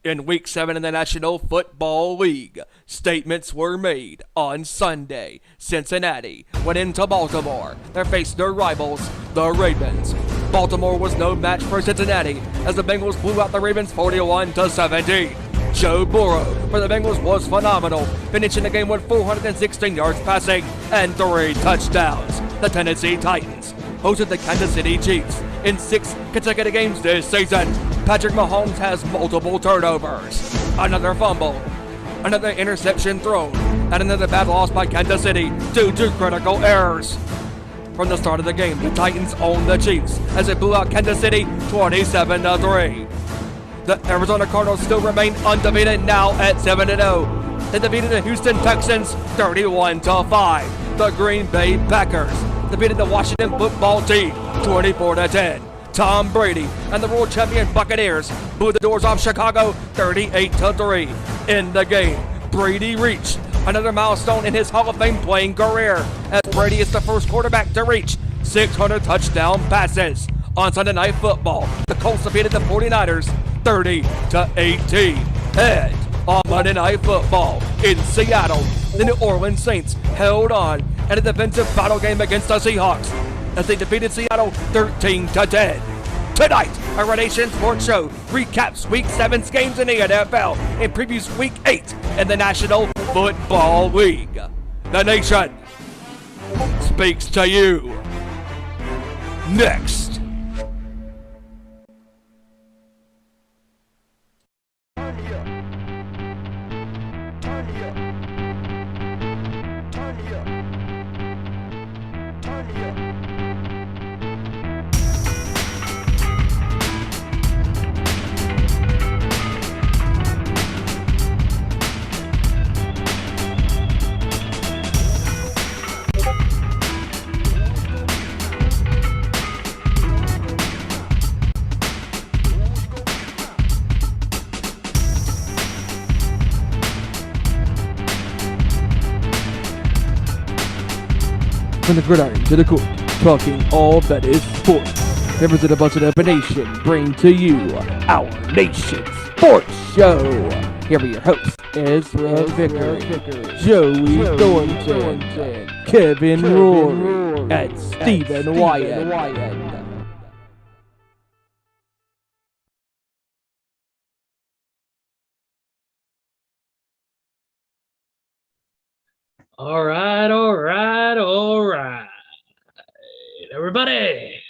In Week 7 in the National Football League, statements were made on Sunday. Cincinnati went into Baltimore. They faced their rivals, the Ravens. Baltimore was no match for Cincinnati as the Bengals blew out the Ravens 41-17. Joe Burrow for the Bengals was phenomenal, finishing the game with 416 yards passing and 3 touchdowns. The Tennessee Titans hosted the Kansas City Chiefs in 6 consecutive games this season. Patrick Mahomes has multiple turnovers, another fumble, another interception thrown, and another bad loss by Kansas City due to critical errors. From the start of the game, the Titans owned the Chiefs as they blew out Kansas City 27-3. The Arizona Cardinals still remain undefeated now at 7-0. They defeated the Houston Texans 31-5. The Green Bay Packers defeated the Washington Football Team 24-10. Tom Brady and the world champion Buccaneers blew the doors off Chicago 38-3. In the game, Brady reached another milestone in his Hall of Fame playing career as Brady is the first quarterback to reach 600 touchdown passes. On Sunday Night Football, the Colts defeated the 49ers 30-18. And on Monday Night Football in Seattle, the New Orleans Saints held on in a defensive battle game against the Seahawks as they defeated Seattle 13-10. Tonight, our Nation Sports Show recaps Week 7's games in the NFL and previews Week 8 in the National Football League. The Nation speaks to you next. From the gridiron to the court, talking all that is sports. Members of the Bunch of the Nation bring to you our Nation Sports Show. Here are your hosts, Ezra Vickery, Joey Thornton, Kevin Rorie, and Stephen Wyand. All right, everybody.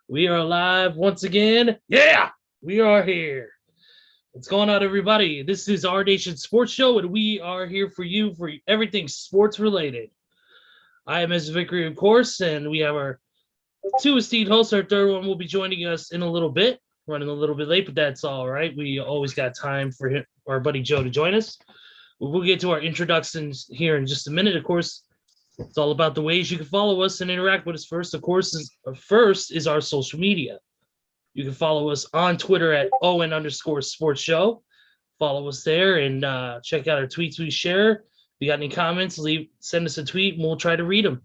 We are live once again. Yeah, we are here. What's going on, everybody? This is our Nation Sports Show, and we are here for you for everything sports related. I am Mr. Vickery, of course, and we have our 2 esteemed hosts. Our 3rd one will be joining us in a little bit, running a little bit late, but that's all right. We always got time for him, our buddy Joe, to join us. We'll get to our introductions here in just a minute. Of course, it's all about the ways you can follow us and interact with us first. Of course, first is our social media. You can follow us on Twitter at ON_sports show. Follow us there and check out our tweets we share. If you got any comments, send us a tweet and we'll try to read them.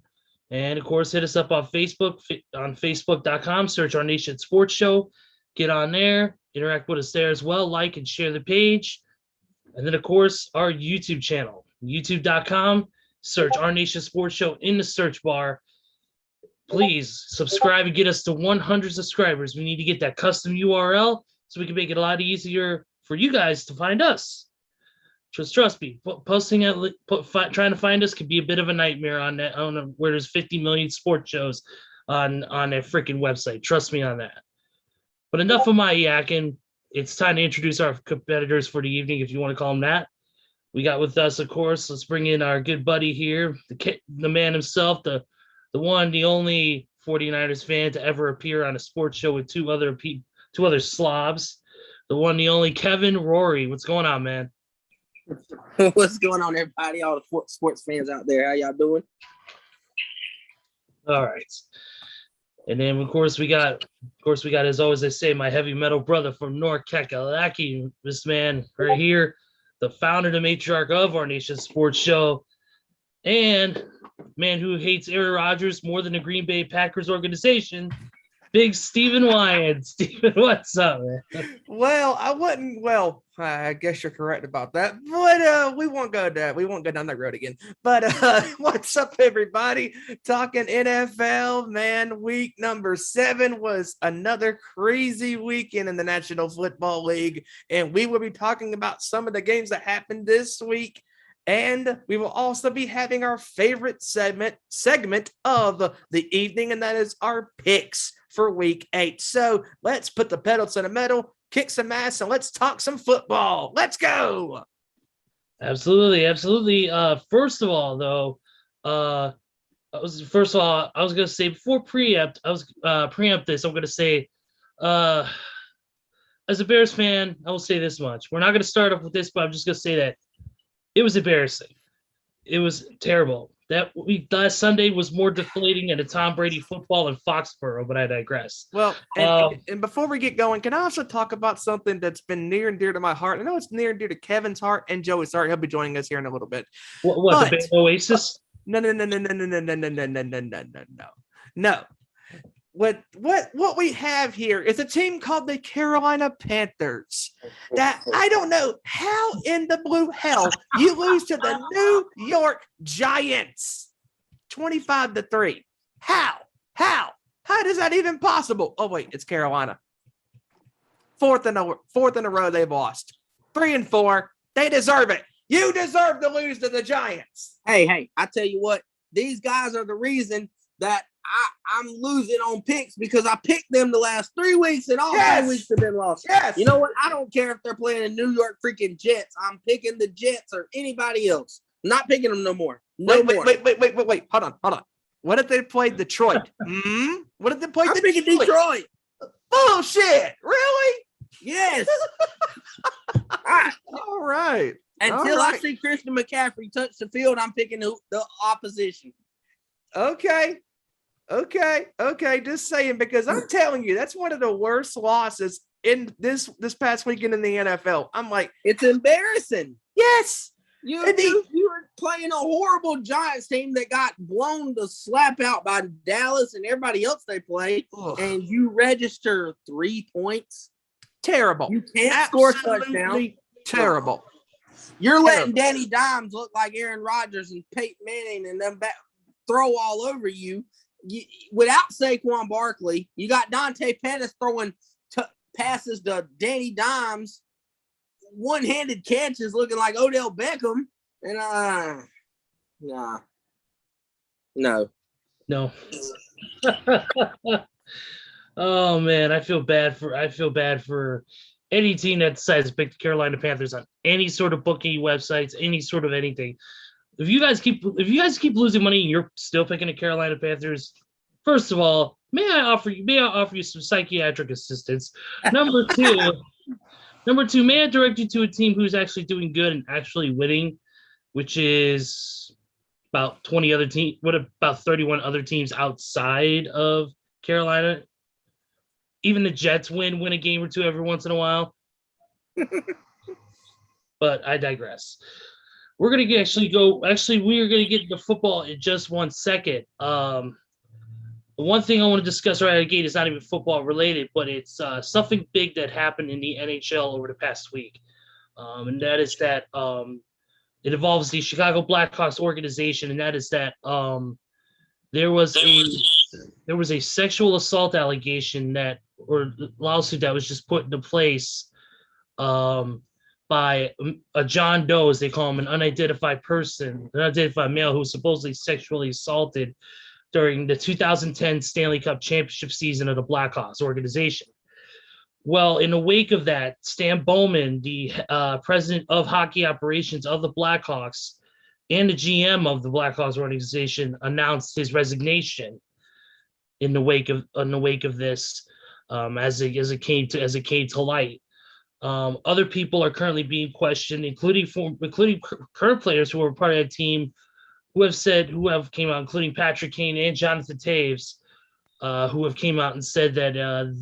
And of course, hit us up on Facebook, on Facebook.com, search our Nation Sports Show. Get on there, interact with us there as well, like and share the page. And then, of course, our YouTube channel, youtube.com. Search Our Nation Sports Show in the search bar. Please subscribe and get us to 100 subscribers. We need to get that custom URL so we can make it a lot easier for you guys to find us. Just trust me, trying to find us could be a bit of a nightmare on that. Where there's 50 million sports shows on a freaking website. Trust me on that. But enough of my yakking. It's time to introduce our competitors for the evening, if you want to call them that. We got with us, of course, let's bring in our good buddy here, the man himself, the one, the only 49ers fan to ever appear on a sports show with two other slobs. The one, the only Kevin Rorie. What's going on, man? What's going on, everybody? All the sports fans out there, how y'all doing? All right. And then, of course, we got, as always, I say, my heavy metal brother from North Kakalaki. This man right here, the founder, the matriarch of our Nation Sports Show, and man who hates Aaron Rodgers more than the Green Bay Packers organization, Big Stephen Wyand. Stephen, what's up, man? Well, I wouldn't. Well, I guess you're correct about that, but we won't go down. We won't go down that road again. But what's up, everybody? Talking NFL, man. Week number 7 was another crazy weekend in the National Football League, and we will be talking about some of the games that happened this week. And we will also be having our favorite segment of the evening, and that is our picks for week 8. So let's put the pedal to the metal, kick some ass, and let's talk some football. Let's go. Absolutely. First of all, though, I was gonna say before preempt this. I'm gonna say, as a Bears fan, I will say this much: we're not gonna start off with this, but I'm just gonna say that it was embarrassing. It was terrible. That week last Sunday was more deflating than a Tom Brady football in Foxborough, but I digress. Well, and before we get going, can I also talk about something that's been near and dear to my heart? I know it's near and dear to Kevin's heart and Joey's heart. He'll be joining us here in a little bit. What the band Oasis? No. What we have here is a team called the Carolina Panthers that I don't know how in the blue hell you lose to the New York Giants 25-3. How is that even possible? Oh wait, it's Carolina. Fourth in a row they've lost. 3-4. They deserve it. You deserve to lose to the Giants. Hey, I tell you what, these guys are the reason that I'm losing on picks because I picked them the last 3 weeks and all 3 weeks have been lost. Yes. You know what? I don't care if they're playing in New York freaking Jets. I'm picking the Jets or anybody else. I'm not picking them no more. Wait. Hold on. What if they played Detroit? What if they played I'm picking Detroit. Bullshit. Really? Yes. All right. Until I see Christian McCaffrey touch the field, I'm picking the opposition. Okay. Just saying, because I'm telling you, that's one of the worst losses in this past weekend in the NFL. I'm like, it's embarrassing. Yes. You were playing a horrible Giants team that got blown the slap out by Dallas and everybody else they played, and you register 3 points. Terrible. You can't score a touchdown. Terrible. You're letting Danny Dimes look like Aaron Rodgers and Peyton Manning and them throw all over you. Without Saquon Barkley, you got Dante Pettis throwing passes to Danny Dimes, one-handed catches looking like Odell Beckham, and no. Oh man, I feel bad for any team that decides to pick the Carolina Panthers on any sort of booking websites, any sort of anything. If you guys keep losing money and you're still picking the Carolina Panthers, first of all, may I offer you some psychiatric assistance? Number two, may I direct you to a team who's actually doing good and actually winning, which is about 20 other teams. What about 31 other teams outside of Carolina? Even the Jets win a game or two every once in a while. But I digress. We're going to we are going to get into football in just 1 second. One thing I want to discuss right out of the gate is not even football related, but it's something big that happened in the NHL over the past week. And that is that it involves the Chicago Blackhawks organization, and that is that there was a sexual assault allegation or lawsuit that was just put into place by a John Doe, as they call him, an unidentified male who was supposedly sexually assaulted during the 2010 Stanley Cup championship season of the Blackhawks organization. Well, in the wake of that, Stan Bowman, the president of hockey operations of the Blackhawks and the GM of the Blackhawks organization, announced his resignation in the wake of this, as it came to light. Other people are currently being questioned, including current players who are part of that team, who have came out, including Patrick Kane and Jonathan Taves, who have came out and said that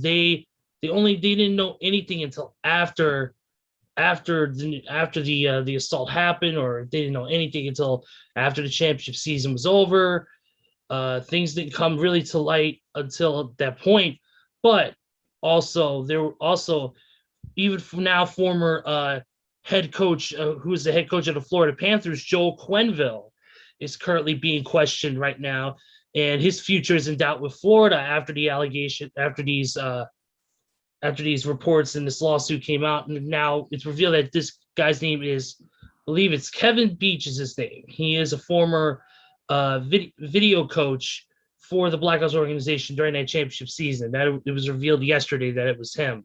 they didn't know anything until after the assault happened, or they didn't know anything until after the championship season was over. Things didn't come really to light until that point, but also there were also even from now former head coach, who is the head coach of the Florida Panthers, Joel Quenneville, is currently being questioned right now, and his future is in doubt with Florida after the allegation, after these reports and this lawsuit came out, and now it's revealed that this guy's name is, I believe it's Kevin Beach is his name. He is a former video coach for the Blackhawks organization during that championship season. That it was revealed yesterday that it was him.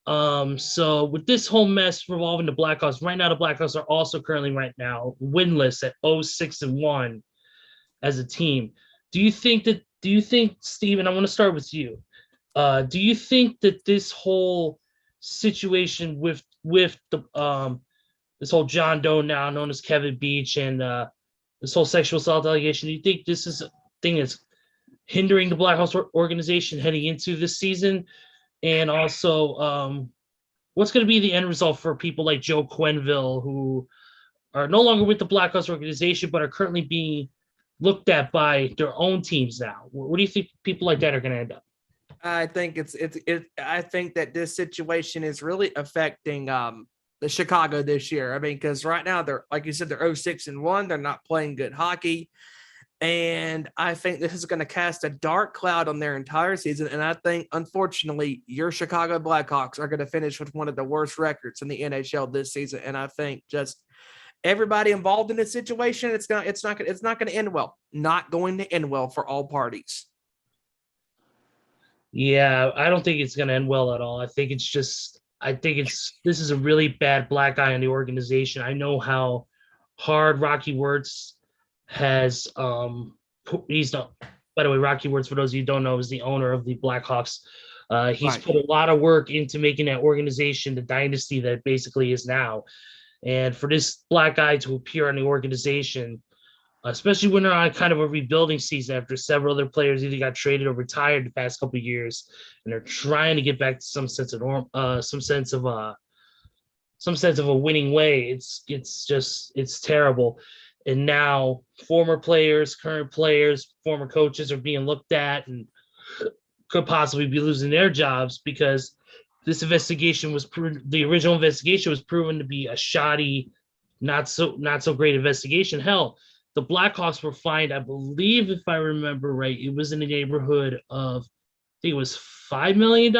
So with this whole mess revolving the Blackhawks, right now the Blackhawks are also currently right now winless at 0-6-1 as a team. Do you think, Steven, I want to start with you. Do you think that this whole situation with the this whole John Doe, now known as Kevin Beach, and this whole sexual assault allegation, do you think this is a thing that's hindering the Blackhawks organization heading into this season? And also, what's going to be the end result for people like Joe Quenneville, who are no longer with the Blackhawks organization, but are currently being looked at by their own teams now? What do you think people like that are going to end up? I think I think that this situation is really affecting the Chicago this year. I mean, because right now they're, like you said, they're 0-6-1. They're not playing good hockey. And I think this is going to cast a dark cloud on their entire season. And I think, unfortunately, your Chicago Blackhawks are going to finish with one of the worst records in the NHL this season. And I think just everybody involved in this situation, it's not going to end well. Not going to end well for all parties. Yeah, I don't think it's going to end well at all. I think this is a really bad black eye on the organization. I know how hard Rocky Wirtz has he's not, by the way, Rocky Wirtz, for those of you who don't know, is the owner of the Blackhawks. He's put a lot of work into making that organization the dynasty that it basically is now. And for this black eye to appear on the organization, especially when they're on kind of a rebuilding season after several other players either got traded or retired the past couple of years, and they're trying to get back to some sense of a winning way. It's terrible. And now former players, current players, former coaches are being looked at and could possibly be losing their jobs because this investigation the original investigation was proven to be a shoddy, not so great investigation. Hell, the Blackhawks were fined, I believe, if I remember right, it was in the neighborhood of, I think it was $5 million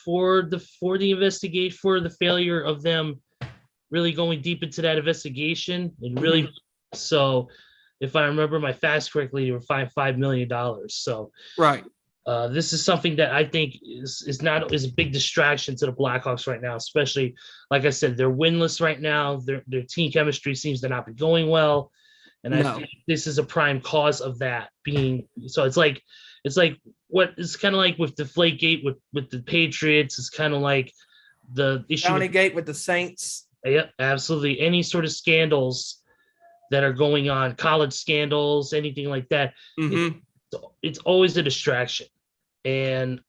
for the investigation, for the failure of them really going deep into that investigation. And really, so if I remember my facts correctly, they were fined $5 million. So right. This is something that I think is a big distraction to the Blackhawks right now, especially, like I said, they're winless right now. Their team chemistry seems to not be going well. And I think this is a prime cause of that being. So it's like what it's kind of like with Deflategate with the Patriots. It's kind of like the issue Countygate with the Saints. Yep, absolutely. Any sort of scandals that are going on, college scandals, anything like that. Mm-hmm. It's always a distraction. And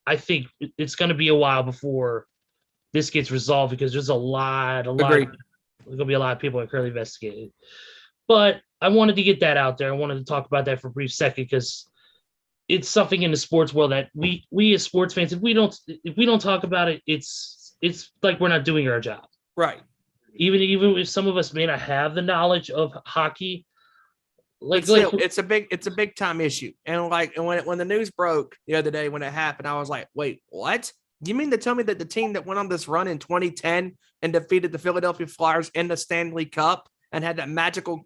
I think it's going to be a while before this gets resolved because there's there's going to be a lot of people that are currently investigated. But I wanted to get that out there. I wanted to talk about that for a brief second because it's something in the sports world that we as sports fans, if we don't talk about it, it's like we're not doing our job. Right. Even if some of us may not have the knowledge of hockey, it's a big time issue. And when the news broke the other day when it happened, I was like, wait, what? You mean to tell me that the team that went on this run in 2010 and defeated the Philadelphia Flyers in the Stanley Cup and had that magical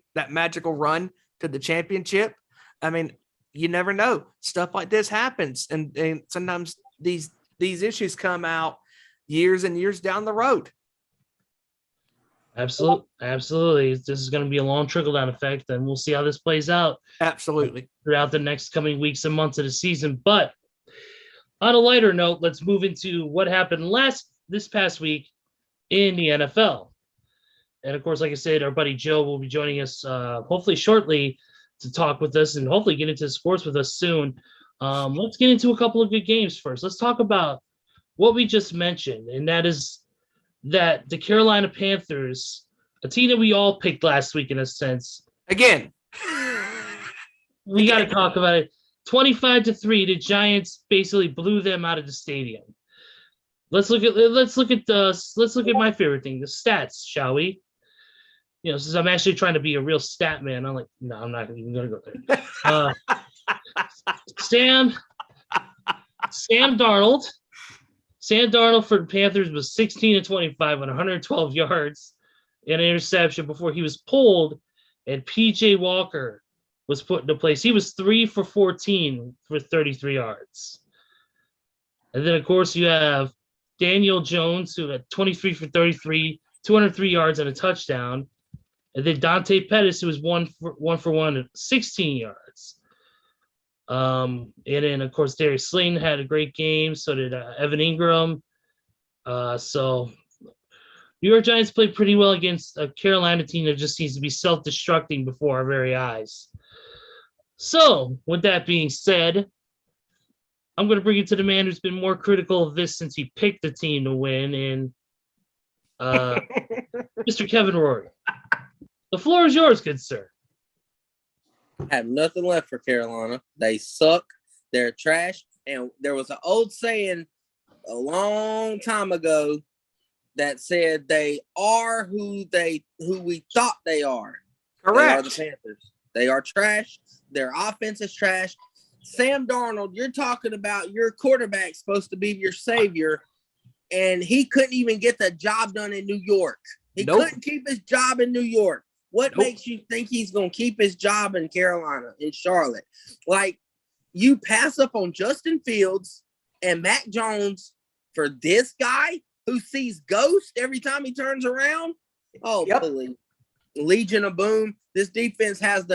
run to the championship? I mean, you never know. Stuff like this happens, and sometimes these issues come out years and years down the road. Absolutely. This is going to be a long trickle-down effect, and we'll see how this plays out. Absolutely. Throughout the next coming weeks and months of the season. But on a lighter note, let's move into what happened this past week in the NFL. And of course, like I said, our buddy Joe will be joining us hopefully shortly to talk with us and hopefully get into sports with us soon. Let's get into a couple of good games first. Let's talk about what we just mentioned, and that is that the Carolina Panthers, a team that we all picked last week in a sense. Again. We got to talk about it. 25-3, the Giants basically blew them out of the stadium. let's look at my favorite thing, the stats, shall we? Since I'm actually trying to be a real stat man, I'm like, no, I'm not even gonna go there. Sam Darnold for the Panthers was 16-25 on 112 yards and an interception before he was pulled, and PJ Walker was put into place. He was 3 for 14 for 33 yards. And then, of course, you have Daniel Jones, who had 23 for 33, 203 yards and a touchdown. And then Dante Pettis, who was 1 for 1, 16 yards. And then, of course, Darius Slayton had a great game. So did Evan Ingram. So New York Giants played pretty well against a Carolina team that just seems to be self-destructing before our very eyes. So, with that being said, I'm going to bring it to the man who's been more critical of this since he picked the team to win, and Mr. Kevin Rorie. The floor is yours, good sir. I have nothing left for Carolina. They suck. They're trash. And there was an old saying a long time ago that said they are who we thought they are. Correct. They are the Panthers. They are trash. Their offense is trash. Sam Darnold, you're talking about your quarterback supposed to be your savior, and he couldn't even get the job done in New York. He couldn't keep his job in New York. What makes you think he's going to keep his job in Carolina, in Charlotte? Like, you pass up on Justin Fields and Mac Jones for this guy who sees ghosts every time he turns around? Oh, please. Legion of Boom. This defense has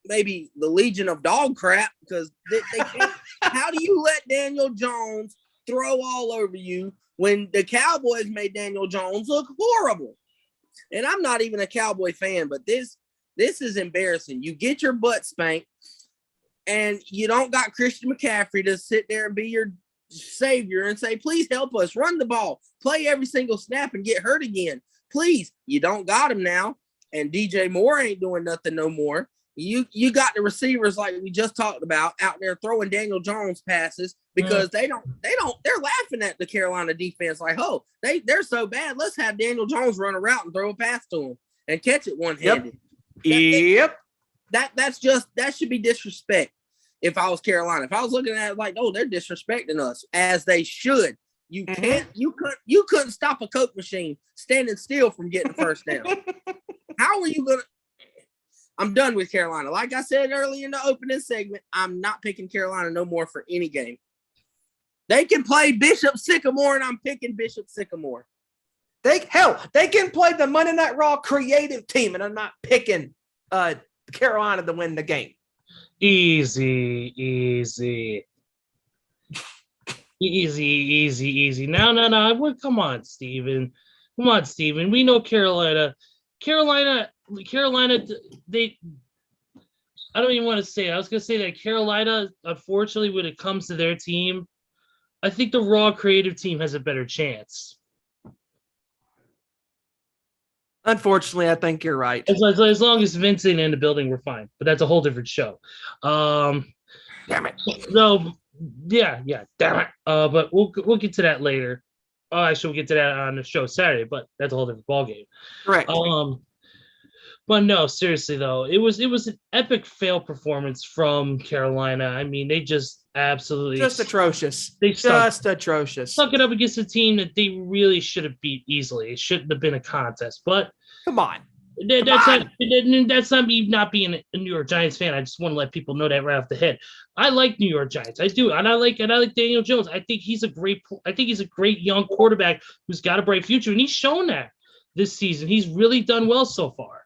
maybe the Legion of dog crap, because they can't. How do you let Daniel Jones throw all over you when the Cowboys made Daniel Jones look horrible? And I'm not even a Cowboy fan, but this is embarrassing. You get your butt spanked, and you don't got Christian McCaffrey to sit there and be your savior and say, please help us, run the ball, play every single snap and get hurt again. Please, you don't got him now. And DJ Moore ain't doing nothing no more. You got the receivers like we just talked about out there throwing Daniel Jones passes because they're laughing at the Carolina defense like, oh, they're so bad. Let's have Daniel Jones run a route and throw a pass to him and catch it one-handed. That should be disrespect. If I was Carolina, if I was looking at it like, oh, they're disrespecting us, as they should. You couldn't stop a Coke machine standing still from getting the first down. How are you gonna? I'm done with Carolina. Like I said earlier in the opening segment, I'm not picking Carolina no more for any game. They can play Bishop Sycamore, and I'm picking Bishop Sycamore. They can play the Monday Night Raw creative team, and I'm not picking Carolina to win the game. Easy. No. Come on, Steven. We know Carolina, they, I don't even want to say it. I was going to say that Carolina, unfortunately, when it comes to their team, I think the Raw creative team has a better chance. Unfortunately, I think you're right. As long as Vince ain't in the building, we're fine. But that's a whole different show. Damn it. So, yeah, damn it. But we'll get to that later. Actually, we'll get to that on the show Saturday, but that's a whole different ballgame. Correct. But no, seriously though, it was an epic fail performance from Carolina. I mean, they just absolutely atrocious. Atrocious. Stuck it up against a team that they really should have beat easily. It shouldn't have been a contest. But come on. That's not me not being a New York Giants fan. I just want to let people know that right off the head. I like New York Giants. I do. And I like Daniel Jones. I think he's a great young quarterback who's got a bright future, and he's shown that this season. He's really done well so far.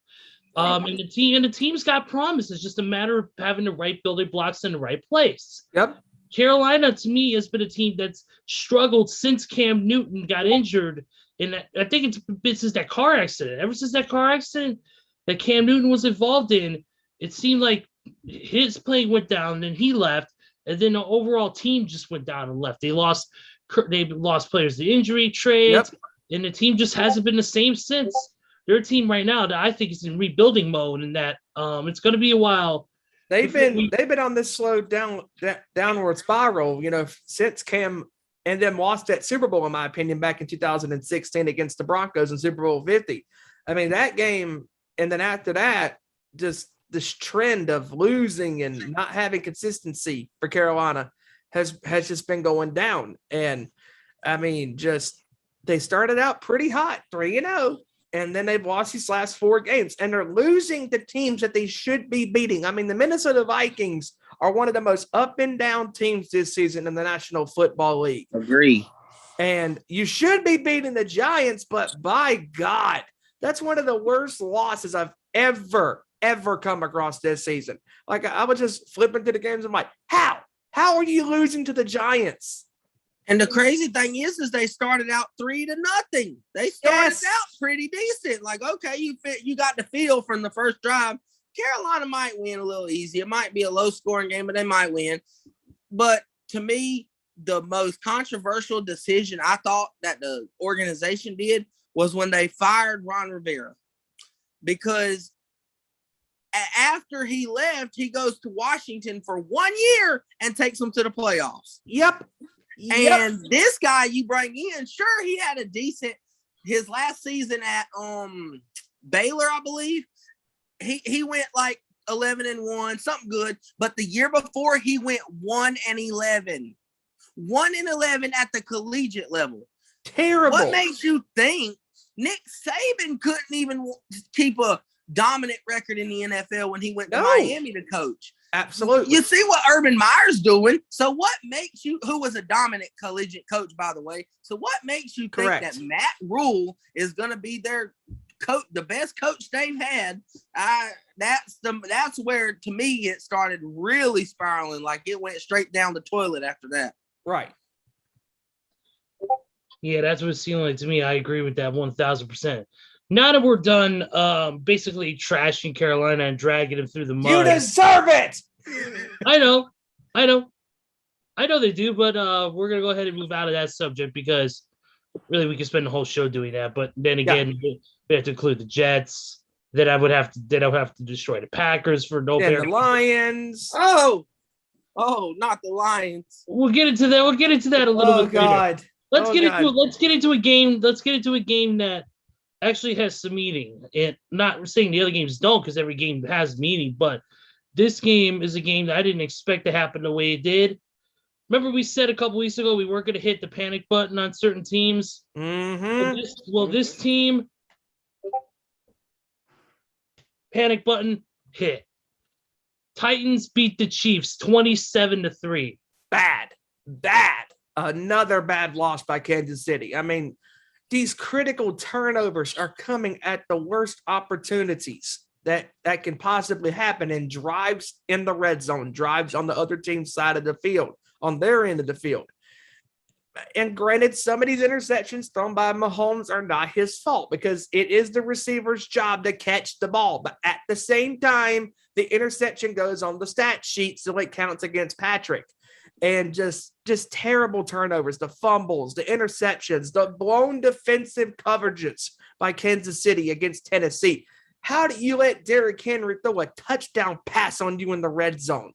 And the team's got promise. It's just a matter of having the right building blocks in the right place. Yep. Carolina, to me, has been a team that's struggled since Cam Newton got injured. And I think it's been since that car accident. Ever since that car accident that Cam Newton was involved in, it seemed like his play went down, then he left, and then the overall team just went down and left. They lost players to injury, trades, and the team just hasn't been the same since. They're a team right now that I think is in rebuilding mode, and that it's going to be a while. They've been on this slow downward spiral, since Cam and then lost that Super Bowl, in my opinion, back in 2016 against the Broncos in Super Bowl 50. I mean, that game, and then after that, just this trend of losing and not having consistency for Carolina has just been going down. And I mean, just they started out pretty hot, 3-0, and then they've lost these last 4 games, and they're losing to teams that they should be beating. I mean, the Minnesota Vikings are one of the most up and down teams this season in the National Football League. Agree. And you should be beating the Giants, but by God, that's one of the worst losses I've ever come across this season. Like, I was just flipping through the games. I'm like, how are you losing to the Giants? And the crazy thing is they started out 3-0. They started out pretty decent. Like, okay, you got the feel from the first drive. Carolina might win a little easy. It might be a low-scoring game, but they might win. But to me, the most controversial decision I thought that the organization did was when they fired Ron Rivera. Because after he left, he goes to Washington for 1 year and takes them to the playoffs. Yep. And this guy you bring in, sure, he had a decent his last season at Baylor, I believe. He went like 11-1, something good. But the year before, he went 1-11. 1-11 at the collegiate level. Terrible. What makes you think Nick Saban couldn't even keep a dominant record in the NFL when he went to Miami to coach? Absolutely. You see what Urban Meyer's doing. So what makes you, who was a dominant collegiate coach, by the way. So what makes you think that Matt Rule is going to be their coach, the best coach they've had? That's where, to me, it started really spiraling. Like, it went straight down the toilet after that. Right. Yeah, that's what it seemed like to me. I agree with that 1,000%. Now that we're done basically trashing Carolina and dragging them through the mud. You deserve it! I know they do, but we're going to go ahead and move out of that subject because really we could spend the whole show doing that. But then again, we have to include the Jets. Then I would have to destroy the Packers for no and the Lions. Oh, not the Lions. We'll get into that. We'll get into that a little bit God. later. Let's get into a game that actually has some meaning. And not saying the other games don't, because every game has meaning, but this game is a game that I didn't expect to happen the way it did. Remember we said a couple weeks ago we weren't going to hit the panic button on certain teams? Mm-hmm. This team, panic button hit. Titans beat the Chiefs 27-3. Bad. Another bad loss by Kansas City. I mean, these critical turnovers are coming at the worst opportunities that can possibly happen, and drives in the red zone, drives on the other team's side of the field, on their end of the field. And granted, some of these interceptions thrown by Mahomes are not his fault, because it is the receiver's job to catch the ball. But at the same time, the interception goes on the stat sheet, so it counts against Patrick. And just terrible turnovers, the fumbles, the interceptions, the blown defensive coverages by Kansas City against Tennessee. How do you let Derrick Henry throw a touchdown pass on you in the red zone?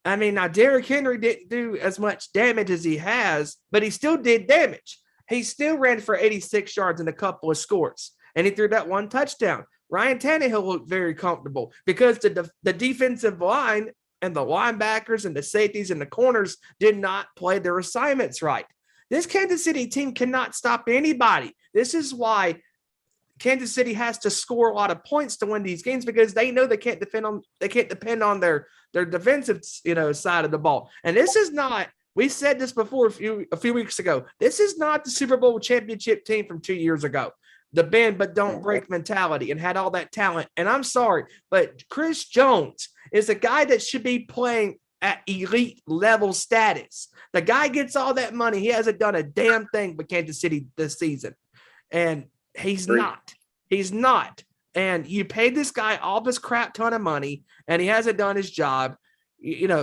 I mean, now Derrick Henry didn't do as much damage as he has, but he still did damage. He still ran for 86 yards and a couple of scores, and he threw that one touchdown. Ryan Tannehill looked very comfortable because the defensive line and the linebackers and the safeties and the corners did not play their assignments right. This Kansas City team cannot stop anybody. This is why Kansas City has to score a lot of points to win these games, because they know they can't depend on their defensive side of the ball. And this is not, we said this before a few weeks ago, this is not the Super Bowl championship team from 2 years ago. The bend but don't break mentality, and had all that talent. And I'm sorry, but Chris Jones is a guy that should be playing at elite level status. The guy gets all that money. He hasn't done a damn thing with Kansas City this season. And he's not. And you paid this guy all this crap ton of money, and he hasn't done his job.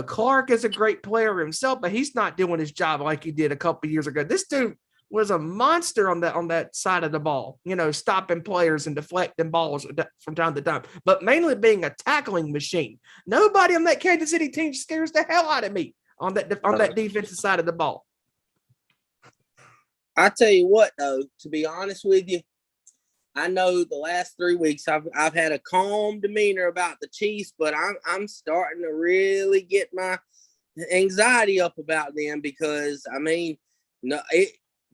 Clark is a great player himself, but he's not doing his job like he did a couple years ago. This dude was a monster on that side of the ball, stopping players and deflecting balls from time to time, but mainly being a tackling machine. Nobody on that Kansas City team scares the hell out of me on that defensive side of the ball. I tell you what, though, to be honest with you, I know the last 3 weeks I've had a calm demeanor about the Chiefs, but I'm starting to really get my anxiety up about them because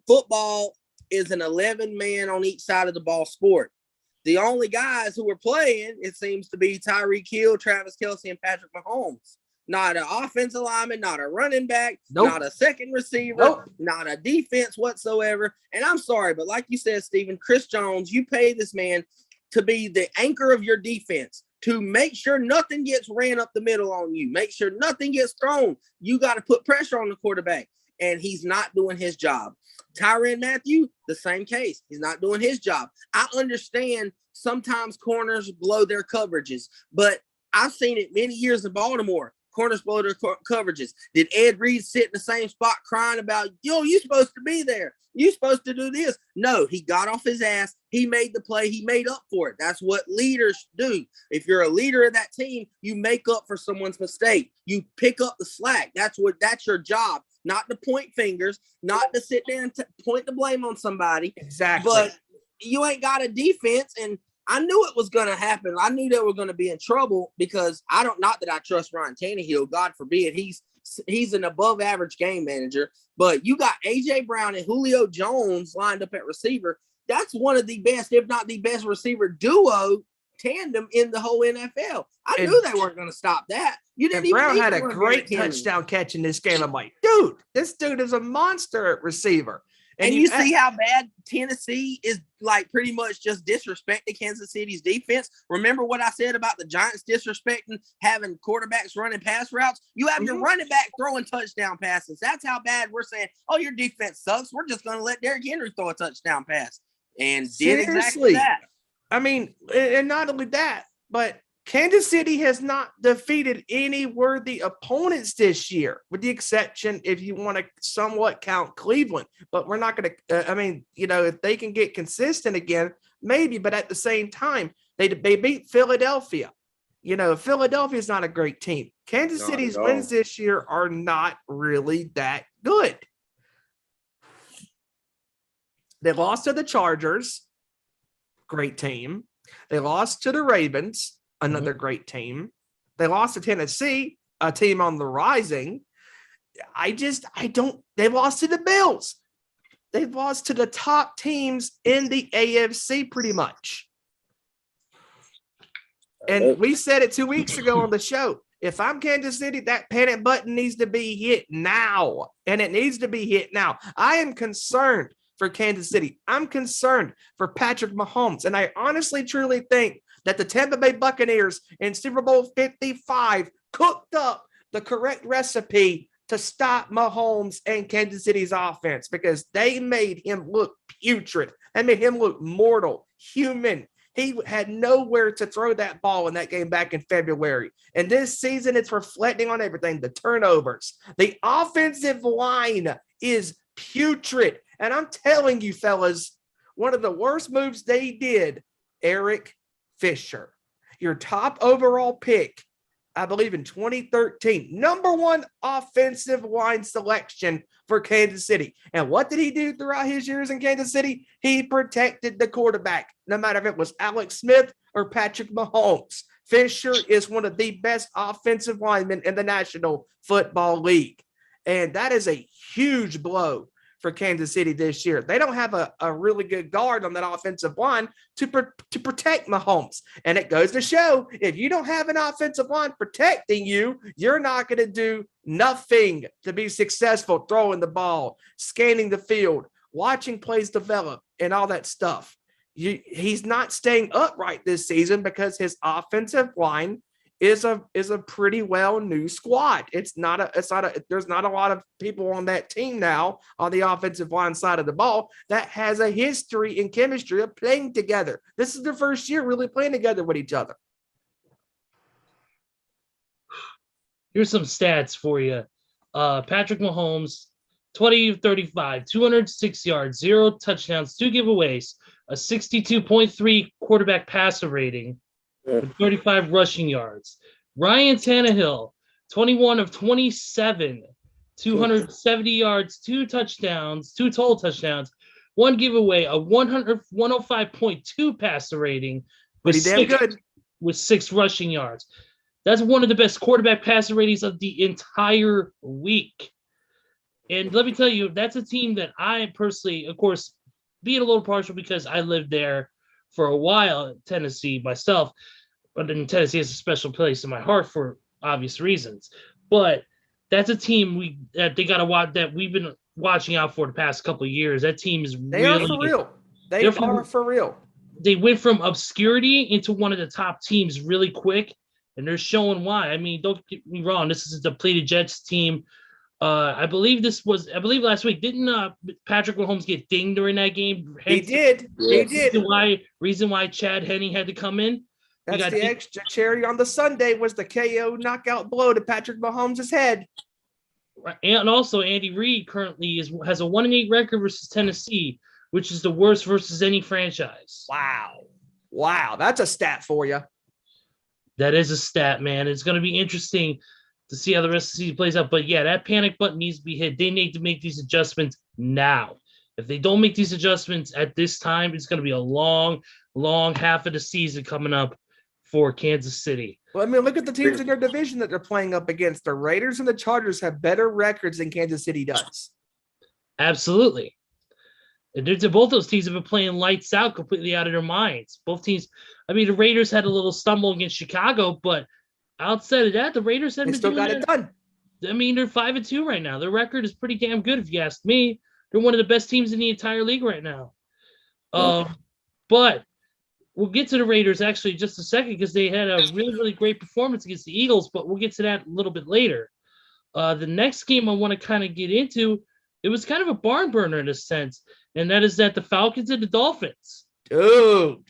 football is an 11 man on each side of the ball sport. The only guys who are playing, it seems to be Tyreek Hill, Travis Kelce, and Patrick Mahomes. Not an offensive lineman, not a running back, not a second receiver, not a defense whatsoever. And I'm sorry, but like you said, Stephen, Chris Jones, you pay this man to be the anchor of your defense, to make sure nothing gets ran up the middle on you, make sure nothing gets thrown. You got to put pressure on the quarterback, and he's not doing his job. Tyrann Mathieu, the same case. He's not doing his job. I understand sometimes corners blow their coverages, but I've seen it many years in Baltimore. Corners blow their coverages. Did Ed Reed sit in the same spot crying about, you're supposed to be there. You're supposed to do this. No, he got off his ass. He made the play. He made up for it. That's what leaders do. If you're a leader of that team, you make up for someone's mistake. You pick up the slack. That's your job. Not to point fingers, not to sit there and point the blame on somebody. Exactly. But you ain't got a defense, and I knew it was going to happen. I knew they were going to be in trouble because not that I trust Ryan Tannehill. God forbid. He's an above average game manager, but you got AJ Brown and Julio Jones lined up at receiver. That's one of the best, if not the best receiver duo tandem in the whole NFL. I knew they weren't going to stop that. Brown had a great touchdown catch in this game. I'm like, dude, this dude is a monster at receiver. And you see how bad Tennessee is, like, pretty much just disrespecting Kansas City's defense. Remember what I said about the Giants disrespecting having quarterbacks running pass routes? You have your running back throwing touchdown passes. That's how bad we're saying, oh, your defense sucks. We're just going to let Derrick Henry throw a touchdown pass. And did exactly that. I mean, and not only that, but Kansas City has not defeated any worthy opponents this year, with the exception, if you want to somewhat count Cleveland. But we're not going to, if they can get consistent again, maybe. But at the same time, they beat Philadelphia. Philadelphia is not a great team. Kansas City's wins this year are not really that good. They lost to the Chargers, great team. They lost to the Ravens, another great team. They lost to Tennessee, a team on the rising. They lost to the Bills. They've lost to the top teams in the AFC pretty much. And we said it 2 weeks ago on the show. If I'm Kansas City, that panic button needs to be hit now. And it needs to be hit now. I am concerned for Kansas City. I'm concerned for Patrick Mahomes. And I honestly, truly think that the Tampa Bay Buccaneers in Super Bowl 55 cooked up the correct recipe to stop Mahomes and Kansas City's offense, because they made him look putrid. They made him look mortal, human. He had nowhere to throw that ball in that game back in February. And this season, it's reflecting on everything. The turnovers. The offensive line is putrid. And I'm telling you, fellas, one of the worst moves they did, Eric Fisher, your top overall pick, I believe in 2013, number one offensive line selection for Kansas City. And what did he do throughout his years in Kansas City? He protected the quarterback, no matter if it was Alex Smith or Patrick Mahomes. Fisher is one of the best offensive linemen in the National Football League. And that is a huge blow for Kansas City this year. They don't have a really good guard on that offensive line to protect Mahomes. And it goes to show, if you don't have an offensive line protecting you, you're not going to do nothing to be successful throwing the ball, scanning the field, watching plays develop, and all that stuff. He's not staying upright this season because his offensive line is a pretty well new squad. There's not a lot of people on that team now on the offensive line side of the ball that has a history and chemistry of playing together. This is their first year really playing together with each other. Here's some stats for you. Patrick Mahomes, 20-35, 206 yards, 0 touchdowns, 2 giveaways, a 62.3 quarterback passer rating, with 35 rushing yards. Ryan Tannehill, 21 of 27, 270 yards, 2 touchdowns, 2 total touchdowns, 1 giveaway, a 105.2 passer rating with Pretty damn good. with 6 rushing yards. That's one of the best quarterback passer ratings of the entire week. And let me tell you, that's a team that I personally, of course, being a little partial because I lived there for a while in Tennessee myself, but in Tennessee has a special place in my heart for obvious reasons. But that's a team they got to watch that we've been watching out for the past couple of years. That team is They are for real. They are for real. They went from obscurity into one of the top teams really quick, and they're showing why. I mean, don't get me wrong. This is a depleted Jets team. I believe last week, didn't Patrick Mahomes get dinged during that game? He did. He did. Reason why Chad Henne had to come in. That's the extra cherry on the Sunday was the KO knockout blow to Patrick Mahomes' head. And also, Andy Reid currently has a 1-8 record versus Tennessee, which is the worst versus any franchise. Wow, that's a stat for you. That is a stat, man. It's going to be interesting to see how the rest of the season plays out. But yeah, that panic button needs to be hit. They need to make these adjustments now. If they don't make these adjustments at this time, it's going to be a long half of the season coming up for Kansas City. Well, I mean, look at the teams in their division that they're playing up against. The Raiders and the Chargers have better records than Kansas City does. Absolutely. And both those teams have been playing lights out, completely out of their minds. Both teams, I mean, the Raiders had a little stumble against Chicago, but outside of that, the Raiders have still got it done. I mean, they're 5-2 right now. Their record is pretty damn good, if you ask me. They're one of the best teams in the entire league right now. But we'll get to the Raiders actually in just a second because they had a really, really great performance against the Eagles, but we'll get to that a little bit later. The next game I want to kind of get into, it was kind of a barn burner in a sense, and that is that the Falcons and the Dolphins. Dude.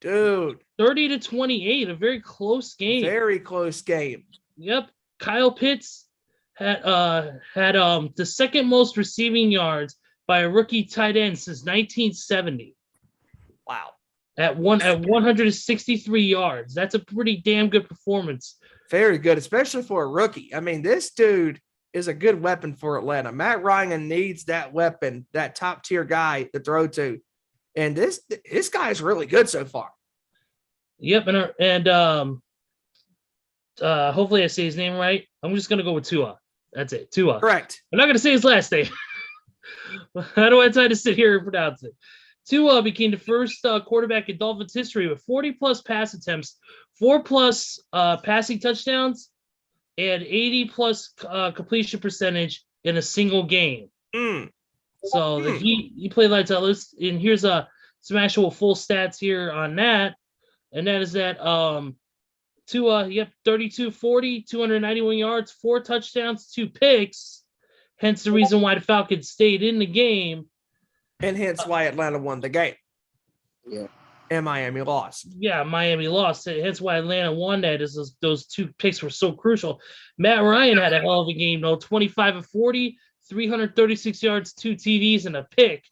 30-28, a very close game. Very close game. Yep. Kyle Pitts had the second most receiving yards by a rookie tight end since 1970. Wow. At 163 yards. That's a pretty damn good performance. Very good, especially for a rookie. I mean, this dude is a good weapon for Atlanta. Matt Ryan needs that weapon, that top tier guy to throw to. And this guy is really good so far. Yep, and hopefully I say his name right. I'm just gonna go with Tua. That's it, Tua. Correct. I'm not gonna say his last name. I don't have time to sit here and pronounce it. Tua became the first quarterback in Dolphins history with 40+ pass attempts, 4+ passing touchdowns, and 80+ completion percentage in a single game. So he played lights out. And here's some actual full stats here on that. And that is that Tua, 32-40, 291 yards, 4 touchdowns, 2 picks. Hence the reason why the Falcons stayed in the game. And hence why Atlanta won the game. Yeah. And Miami lost. Yeah, Miami lost. Hence why Atlanta won that. Is those 2 picks were so crucial. Matt Ryan had a hell of a game, though. 25-40, 336 yards, 2 TDs, and a pick.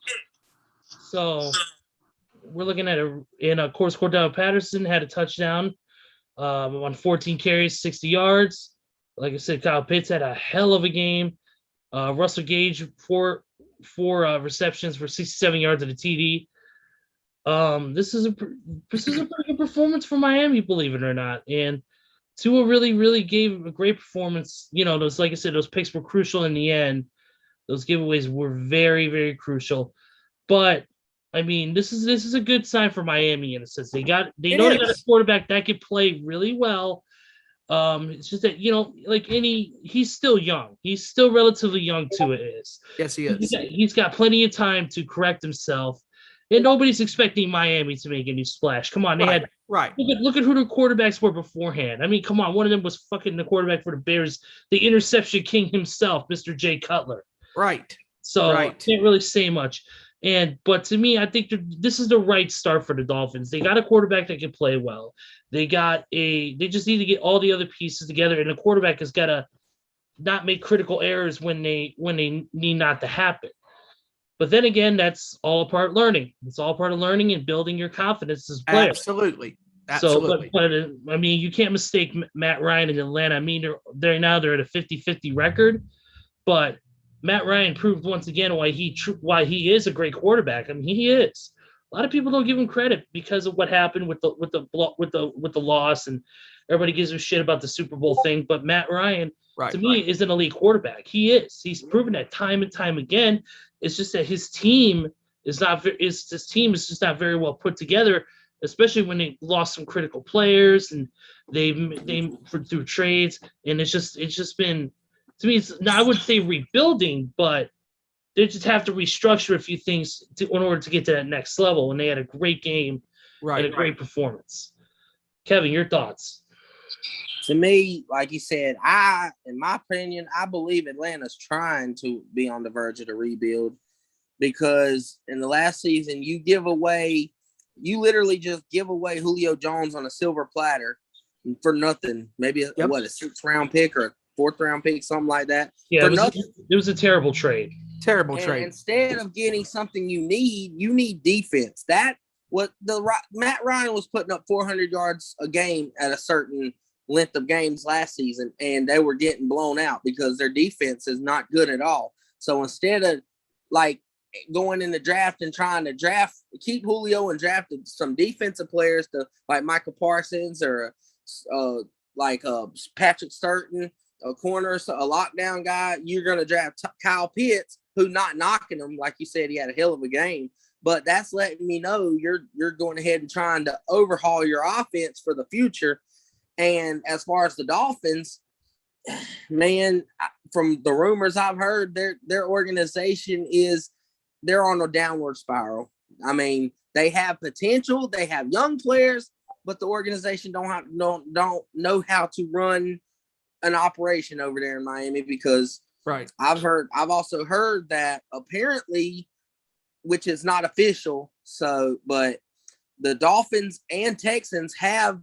So we're looking at of course, Cordell Patterson had a touchdown on 14 carries, 60 yards. Like I said, Kyle Pitts had a hell of a game. Russell Gage, four receptions for 67 yards and a TD. This is a pretty good performance for Miami, believe it or not. And Tua really, really gave a great performance. You know, like I said, those picks were crucial in the end. Those giveaways were very, very crucial. But I mean, this is a good sign for Miami in a sense. They got a quarterback that could play really well. It's just that, he's still young. He's still relatively young, Tua is. Yes, he is. He's got plenty of time to correct himself. And nobody's expecting Miami to make any splash. Come on, they look at who the quarterbacks were beforehand. I mean, come on, one of them was fucking the quarterback for the Bears, the interception king himself, Mr. Jay Cutler. Right. So I can't really say much. But to me, I think this is the right start for the Dolphins. They got a quarterback that can play well. They just need to get all the other pieces together, and the quarterback has got to not make critical errors when they need not to happen. But then again, that's all a part of learning. It's all part of learning and building your confidence as a player. Absolutely. So, but I mean, you can't mistake Matt Ryan in Atlanta. I mean, they're at a 50-50 record. But Matt Ryan proved once again why he is a great quarterback. I mean, he is. A lot of people don't give him credit because of what happened with the loss, and everybody gives him shit about the Super Bowl thing. But Matt Ryan, to me, is an elite quarterback. He is. He's proven that time and time again. It's just that his team is just not very well put together, especially when they lost some critical players and they through trades, and it's just been, to me, I wouldn't say rebuilding, but they just have to restructure a few things in order to get to that next level. And they had a great game and a great performance. Kevin, your thoughts? To me, like you said, in my opinion, I believe Atlanta's trying to be on the verge of the rebuild, because in the last season, you literally just give away Julio Jones on a silver platter for nothing. Maybe a 6th-round pick or a 4th-round pick, something like that. Yeah, it was a terrible trade. Terrible trade. Instead of getting something you need defense. Matt Ryan was putting up 400 yards a game at a certain length of games last season, and they were getting blown out because their defense is not good at all. So instead of like going in the draft and trying to keep Julio and draft some defensive players to like Michael Parsons or Patrick Sturton, a corner, a lockdown guy, you're going to draft Kyle Pitts, who, not knocking him, like you said, he had a hell of a game, but that's letting me know you're going ahead and trying to overhaul your offense for the future. And as far as the Dolphins, man, from the rumors I've heard, their organization they're on a downward spiral. I mean, they have potential, they have young players, but the organization don't know how to run an operation over there in Miami, because I've also heard that apparently, which is not official, but the Dolphins and Texans have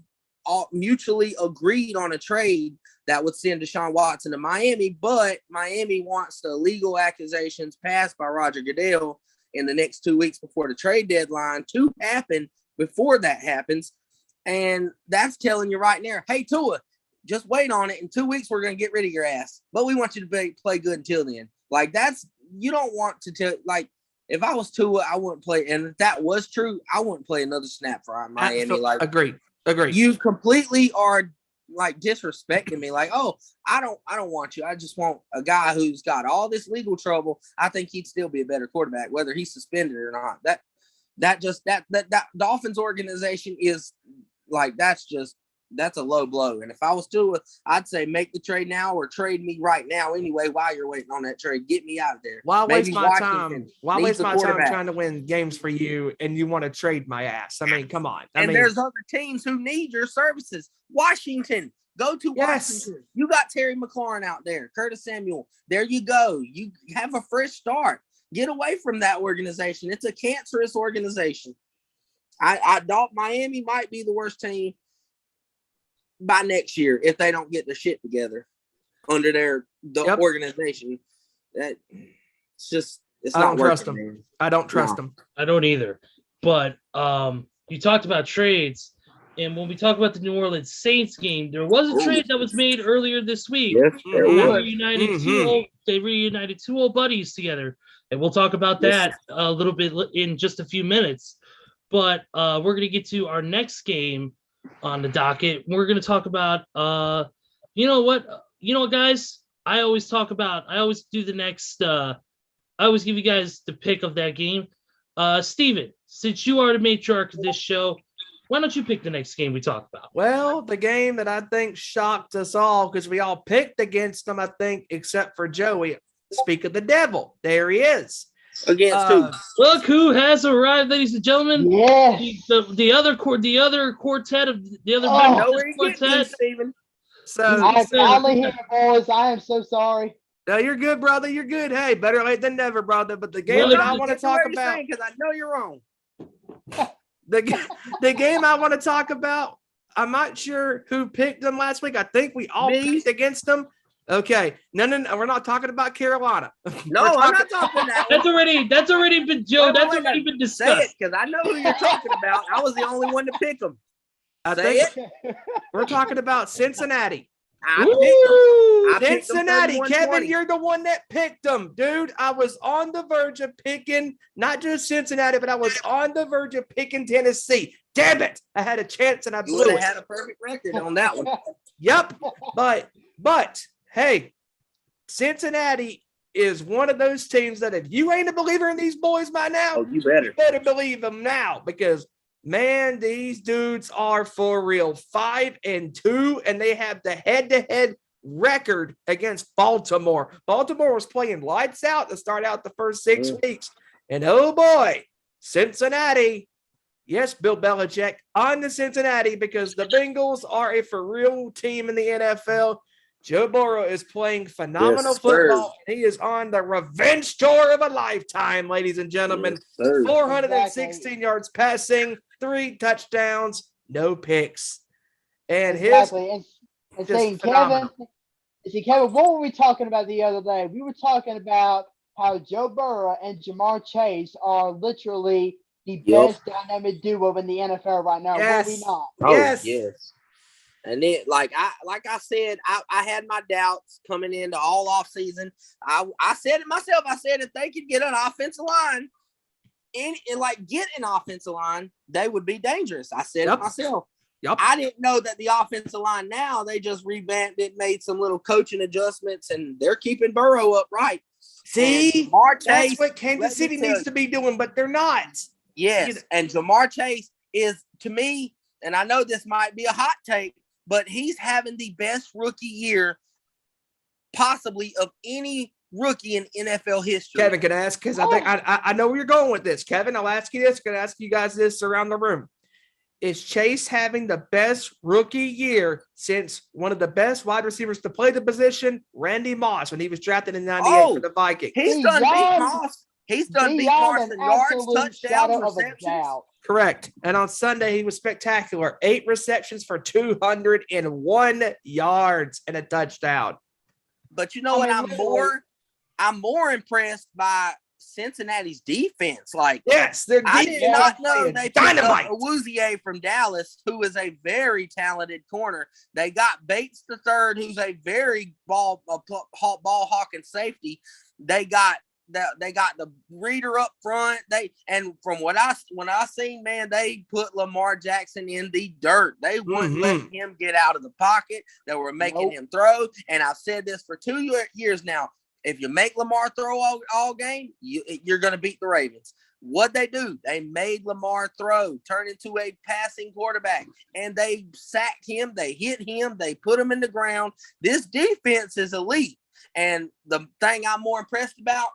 all mutually agreed on a trade that would send Deshaun Watson to Miami, but Miami wants the legal accusations passed by Roger Goodell in the next 2 weeks before the trade deadline to happen before that happens. And that's telling you right now, hey, Tua, just wait on it. In 2 weeks, we're going to get rid of your ass, but we want you to play good until then. Like, you don't want to tell, like, if I was Tua, I wouldn't play. And if that was true, I wouldn't play another snap for Miami. Like, agreed. You completely are like disrespecting me. Like, oh, I don't want you. I just want a guy who's got all this legal trouble. I think he'd still be a better quarterback, whether he's suspended or not. That Dolphins organization is like, that's a low blow. And if I was Tua, I'd say make the trade now or trade me right now anyway while you're waiting on that trade. Get me out of there. Why waste my time trying to win games for you and you want to trade my ass? I mean, come on. There's other teams who need your services. Washington. Go to Washington. You got Terry McLaurin out there. Curtis Samuel. There you go. You have a fresh start. Get away from that organization. It's a cancerous organization. Miami might be the worst team by next year if they don't get their shit together under the organization. It's not working. I don't trust them. I don't either. But you talked about trades, and when we talk about the New Orleans Saints game, there was a trade that was made earlier this week. Yes, there was. They reunited two old buddies together, and we'll talk about that a little bit in just a few minutes. But we're going to get to our next game on the docket. We're going to talk about, you know what, guys, I always do the next, I always give you guys the pick of that game. Steven, since you are the matriarch of this show, why don't you pick the next game we talk about? Well, the game that I think shocked us all, because we all picked against them, I think, except for Joey. Speak of the devil. There he is. Against who? Look who has arrived, ladies and gentlemen. Yeah. The other quartet of the other quartet. Steven. So I'm finally here, boys. I am so sorry. No, you're good, brother. You're good. Hey, better late than never, brother. But the game that I want to talk about, because I know you're wrong. The game I want to talk about, I'm not sure who picked them last week. I think we all picked against them. Okay, no, we're not talking about Carolina. No, I'm not talking that. That's already been Joe. That's already been discussed. Say it, because I know who you're talking about. I was the only one to pick them. We're talking about Cincinnati. I picked them. I picked them Cincinnati, 31-20. Kevin, you're the one that picked them, dude. I was on the verge of picking not just Cincinnati, but I was on the verge of picking Tennessee. Damn it. I had a chance and I You blew would have it. had a perfect record on that one. Yep. But hey, Cincinnati is one of those teams that if you ain't a believer in these boys by now, Oh, you better. better believe them now because man, these dudes are for real. 5-2, and they have the head-to-head record against Baltimore. Baltimore was playing lights out to start out the first 6 weeks. And oh boy, Cincinnati. Yes, Bill Belichick on the Cincinnati because the Bengals are a for real team in the NFL. Joe Burrow is playing phenomenal football. He is on the revenge tour of a lifetime, ladies and gentlemen. 416 yards passing, 3 touchdowns, no picks. And Exactly. And just saying, phenomenal. Kevin, what were we talking about the other day? We were talking about how Joe Burrow and Jamar Chase are literally the best dynamic duo in the NFL right now. Yes. Were we not? Yes. And then, like I said, I had my doubts coming into all off season. I said it myself. I said if they could get an offensive line, and get an offensive line, they would be dangerous. I said it myself. Yep. I didn't know that the offensive line now, they just revamped it, made some little coaching adjustments, and they're keeping Burrow upright. See, that's what Kansas City needs to be doing, but they're not. Yes, and Jamar Chase is, to me, and I know this might be a hot take, but he's having the best rookie year possibly of any rookie in NFL history. Kevin, can I ask, because I think I know where you're going with this. Kevin, I'll ask you this. Can I ask you guys this around the room? Is Chase having the best rookie year since one of the best wide receivers to play the position, Randy Moss, when he was drafted in 98 for the Vikings? He's done beat Moss. He's done beat Moss in yards, touchdowns, receptions. Correct. And on Sunday, he was spectacular. 8 receptions for 201 yards and a touchdown. But you know what? I'm more impressed by Cincinnati's defense. Like, yes, their defense. I did not know they picked up Awuzie from Dallas, who is a very talented corner. They got Bates III, who's a very ball hawking safety. They got the reader up front. From when I seen, man, they put Lamar Jackson in the dirt. They wouldn't let him get out of the pocket. They were making him throw. And I've said this for 2 years now. If you make Lamar throw all game, you're going to beat the Ravens. What they do, they made Lamar throw, turn into a passing quarterback, and they sacked him. They hit him. They put him in the ground. This defense is elite. And the thing I'm more impressed about,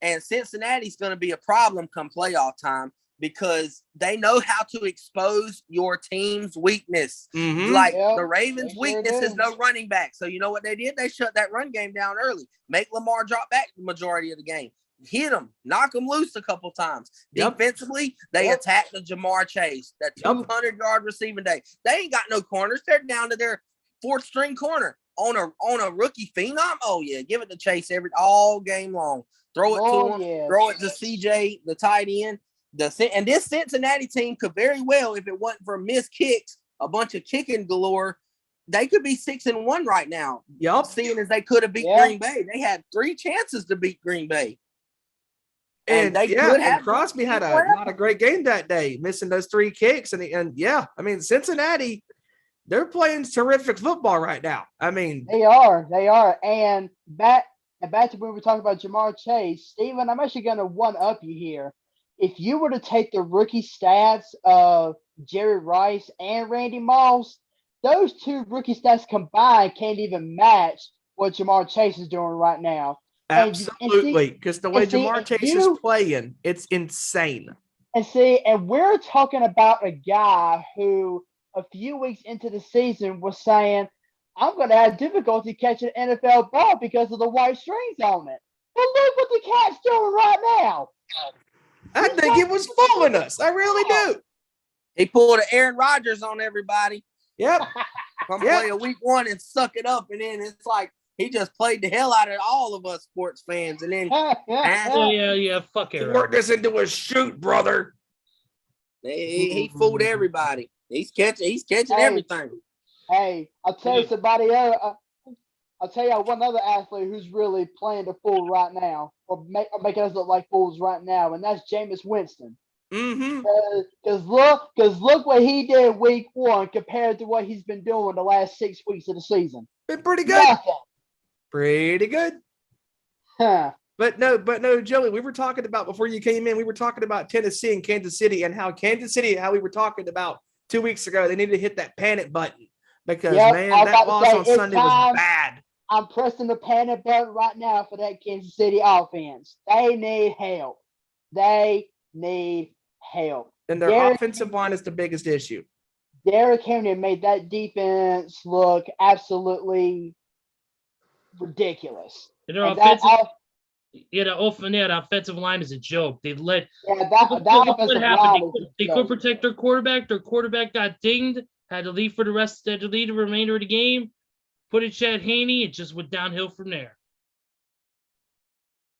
and Cincinnati's going to be a problem come playoff time because they know how to expose your team's weakness. The Ravens' weakness is no running back. So you know what they did? They shut that run game down early. Make Lamar drop back the majority of the game. Hit him. Knock him loose a couple times. Defensively, they attacked the Jamar Chase. That 200-yard receiving day. They ain't got no corners. They're down to their 4th-string corner. On a rookie phenom. Oh, yeah. Give it to Chase all game long. Throw it to him. Yeah. Throw it to CJ, the tight end. And this Cincinnati team could very well, if it wasn't for missed kicks, a bunch of kicking galore, they could be 6-1 right now. Seeing as they could have beat Green Bay. They had 3 chances to beat Green Bay. And Crosby had not a great game that day, missing those 3 kicks. And Cincinnati, they're playing terrific football right now. They are. And back to when we were talking about Jamar Chase, Steven, I'm actually going to one-up you here. If you were to take the rookie stats of Jerry Rice and Randy Moss, those 2 rookie stats combined can't even match what Jamar Chase is doing right now. Absolutely, because the way Jamar Chase is playing, it's insane. And we're talking about a guy who a few weeks into the season was saying, I'm going to have difficulty catching an NFL ball because of the white strings on it. But look what the Cat's doing right now. I think it was fooling us. I really do. He pulled an Aaron Rodgers on everybody. Yep. Play a week 1 and suck it up. And then it's like he just played the hell out of all of us sports fans. And then fuck it. Work this into a shoot, brother. He fooled everybody. He's catching everything. Hey, I'll tell you somebody else. I'll tell you one other athlete who's really playing the fool right now, or making us look like fools right now, and that's Jameis Winston. Mm-hmm. Because look what he did week 1 compared to what he's been doing the last 6 weeks of the season. Been pretty good. Nothing. Pretty good. Huh. But no, Joey, we were talking about before you came in, we were talking about Tennessee and Kansas City and how we were talking about 2 weeks ago, they needed to hit that panic button because, man, that loss on Sunday was bad. I'm pressing the panic button right now for that Kansas City offense. They need help. They need help. And their offensive line is the biggest issue. Derrick Henry made that defense look absolutely ridiculous. And their the offensive line is a joke. They let what happened? They couldn't protect their quarterback. Their quarterback got dinged, had to leave the remainder of the game. Put in Chad Haney, it just went downhill from there.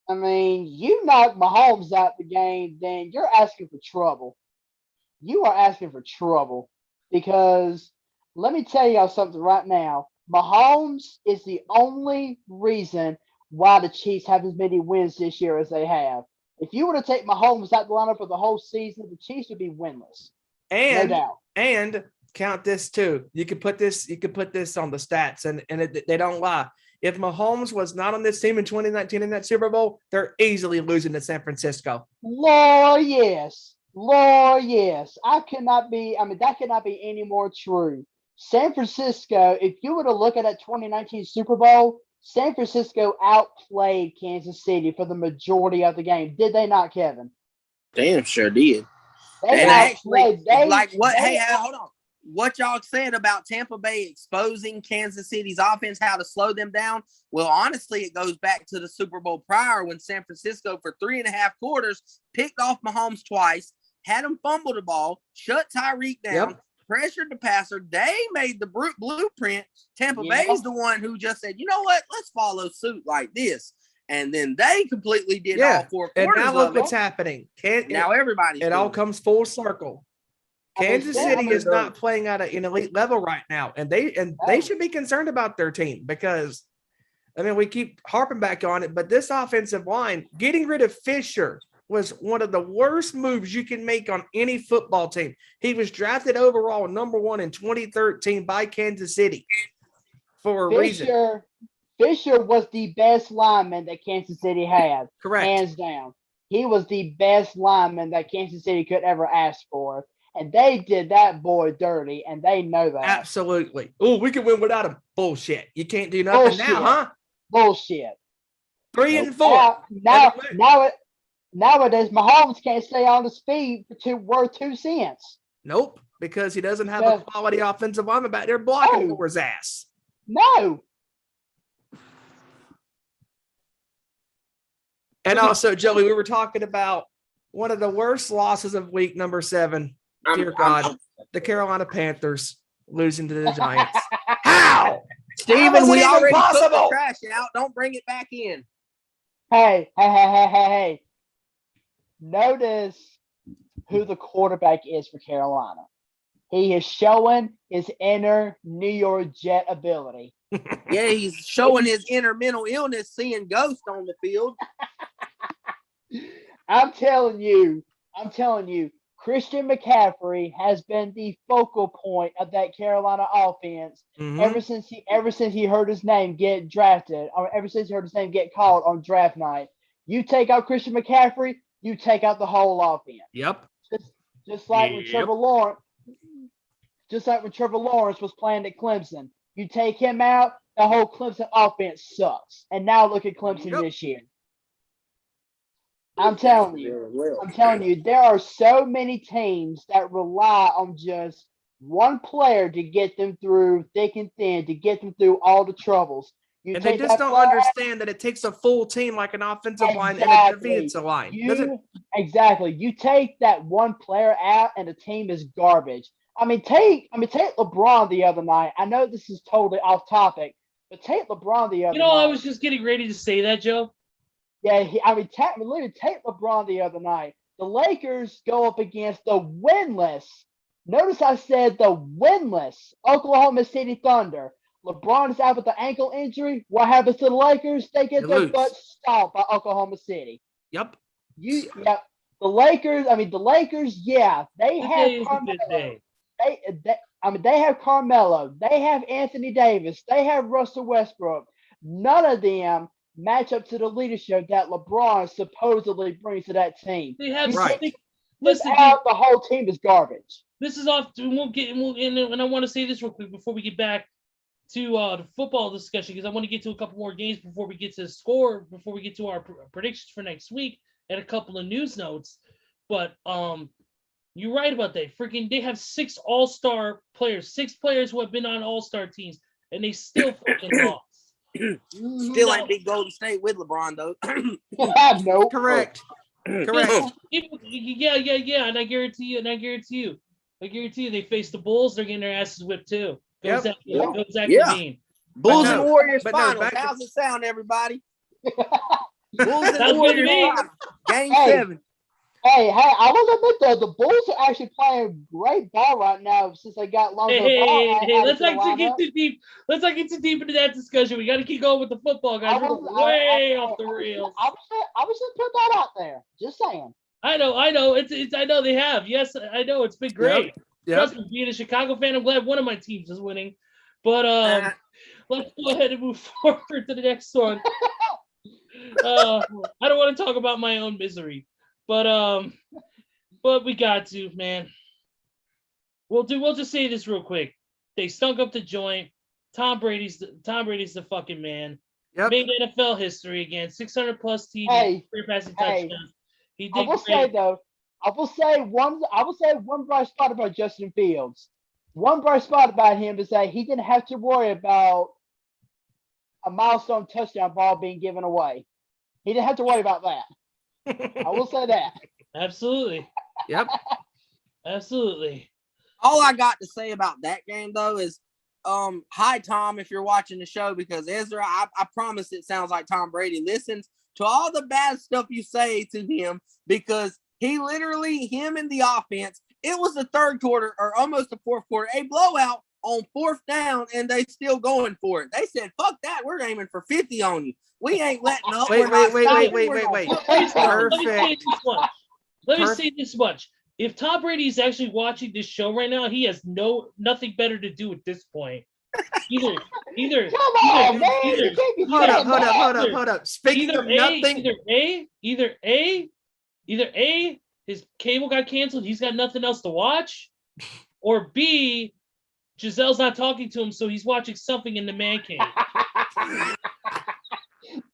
I mean, you knock Mahomes out the game, then you're asking for trouble. You are asking for trouble because let me tell y'all something right now. Mahomes is the only reason why the Chiefs have as many wins this year as they have. If you were to take Mahomes out the lineup for the whole season, the Chiefs would be winless. No doubt. And count this too. You could put this on the stats, and they don't lie. If Mahomes was not on this team in 2019 in that Super Bowl, they're easily losing to San Francisco. Lord, yes. That cannot be any more true. San Francisco, if you were to look at that 2019 Super Bowl, San Francisco outplayed Kansas City for the majority of the game. Did they not, Kevin? Damn sure did. Hold on. What y'all said about Tampa Bay exposing Kansas City's offense, how to slow them down? Well, honestly, it goes back to the Super Bowl prior when San Francisco for 3.5 quarters picked off Mahomes twice, had him fumble the ball, shut Tyreek down, pressured the passer. They made the blueprint. Tampa Bay's the one who just said, you know what? Let's follow suit like this. And then they completely did all 4 quarters. And now look what's happening. Now everybody's it all comes full circle. Kansas City is not playing at an elite level right now, and they should be concerned about their team because, I mean, we keep harping back on it, but this offensive line, getting rid of Fisher was one of the worst moves you can make on any football team. He was drafted overall number 1 in 2013 by Kansas City for a reason. Fisher was the best lineman that Kansas City had. Correct. Hands down. He was the best lineman that Kansas City could ever ask for. And they did that boy dirty, and they know that. Absolutely. Oh, we can win without him. Bullshit. You can't do nothing now, huh? Bullshit. 3-4. Nowadays, Mahomes can't stay on his feet worth 2 cents. Nope, because he doesn't have a quality offensive lineman back there blocking for his ass. No. And also, Joey, we were talking about one of the worst losses of week number 7. Dear God, the Carolina Panthers losing to the Giants. How? Steven, we already took the trash out. Don't bring it back in. Hey. Notice who the quarterback is for Carolina. He is showing his inner New York Jet ability. Yeah, he's showing his inner mental illness, seeing ghosts on the field. I'm telling you, Christian McCaffrey has been the focal point of that Carolina offense ever since he heard his name get drafted, or ever since he heard his name get called on draft night. You take out Christian McCaffrey, you take out the whole offense. Yep. Just like when Trevor Lawrence was playing at Clemson. You take him out, the whole Clemson offense sucks. And now look at Clemson this year. I'm telling you, there are so many teams that rely on just one player to get them through thick and thin, to get them through all the troubles. And they just don't understand that it takes a full team like an offensive line and a defensive line. Exactly. You take that one player out and the team is garbage. Take LeBron the other night. I know this is totally off topic, but take LeBron the other night. I was just getting ready to say that, Joe. Yeah, literally take LeBron the other night. The Lakers go up against the winless. Notice I said the winless Oklahoma City Thunder. LeBron is out with the ankle injury. What happens to the Lakers? They get They their lose. butt stomped by Oklahoma City. Yep. Yep. The Lakers, yeah, they have Today is a good Carmelo. day. They have Carmelo. They have Anthony Davis. They have Russell Westbrook. None of them match up to the leadership that LeBron supposedly brings to that team. They have Right. Listen, The whole team is garbage. this is off. And I want to say this real quick before we get back to the football discussion, because I want to get to a couple more games before we get to the score, before we get to our predictions for next week, and a couple of news notes. But you're right about that. They have 6 all-star players, 6 players who have been on all-star teams, and they still fucking lost. Still ain't beat Golden State with LeBron though. Nope. Correct. Yeah. And I guarantee you, they face the Bulls. They're getting their asses whipped too. Go Zach Yeah. Levine. Bulls no, and Warriors but no, finals. back to- How's it sound, everybody? Bulls Sounds and good to Warriors me. finals. Game Hey. 7. Hey, I will admit though, the Bulls are actually playing great ball right now since they got Lonzo Ball. Hey, out let's of the not get lineup. too deep. Let's not get too deep into that discussion. We got to keep going with the football, guys. We're way off the rails. I was just put that out there. Just saying. I know. It's. I know they have. Yes, I know. It's been great. Yep. Trust me, being a Chicago fan, I'm glad one of my teams is winning. But let's go ahead and move forward to the next one. I don't want to talk about my own misery, but we got to, man. We'll just say this real quick. They stunk up the joint. Tom Brady's the fucking man. Yep. Made NFL history again. 600 plus TD, Hey, career passing hey. touchdowns. He I did will say great. though, I will say one bright spot about Justin Fields. One bright spot about him is that he didn't have to worry about a milestone touchdown ball being given away. He didn't have to worry about that. I will say that. Absolutely. Yep. Absolutely. All I got to say about that game though is hi Tom, if you're watching the show, because Ezra, I promise it sounds like Tom Brady listens to all the bad stuff you say to him, because he literally, him and the offense, it was the third quarter or almost the fourth quarter, a blowout on 4th down, and they still going for it. They said, fuck that, we're aiming for 50 on you. We ain't letting up. Wait. Perfect. Let me Perfect. say this much. If Tom Brady is actually watching this show right now, he has nothing better to do at this point. Either Come on, man. either- You can't be Hold saying that. up. Speaking of nothing, either A, his cable got canceled, he's got nothing else to watch, or B, Giselle's not talking to him, so he's watching something in the man cave.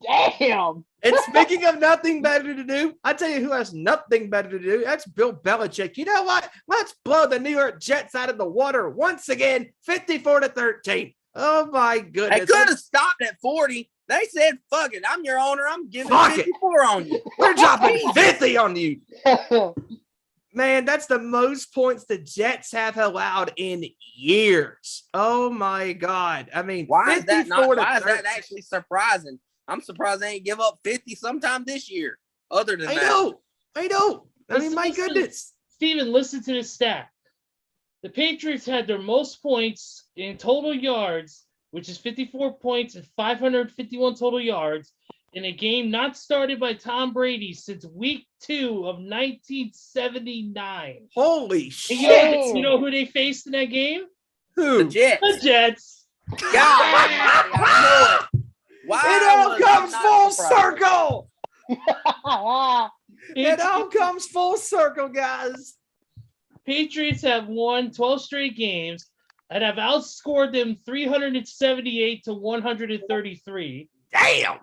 Damn. and speaking of nothing better to do, I tell you who has nothing better to do. That's Bill Belichick. You know what? Let's blow the New York Jets out of the water once again, 54-13. Oh my They goodness! could have stopped at 40. They said, fuck it, I'm your owner. I'm giving Fuck it. 54 on you. We're dropping 50 on you. Man, that's the most points the Jets have allowed in years. Oh my God. I mean, Why is that 54 to why is that 13. actually surprising? I'm surprised they ain't give up 50 sometime this year. Other than I that. know. I mean, my Listen, goodness. Steven, listen to this stat. The Patriots had their most points in total yards, which is 54 points and 551 total yards, in a game not started by Tom Brady since week 2 of 1979. Holy And shit. you know who they faced in that game? The Who? Jets. The Jets. God, I know it. Why It all was I comes not full surprised? circle. It all comes full circle, guys. Patriots have won 12 straight games and have outscored them 378 to 133. Damn.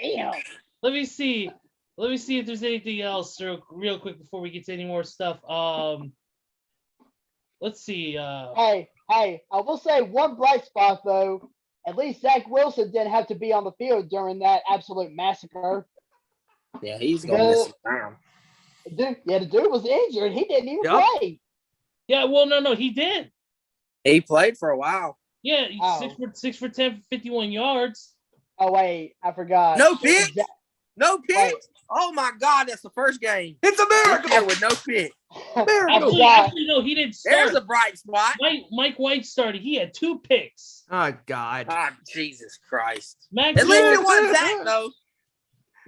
Damn. Let me see if there's anything else real quick before we get to any more stuff. Let's see. Hey, I will say one bright spot though. At least Zach Wilson didn't have to be on the field during that absolute massacre. Yeah, he's gonna miss some time. The dude was injured. He didn't even Yup. play. Yeah, well, no, he did. He played for a while. Yeah, he's Oh. 6 for 10 for 51 yards. Oh wait, I forgot. No picks? Zach- No picks? Wait. Oh my God, that's the first game. It's a This year miracle. with no pick. Actually, no, he didn't start. There's a bright spot. Mike White started. He had 2 picks. Oh God. God, Jesus Christ. Mac At least Jones, it wasn't Zach, though.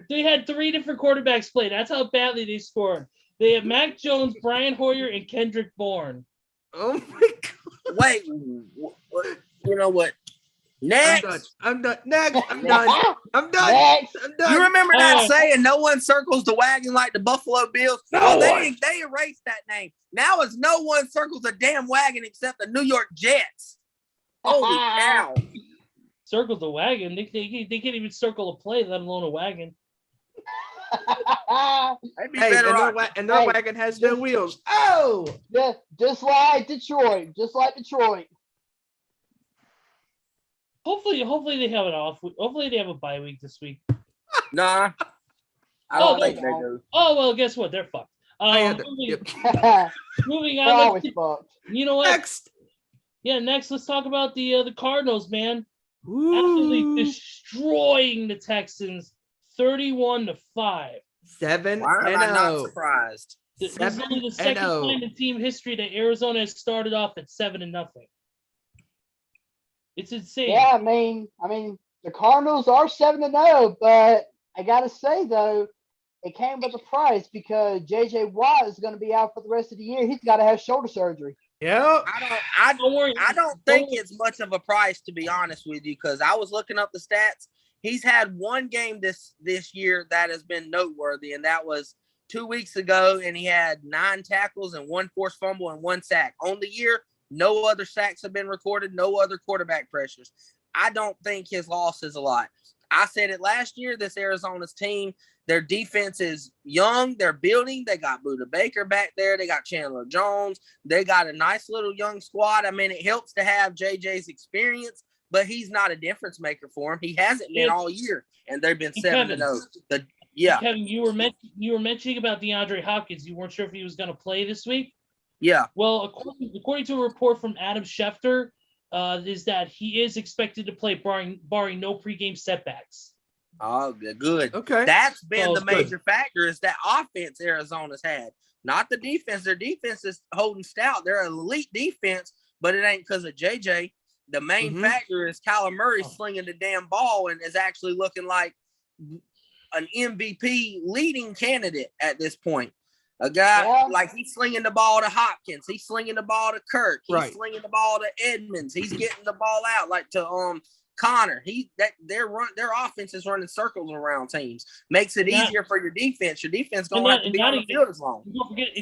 they had 3 different quarterbacks play. That's how badly they scored. They had Mac Jones, Brian Hoyer, and Kendrick Bourne. Oh my God. Wait, you know what? Next. I'm done. Next. I'm done. I'm done. Next. I'm done. You remember that saying, no one circles the wagon like the Buffalo Bills? No Well, one. they erased that name. Now it's no one circles a damn wagon except the New York Jets. Holy cow. Circle the wagon. They can't even circle a play, let alone a wagon. They'd be Hey, better off. and their wagon has no wheels. Oh. Just like Detroit. Just like Detroit. Hopefully they have an off. Hopefully they have a bye week this week. Nah. I Oh, don't think they they don't. do. Oh well, guess what? They're fucked. Moving They're on. always fucked. You know what? Next. Yeah, next let's talk about the Cardinals, man. Ooh. Absolutely destroying the Texans, 31-5. 7-0. Why am I not surprised? This is only the second 7-0. time in team history that Arizona has started off at 7-0. It's insane. Yeah, I mean, the Cardinals are 7-0, but I gotta say though, it came with a price because JJ Watt is going to be out for the rest of the year. He's got to have shoulder surgery. Yep. Don't worry. I don't think it's much of a price, to be honest with you, because I was looking up the stats. He's had one game this year that has been noteworthy, and that was 2 weeks ago, and he had 9 tackles and 1 forced fumble and 1 sack. On the year, no other sacks have been recorded, no other quarterback pressures. I don't think his loss is a lot. I said it last year, this Arizona's team, their defense is young. They're building. They got Buda Baker back there. They got Chandler Jones. They got a nice little young squad. I mean, it helps to have JJ's experience, but he's not a difference maker for him. He hasn't been all year, and they've been 7-0. Yeah. Kevin, you were mentioning about DeAndre Hopkins. You weren't sure if he was going to play this week. Yeah. Well, according to a report from Adam Schefter, is that he is expected to play barring no pregame setbacks. Oh, good. Okay. That's been the good. major factor is that offense Arizona's had, not the defense. Their defense is holding stout. They're an elite defense, but it ain't because of JJ. The main factor is Kyler Murray slinging the damn ball and is actually looking like an MVP leading candidate at this point. A guy like he's slinging the ball to Hopkins. He's slinging the ball to Kirk. He's slinging the ball to Edmonds. He's getting the ball out like to Connor. Their offense is running circles around teams. Makes it easier for your defense. Your defense don't have to be on the field as long.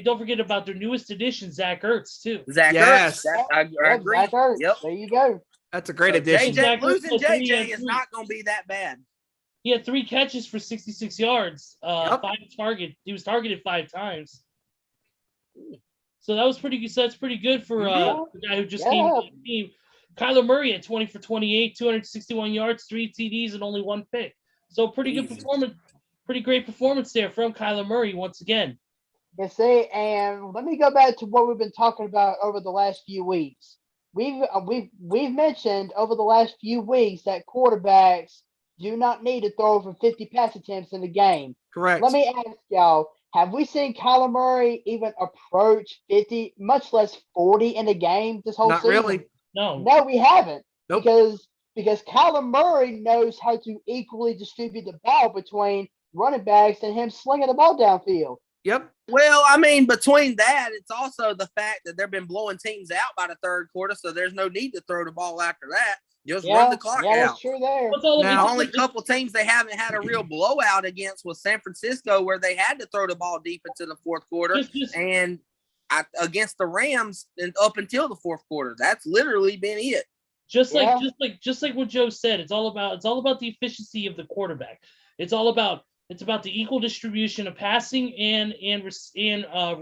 Don't forget about their newest addition, Zach Ertz, too. Zach Ertz. I agree. Zach Ertz. Yep. There you go. That's a great addition. Losing JJ is not going to be that bad. He had 3 catches for 66 yards. 5 target. He was targeted 5 times. So that was pretty good. So that's pretty good for the guy who just came to the team. Kyler Murray at 20 for 28, 261 yards, 3 TDs, and only 1 pick. So pretty good performance. Pretty great performance there from Kyler Murray once again. You see, and let me go back to what we've been talking about over the last few weeks. We've mentioned over the last few weeks that quarterbacks do not need to throw over 50 pass attempts in the game. Correct. Let me ask y'all, have we seen Kyler Murray even approach 50, much less 40 in the game this whole season? Not really. No, we haven't. Nope. Because Kyler Murray knows how to equally distribute the ball between running backs and him slinging the ball downfield. Yep. Well, I mean, between that, it's also the fact that they've been blowing teams out by the third quarter, so there's no need to throw the ball after that. Just run the clock out. That's true there. The only couple teams they haven't had a real blowout against was San Francisco, where they had to throw the ball deep into the fourth quarter, and against the Rams and up until the fourth quarter. That's literally been it. Just like what Joe said, it's all about the efficiency of the quarterback. It's about the equal distribution of passing and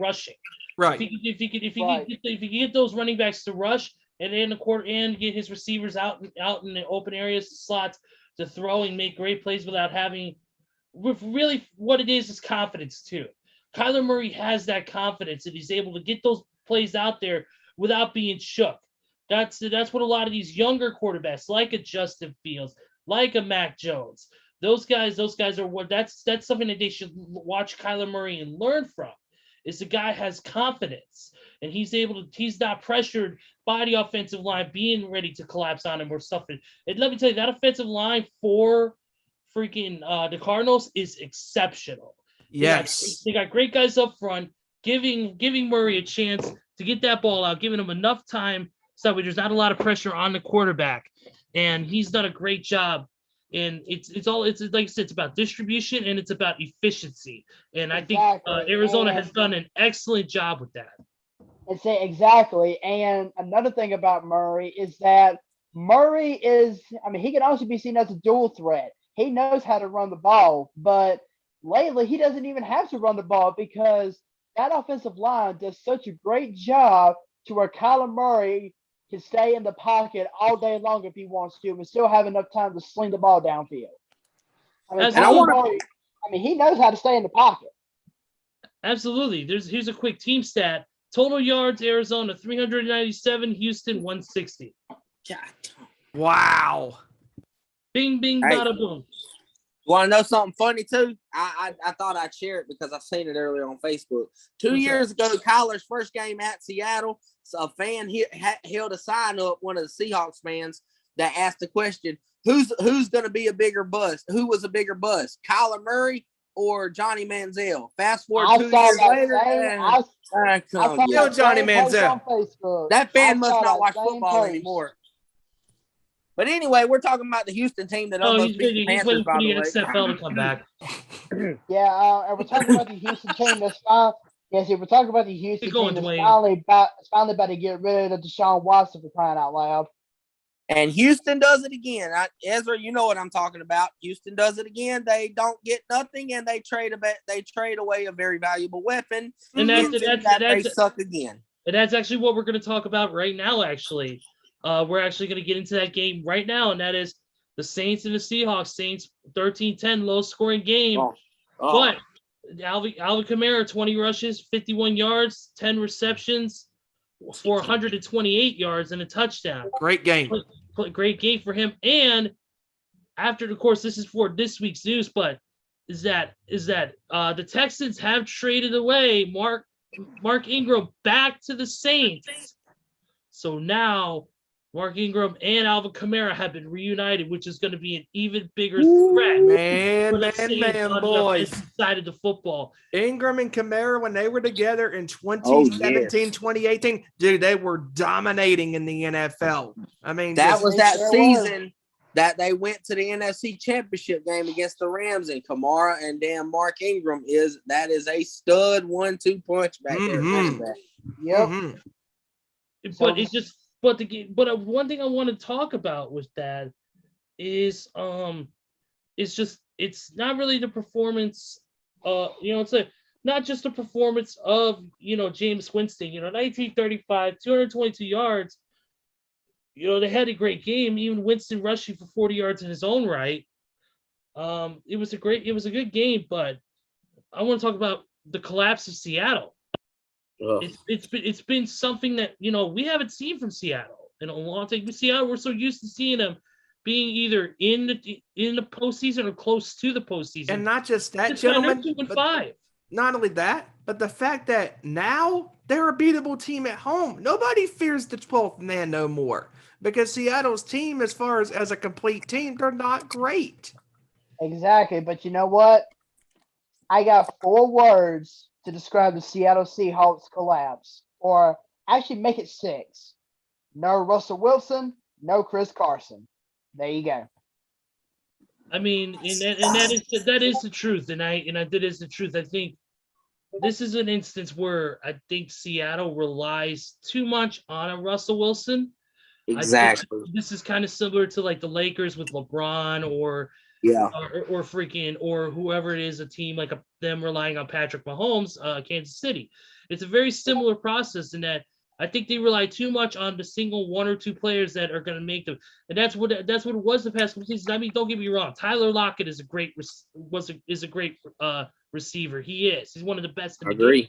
rushing. Right. If you can get those running backs to rush and in the quarter and get his receivers out in the open areas, the slots to throw and make great plays without having, with really what it is confidence too. Kyler Murray has that confidence and he's able to get those plays out there without being shook. That's what a lot of these younger quarterbacks, like a Justin Fields, like a Mac Jones, those guys are what that's something that they should watch Kyler Murray and learn from. is the guy has confidence, and he's not pressured by the offensive line being ready to collapse on him or something. And let me tell you, that offensive line for freaking the Cardinals is exceptional. Yes. They got great guys up front, giving Murray a chance to get that ball out, giving him enough time so there's not a lot of pressure on the quarterback. And he's done a great job. And it's like I said, it's about distribution and it's about efficiency. And I think Arizona has done an excellent job with that. Exactly. And another thing about Murray is that Murray he can also be seen as a dual threat. He knows how to run the ball, but lately he doesn't even have to run the ball because that offensive line does such a great job to where Kyler Murray can stay in the pocket all day long if he wants to and still have enough time to sling the ball downfield. He knows how to stay in the pocket. Absolutely. Here's a quick team stat. Total yards, Arizona 397, Houston 160. God. Wow. Bing, bing, bada, boom. You want to know something funny, too? I thought I'd share it because I've seen it earlier on Facebook. 2 years ago, Kyler's first game at Seattle, a fan held a sign up, one of the Seahawks fans, that asked the question, who's going to be a bigger bust? Who was a bigger bust, Kyler Murray or Johnny Manziel? Fast forward 2 years later, Johnny Manziel. That fan must not watch football anymore. But anyway, we're talking about the Houston team that almost beat the Panthers, by the way. XFL to come back. And we're talking about the Houston team that's fine. Yes, we're talking about the Houston team that's finally about to get rid of Deshaun Watson, for crying out loud. And Houston does it again. Ezra, you know what I'm talking about. Houston does it again. They don't get nothing, and they trade away a very valuable weapon. And they suck again. And that's actually what we're going to talk about right now, actually. We're actually going to get into that game right now, and that is the Saints and the Seahawks. Saints 13-10, low-scoring game. But Alvin Kamara, 20 rushes, 51 yards, 10 receptions, 428 yards, and a touchdown. Great game. Great game for him. And after, of course, this is for this week's news, but is that the Texans have traded away Mark Ingram back to the Saints. So now Mark Ingram and Alvin Kamara have been reunited, which is going to be an even bigger threat. Man, boys. Side of the football. Ingram and Kamara, when they were together in 2017, 2018, dude, they were dominating in the NFL. I mean, that was that season that they went to the NFC Championship game against the Rams, and Kamara and damn Mark Ingram is a stud 1-2 punch back there. Yep. But one thing I want to talk about with that is it's not really the performance. It's not just the performance of Jameis Winston. 1935, 222 yards. They had a great game. Even Winston rushing for 40 yards in his own right. It was a good game, but I want to talk about the collapse of Seattle. It's been something that we haven't seen from Seattle in a long time. Seattle, we're so used to seeing them being either in the postseason or close to the postseason. And not just that, gentlemen. 2-5. Not only that, but the fact that now they're a beatable team at home. Nobody fears the 12th man no more because Seattle's team, as far as a complete team, they're not great. Exactly, but you know what? I got 4 words to describe the Seattle Seahawks collapse, or actually make it 6. No Russell Wilson, no Chris Carson. There you go. I mean, that is the truth, and that is the truth. I think this is an instance where I think Seattle relies too much on a Russell Wilson. Exactly. This is kind of similar to like the Lakers with LeBron or whoever it is, a team like them relying on Patrick Mahomes, Kansas City. It's a very similar process in that I think they rely too much on the single 1 or 2 players that are going to make them, and that's what it was the past couple seasons. I mean, don't get me wrong, Tyler Lockett is a great receiver. He's one of the best in the game.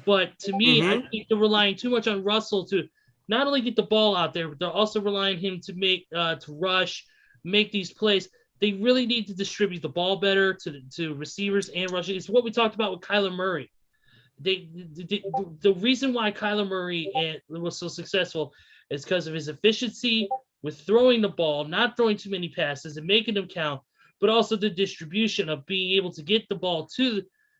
But to me, I think they're relying too much on Russell to not only get the ball out there, but they're also relying on him to make to rush, make these plays. They really need to distribute the ball better to receivers and rushing. It's what we talked about with Kyler Murray. The reason why Kyler Murray was so successful is because of his efficiency with throwing the ball, not throwing too many passes and making them count, but also the distribution of being able to get the ball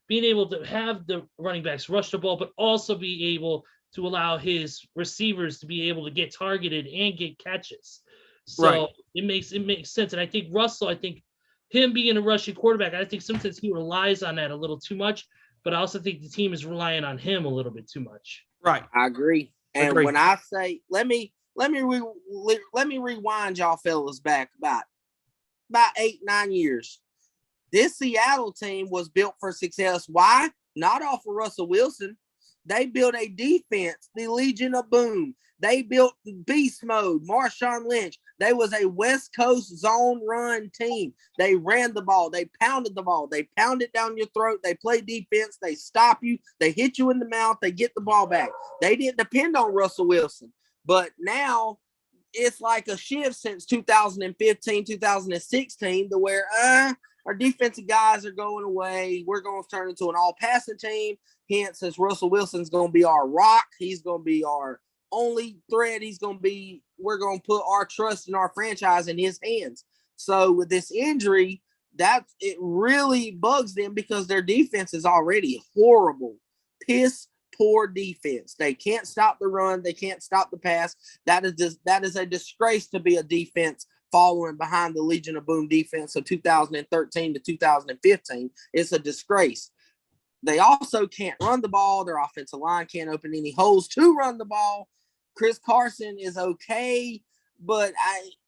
being able to have the running backs rush the ball, but also be able to allow his receivers to be able to get targeted and get catches. So it makes sense. And I think Russell, him being a rushing quarterback, I think sometimes he relies on that a little too much, but I also think the team is relying on him a little bit too much. Right. I agree. And when I say, let me rewind y'all fellas back about 8-9 years. This Seattle team was built for success. Why? Not off of Russell Wilson. They built a defense, the Legion of Boom. They built beast mode, Marshawn Lynch. They was a West Coast zone run team. They ran the ball. They pounded the ball. They pound it down your throat. They play defense. They stop you. They hit you in the mouth. They get the ball back. They didn't depend on Russell Wilson. But now it's like a shift since 2015, 2016 to where our defensive guys are going away. We're going to turn into an all-passing team. Hence, as Russell Wilson's going to be our rock, he's going to be our only threat. We're going to put our trust in our franchise in his hands. So with this injury, it really bugs them because their defense is already horrible. Piss poor defense. They can't stop the run. They can't stop the pass. That is a disgrace to be a defense following behind the Legion of Boom defense of 2013 to 2015. It's a disgrace. They also can't run the ball. Their offensive line can't open any holes to run the ball. Chris Carson is okay, but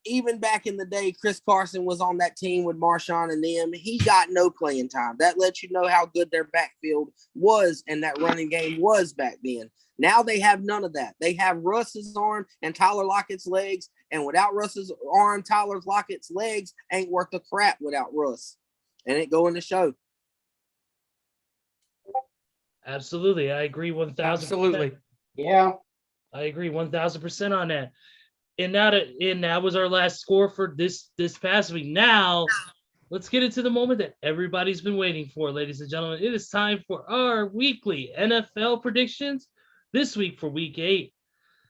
even back in the day, Chris Carson was on that team with Marshawn and them. He got no playing time. That lets you know how good their backfield was and that running game was back then. Now they have none of that. They have Russ's arm and Tyler Lockett's legs, and without Russ's arm, Tyler Lockett's legs ain't worth a crap without Russ. And it go in the show. Absolutely. I agree 1,000%. Absolutely. Yeah. I agree 1,000% on that. And that was our last score for this past week. Now, let's get into the moment that everybody's been waiting for, ladies and gentlemen. It is time for our weekly NFL predictions this week for Week 8.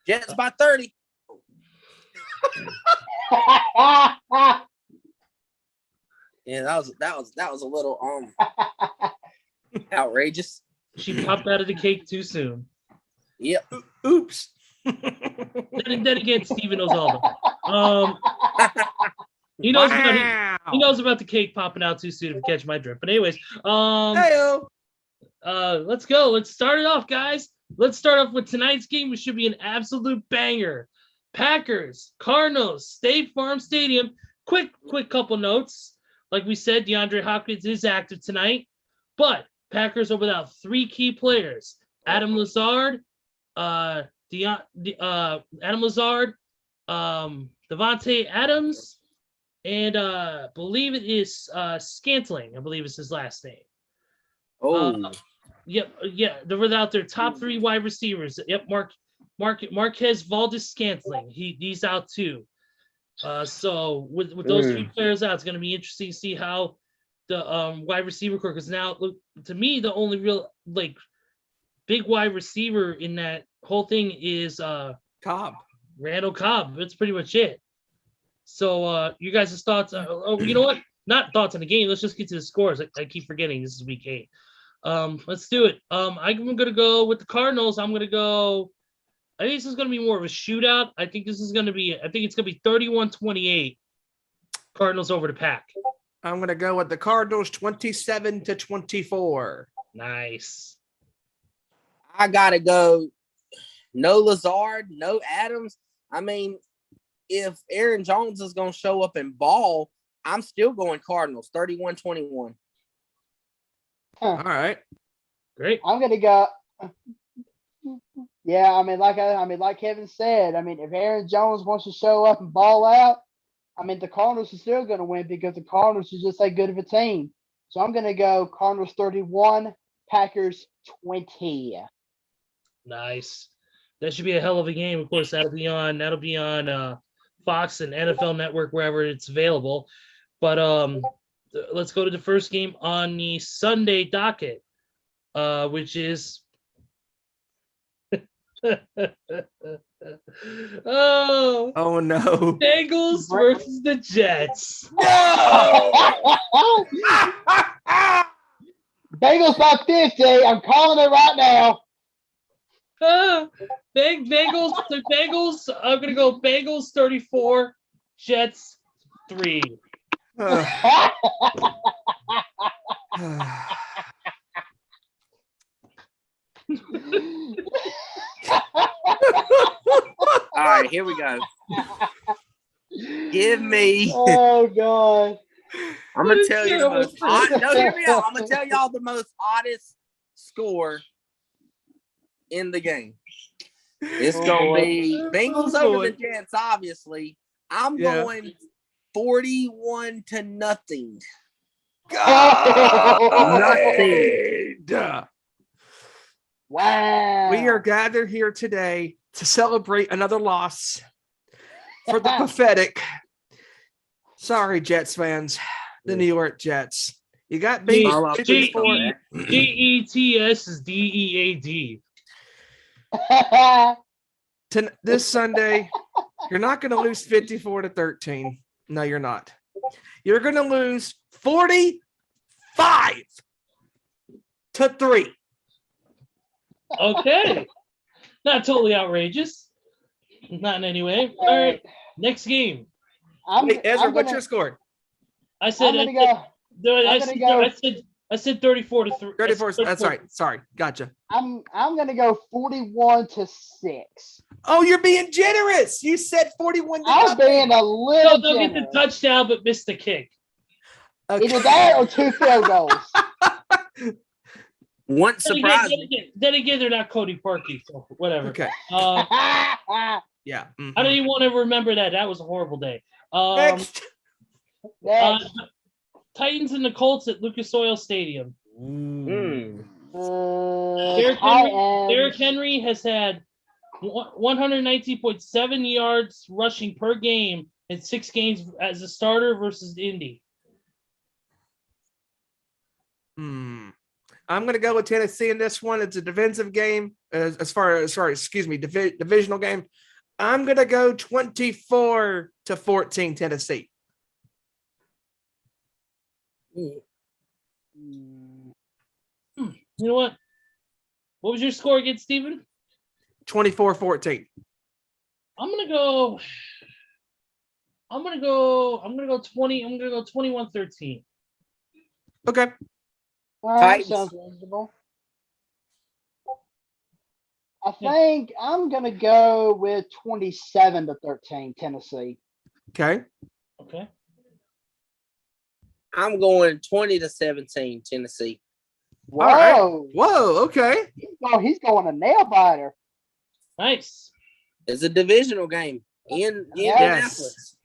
Jets by 30. Yeah, that was a little outrageous. She popped out of the cake too soon. Yep. Oops. Then again, Steven knows all of it. He knows about the cake popping out too soon, if you catch my drift. But anyways, let's go. Let's start it off, guys. Let's start off with tonight's game, which should be an absolute banger. Packers, Cardinals, State Farm Stadium. Quick couple notes. Like we said, DeAndre Hopkins is active tonight, but Packers are without three key players: Adam Lazard, Devontae Adams, and believe it is Scantling. I believe is his last name. Yeah. They're without their top three wide receivers. Yep, Marquez Valdes-Scantling. He's out too. So with those three players out, it's going to be interesting to see how the wide receiver core. Because now, look, to me, the only real big wide receiver in that whole thing is Randall Cobb. That's pretty much it. So you guys' thoughts? You know what? Not thoughts on the game. Let's just get to the scores. I keep forgetting this is Week 8. Let's do it. I'm going to go with the Cardinals. I think this is going to be more of a shootout. I think it's going to be 31-28. Cardinals over the Pack. I'm going to go with the Cardinals 27-24. Nice. I got to go no Lazard, no Adams. I mean, if Aaron Jones is going to show up and ball, I'm still going Cardinals 31-21. All right. Great. I'm going to go. Yeah, like Kevin said, if Aaron Jones wants to show up and ball out, the Cardinals are still going to win because the Cardinals are just that good of a team. So I'm going to go Cardinals 31, Packers 20. Nice. That should be a hell of a game. Of course, that'll be on Fox and NFL Network, wherever it's available. But let's go to the first game on the Sunday docket, which is Oh, Oh no. Bengals versus the Jets. Bengals by 50. I'm calling it right now. Bengals. The Bengals. I'm gonna go Bengals 34, Jets 3. All right, here we go. Give me. Oh God. I'm gonna tell you the most odd. No, hear me out. I'm gonna tell y'all the most oddest score in the game. It's gonna be Bengals over the Jets. Obviously, I'm going 41-0. God. Wow. We are gathered here today to celebrate another loss for the pathetic. Sorry, Jets fans. The New York Jets. You got beat. Jets is DEAD. This Sunday, you're not going to lose 54-13. No, you're not. You're going to lose 45-3. Okay. Not totally outrageous. Not in any way. All right. Next game. Wait, Ezra, what's your score? I said I'm gonna go. I said 34-3. 34. That's right. Sorry. Gotcha. I'm gonna go 41-6. Oh, you're being generous. You said 41. I'm being a little They'll get the generous. touchdown but miss the kick. Okay. Either that or 2 field goals. One surprise. Then again, they're not Cody Parkey, so whatever. Okay. Yeah. Mm-hmm. I don't even want to remember that. That was a horrible day. Next. Titans and the Colts at Lucas Oil Stadium. Derrick Henry has had 119.7 yards rushing per game in 6 games as a starter versus Indy. I'm going to go with Tennessee in this one. It's a defensive game. Divisional game. I'm going to go 24-14 Tennessee. You know what? What was your score against Steven? 24-14. I'm gonna go 21-13. Okay. That sounds reasonable. I think I'm gonna go with 27-13 Tennessee. Okay. Okay. I'm going 20-17 Tennessee. Whoa. Right. Whoa. Okay. He's going a nail biter. Nice. It's a divisional game in Indianapolis.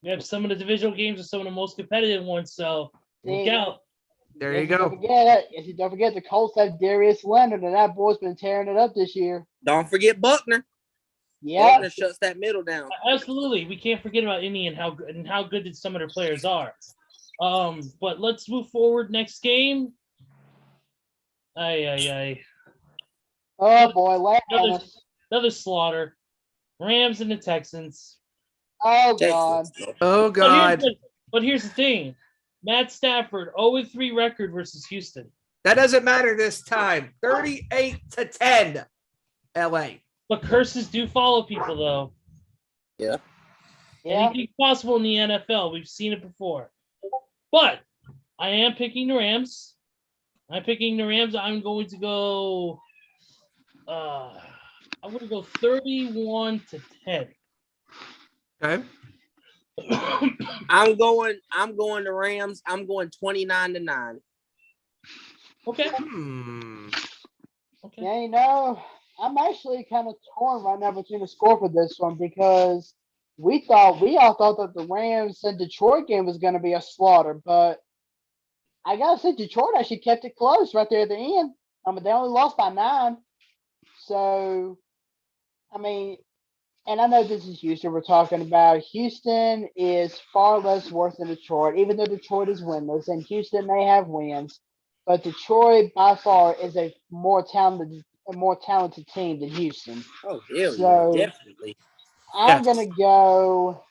We have some of the divisional games are some of the most competitive ones, so look out. There you go. Don't forget the Colts have Darius Leonard, and that boy's been tearing it up this year. Don't forget Buckner. Yeah. Buckner shuts that middle down. Absolutely. We can't forget about Indy and how good some of their players are. But let's move forward. Next game. Oh boy, another slaughter. Rams and the Texans. Oh God. Oh God. But here's the thing. Matt Stafford, 0-3 record versus Houston. That doesn't matter this time. 38-10 LA. But curses do follow people though. Yeah. Anything's possible in the NFL. We've seen it before. But I am picking the Rams. I'm going to go 31-10. Okay. I'm going to Rams. I'm going 29-9. Okay. Okay. Yeah, I'm actually kind of torn right now between the score for this one because we all thought that the Rams and Detroit game was going to be a slaughter, but I gotta say Detroit actually kept it close right there at the end. They only lost by 9. So, and I know this is Houston we're talking about. Houston is far less worse than Detroit, even though Detroit is winless, and Houston may have wins. But Detroit, by far, is a more talented a more talented team than Houston. Oh, hell So- yeah, definitely. I'm Yes. gonna go.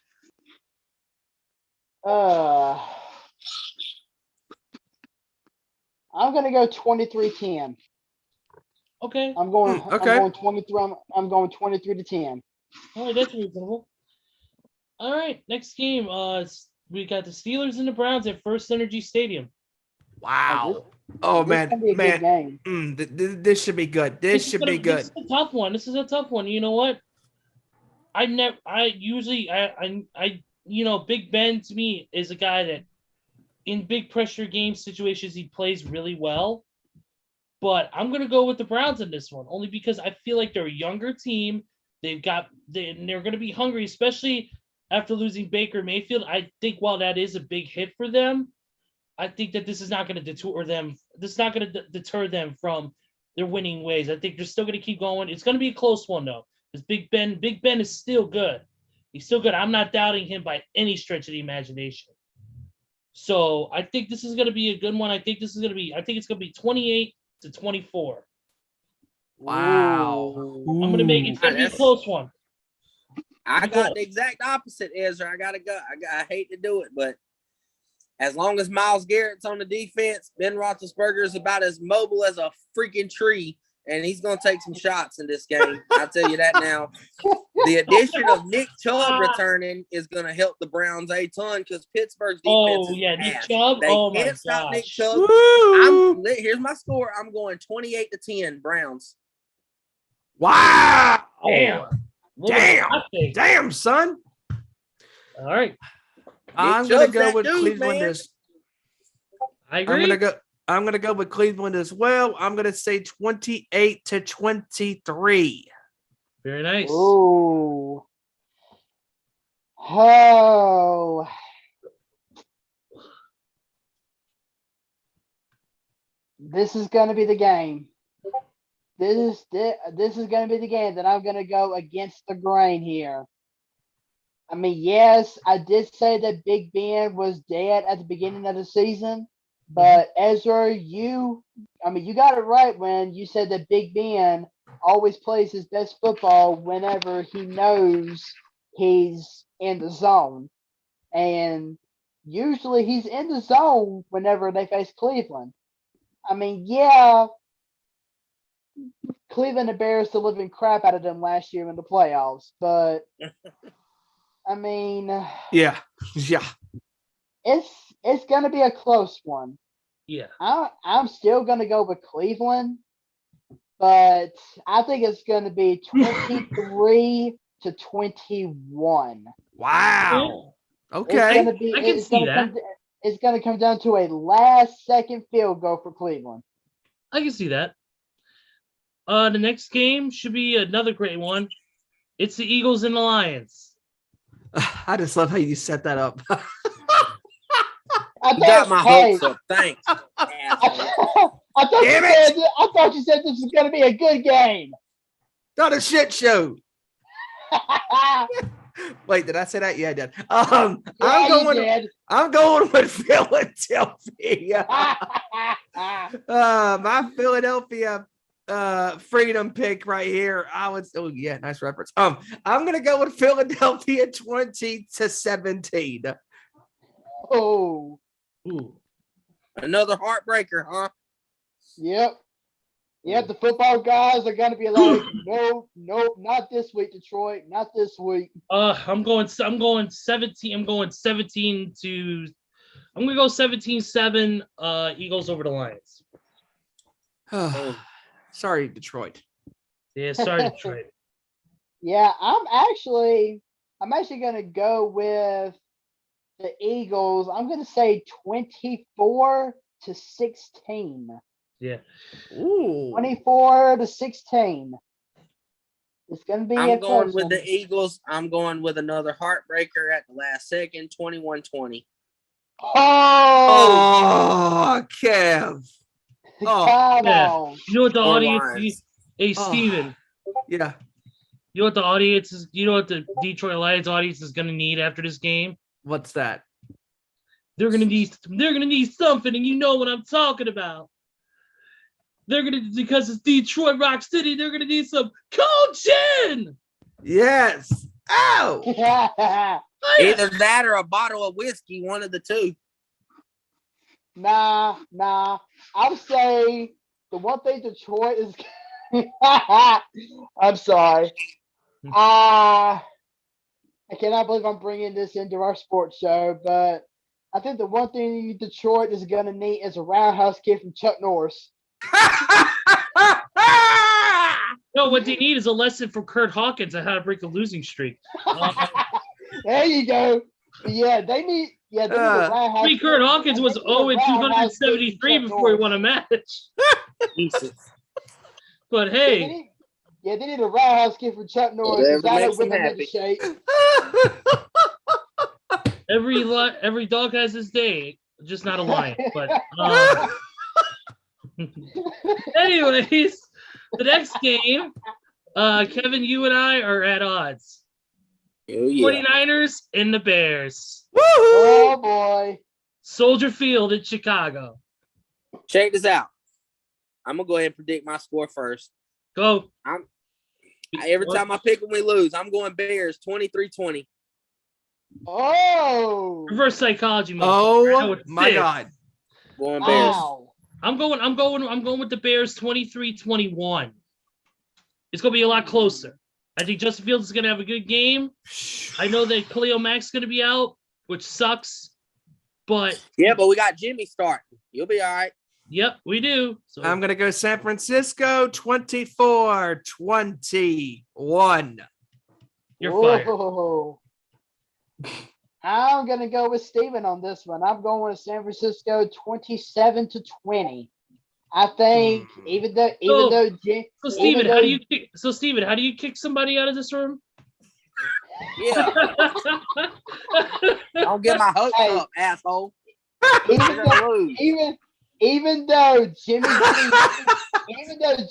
I'm gonna go 23-10. Okay. I'm going. okay. I'm going 23. I'm going 23-10. All right, that's reasonable. All right, next game. We got the Steelers and the Browns at First Energy Stadium. Wow. Oh This man, gonna be a good game. this should be good. This should be good. This is a tough one. This is a tough one. You know what? Big Ben to me is a guy that in big pressure game situations he plays really well. But I'm gonna go with the Browns in this one, only because I feel like they're a younger team. They're gonna be hungry, especially after losing Baker Mayfield. I think while that is a big hit for them, I think that this is not going to deter them. This is not going to deter them from their winning ways. I think they're still going to keep going. It's going to be a close one though, because Big Ben is still good. He's still good. I'm not doubting him by any stretch of the imagination. So I think this is going to be a good one. I think it's going to be 28-24. Wow. Ooh. I'm going to make it's going to be a close one. I got the exact opposite, Ezra. I gotta go. I hate to do it, but as long as Myles Garrett's on the defense, Ben Roethlisberger is about as mobile as a freaking tree, and he's gonna take some shots in this game. I'll tell you that now. The addition of Nick Chubb returning is gonna help the Browns a ton because Pittsburgh's defense is Nick ass. Chubb. They Oh my can't stop Nick gosh. Chubb. Woo! Here's my score. I'm going 28-10 Browns. Wow. Damn. Damn, son. All right. I'm gonna Chubb's go that with dude, Cleveland. man. I agree. I'm gonna go with Cleveland as well. I'm gonna say 28-23. Very nice. Ooh. Oh. This is going to be the game. This is going to be the game that I'm going to go against the grain here. I mean, yes, I did say that Big Ben was dead at the beginning of the season, but Ezra, you got it right when you said that Big Ben always plays his best football whenever he knows he's in the zone. And usually he's in the zone whenever they face Cleveland. I mean, yeah, Cleveland embarrassed the living crap out of them last year in the playoffs, but I mean, Yeah. it's gonna be a close one. Yeah. I'm still gonna go with Cleveland, but I think it's gonna be 23-21. Wow. It's Okay. gonna be. I can see that. It's gonna come down to a last-second field goal for Cleveland. I can see that. The next game should be another great one. It's the Eagles and the Lions. I just love how you set that up. I You got my hopes up. Thanks. I Damn it! thought you said this is going to be a good game. Not a shit show. Wait, did I say that? Yeah, I did. I'm going with Philadelphia. My Philadelphia freedom pick right here. Nice reference. I'm gonna go with Philadelphia 20-17. Oh, Ooh. Another heartbreaker, huh? yep. The football guys are going to be like, nope, not this week, Detroit, not this week. I'm going 17. I'm going 17-7. Eagles over the Lions. Sorry, Detroit. Yeah, sorry, Detroit. Yeah, I'm actually going to go with the Eagles. I'm going to say 24-16. Yeah. Ooh. 24-16. It's going to be I'm a going close with one. the Eagles. I'm going with another heartbreaker at the last second, 21-20. Oh, Kev. Oh, come yeah. on. You know what the Or audience? Lions. Hey, Steven. yeah. You know what the audience is? You know what the Detroit Lions audience is going to need after this game? What's that? They're going to need something, and you know what I'm talking about. because it's Detroit Rock City, they're gonna need some coaching. Yes. Oh. Either that or a bottle of whiskey, one of the two. Nah. I would say the one thing Detroit is. I'm sorry. I cannot believe I'm bringing this into our sports show, but I think the one thing Detroit is going to need is a roundhouse kick from Chuck Norris. No, what they need is a lesson from Kurt Hawkins on how to break a losing streak. There you go. Yeah, they need a roundhouse kick. Kurt Hawkins was 0-273 before he won a match. Jesus. But hey. They need a roundhouse kick from Chuck Norris. Makes him happy. Every dog has his day, just not a lion. But anyways, the next game, Kevin, you and I are at odds. Oh, yeah. 49ers and the Bears. Woo-hoo! Oh boy. Soldier Field in Chicago. Check this out. I'm gonna go ahead and predict my score first. Go. Every time I pick them, we lose. I'm going Bears 23-20. Oh. Reverse psychology mode. Oh my God. Going Bears. Wow. I'm going with the Bears 23-21. It's gonna be a lot closer. I think Justin Fields is gonna have a good game. I know that Khalil Mack's gonna be out, which sucks. But but we got Jimmy starting. You'll be all right. Yep, we do. So I'm going to go San Francisco 24-21. You're fired. Whoa. I'm going to go with Steven on this one. I'm going with San Francisco 27-20. I think even though Steven, how do you kick somebody out of this room? Yeah. Don't get my hopes up, asshole. Even though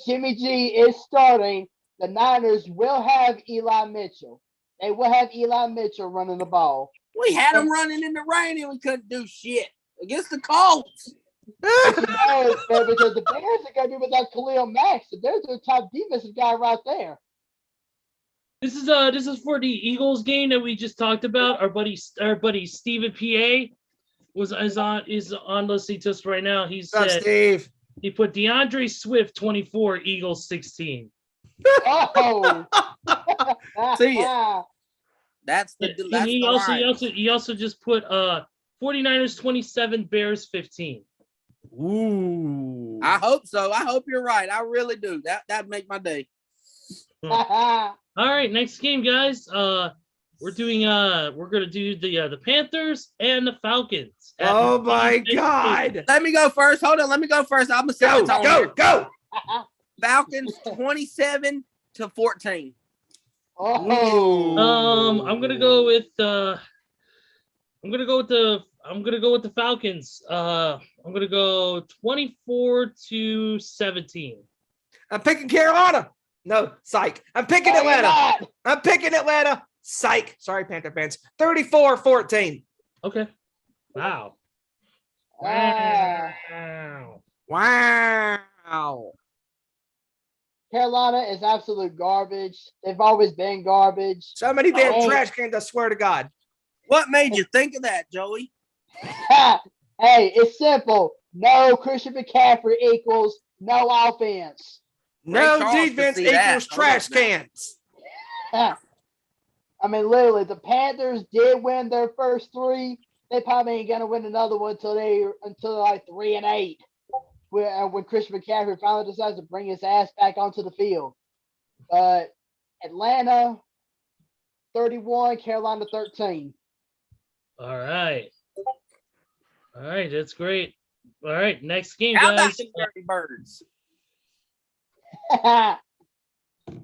Jimmy G is starting, the Niners will have Eli Mitchell. They will have Eli Mitchell running the ball. We had him running in the rain and we couldn't do shit against the Colts. Because the Bears are going to be without Khalil Mack. So there's their top defensive guy right there. This is for the Eagles game that we just talked about. Our buddy Steven PA is on listening to us right now. He said Steve. He put DeAndre Swift 24, Eagles 16. Oh. See it. That's He also just put 49ers 27, Bears 15. Ooh. I hope so. I hope you're right. I really do. That'd make my day. All right, next game, guys. We're gonna do the Panthers and the Falcons. Oh my God! Let me go first. Hold on. Let me go first. I'm gonna go. Falcons 27-14. Oh. I'm gonna go with the Falcons. I'm gonna go 24-17. I'm picking Carolina. No, psych. I'm picking Atlanta. I'm picking Atlanta. Psych. Sorry, Panther fans. 34-14. Okay. Wow. Wow. Carolina is absolute garbage. They've always been garbage. So many damn trash cans, I swear to God. What made you think of that, Joey? Hey, it's simple. No Christian McCaffrey equals no offense. No defense equals trash cans. I mean, literally, the Panthers did win their first three. They probably ain't gonna win another one until they're like 3-8. When Christian McCaffrey finally decides to bring his ass back onto the field. But Atlanta 31, Carolina 13. All right, that's great. All right, next game, How about guys. the Dirty Birds? Yep,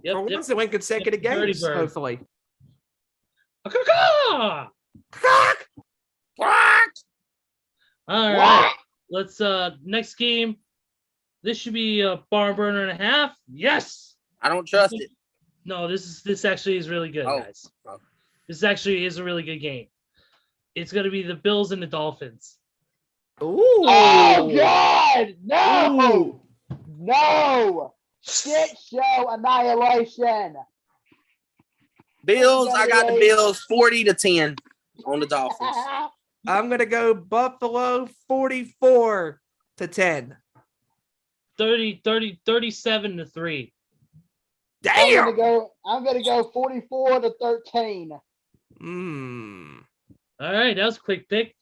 For once, they win consecutive Dirty games, Bird. hopefully. All right, let's next game. This should be a barn burner and a half. Yes. I don't trust it. No, this actually is really good, guys. Oh. This actually is a really good game. It's going to be the Bills and the Dolphins. Ooh. Oh God, no! Ooh. No. Shit show annihilation. Bills, I got the 38. Bills 40-10 on the Dolphins. I'm going to go Buffalo 44-10. 37-3. Damn. I'm gonna go 44-13. All right, that was a quick pick.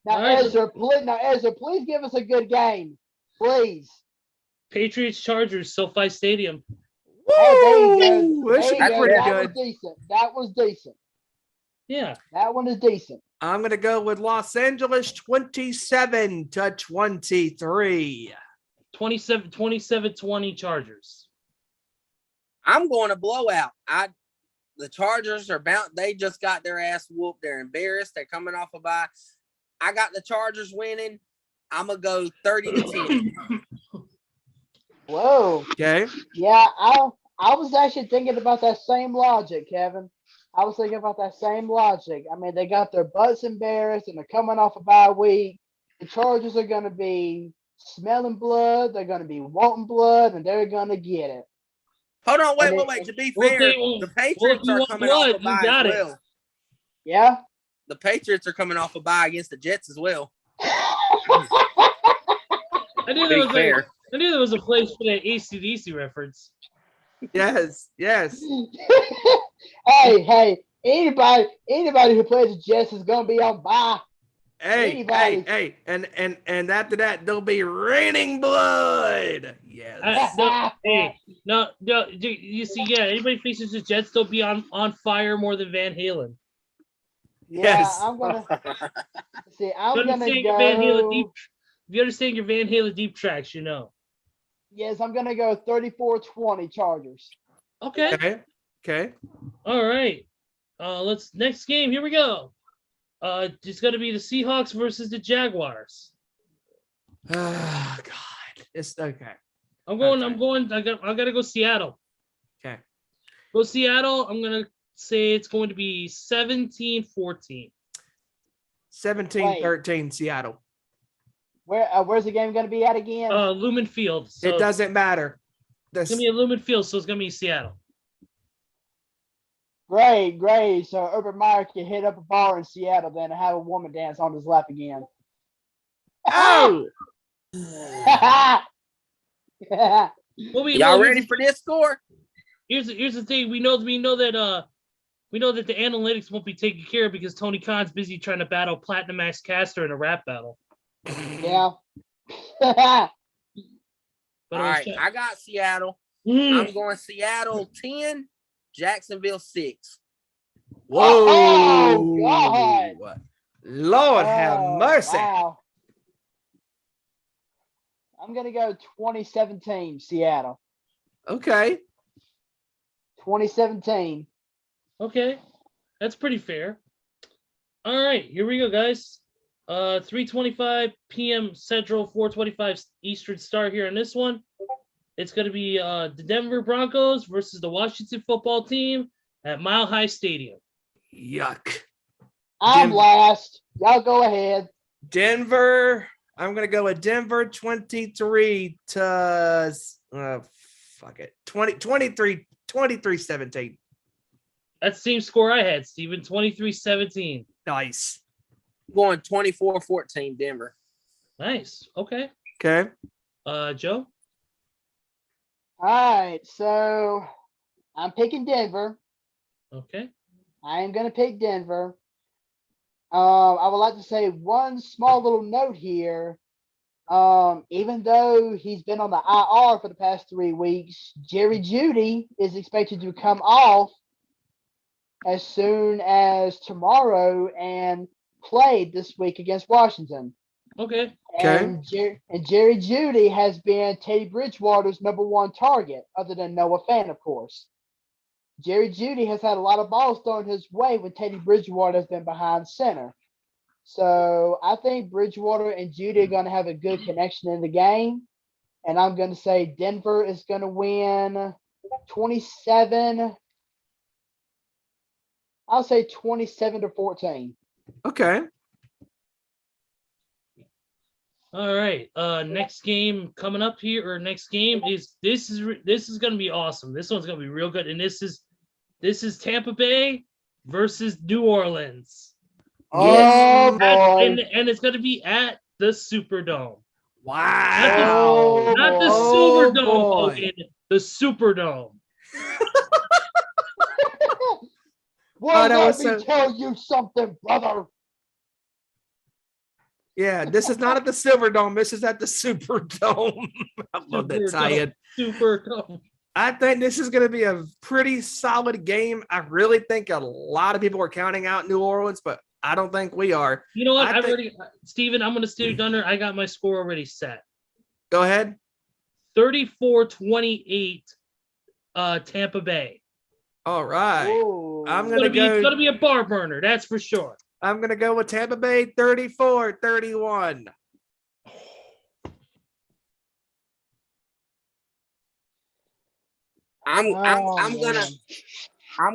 Now, All right. Ezra, please give us a good game. Please. Patriots Chargers, SoFi Stadium. Oh, there you go. Woo! That should be There you go. pretty That good. was decent. That was decent. Yeah. That one is decent. I'm going to go with Los Angeles 27-23. 27-20 Chargers. I'm going to blowout. The Chargers are bound. They just got their ass whooped. They're embarrassed. They're coming off a bye. I got the Chargers winning. I'm gonna go 30-10. Whoa. Okay. Yeah, I was actually thinking about that same logic, Kevin. I was thinking about that same logic. I mean, they got their butts embarrassed and they're coming off a bye week. The Chargers are going to be smelling blood. They're going to be wanting blood, and they're going to get it. Hold on, wait. To be fair, the Patriots are coming off a bye as well. Yeah. The Patriots are coming off a bye against the Jets as well. I knew there was a place for that AC/DC reference. Yes. Hey, anybody who plays the Jets is gonna be on bye. Hey, and after that, there'll be raining blood. Yes. No. You see, yeah, anybody faces the Jets, they'll be on fire more than Van Halen. Yeah, Yes. I'm gonna see. I'm You gonna understand go. your Van Halen deep. If you understand your Van Halen deep tracks, you know. Yes, I'm gonna go 34-20 Chargers. Okay. All right. Next game. Here we go. It's gonna be the Seahawks versus the Jaguars. Oh God. It's okay. I gotta go Seattle. Okay. Go Seattle. I'm gonna say it's going to be 17-14. 17-13 Seattle. Where's the game gonna be at again? Lumen Field. So It doesn't matter. it's gonna be a Lumen Field, so it's gonna be Seattle. Great. So Urban Meyer can hit up a bar in Seattle then and have a woman dance on his lap again. Oh. Y'all ready for this score? Here's the thing. We know that the analytics won't be taken care of because Tony Khan's busy trying to battle Platinum Max Caster in a rap battle. Yeah. All right, I got Seattle. I'm going Seattle 10, Jacksonville 6. Whoa. Oh, God. Lord have mercy. Wow. I'm going to go 2017 Seattle. Okay. 2017. Okay, that's pretty fair. All right, here we go, guys. 3:25 p.m. Central, 4:25 Eastern start here on this one. It's going to be the Denver Broncos versus the Washington Football Team at Mile High Stadium. Yuck. I'm last. Y'all go ahead. Denver. I'm going to go with Denver 23 to 23-17. That's the same score I had, Steven. 23-17. Nice. Going 24-14 Denver. Nice. Okay. Okay. Joe? All right. So I'm picking Denver. Okay. I am going to pick Denver. I would like to say one small little note here. Even though he's been on the IR for the past 3 weeks, Jerry Jeudy is expected to come off as soon as tomorrow and play this week against Washington. Okay. And Jerry Jeudy has been Teddy Bridgewater's #1 target, other than Noah Fant, of course. Jerry Jeudy has had a lot of balls thrown his way when Teddy Bridgewater has been behind center. So I think Bridgewater and Jeudy are going to have a good connection in the game. And I'm going to say Denver is going to win 27. I'll say 27-14. Okay. All right. Next game coming up here, or next game is this is gonna be awesome. This one's gonna be real good, and this is Tampa Bay versus New Orleans. Oh boy. And it's gonna be at the Superdome. Wow. Not the Oh, Superdome, boy. Logan. The Superdome. Well, that let was me so- tell you something, brother. Yeah, this is not at the Silverdome. This is at the Superdome. I love that tie-in. Superdome. I think this is going to be a pretty solid game. I really think a lot of people are counting out New Orleans, but I don't think we are. You know what? Steven, I'm going to steal Thunder. I got my score already set. Go ahead. 34-28, Tampa Bay. All right. Ooh. I'm It's going to gonna go. be a bar burner, that's for sure. I'm going to go with Tampa Bay 34-31. I'm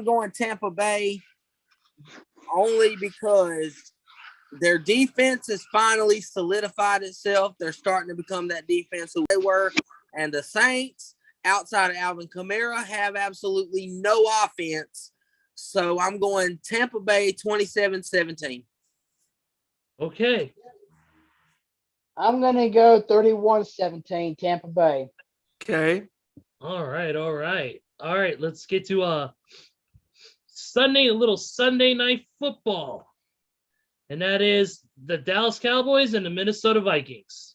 going Tampa Bay only because their defense has finally solidified itself. They're starting to become that defense who they were. And the Saints, outside of Alvin Kamara, have absolutely no offense. So I'm going Tampa Bay 27-17. Okay. I'm going to go 31-17, Tampa Bay. Okay. All right. Let's get to a little Sunday night football. And that is the Dallas Cowboys and the Minnesota Vikings.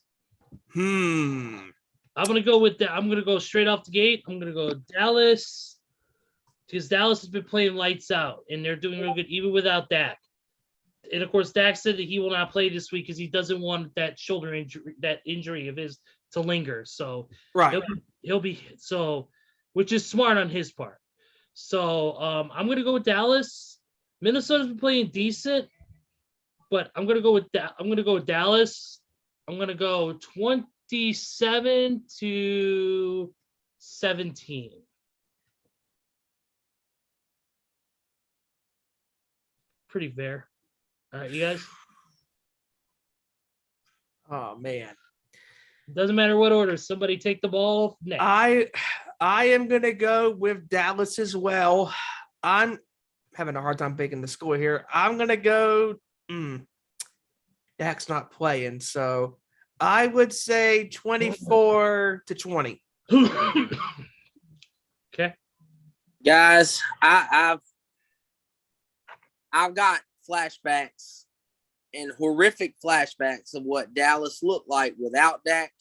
I'm gonna go with that. I'm gonna go straight off the gate. I'm gonna go Dallas because Dallas has been playing lights out and they're doing real good even without Dak. And of course, Dak said that he will not play this week because he doesn't want that shoulder injury, that injury of his, to linger. So Right. he'll be so, which is smart on his part. So I'm gonna go with Dallas. Minnesota's been playing decent, but I'm gonna go with Dallas. I'm gonna go 27-17. Pretty fair. All right, you guys. Oh, man. Doesn't matter what order. Somebody take the ball next. I am going to go with Dallas as well. I'm having a hard time picking the score here. I'm going to go Dak's not playing, so I would say 24-20. Okay. Guys, I've got flashbacks and horrific flashbacks of what Dallas looked like without Dak.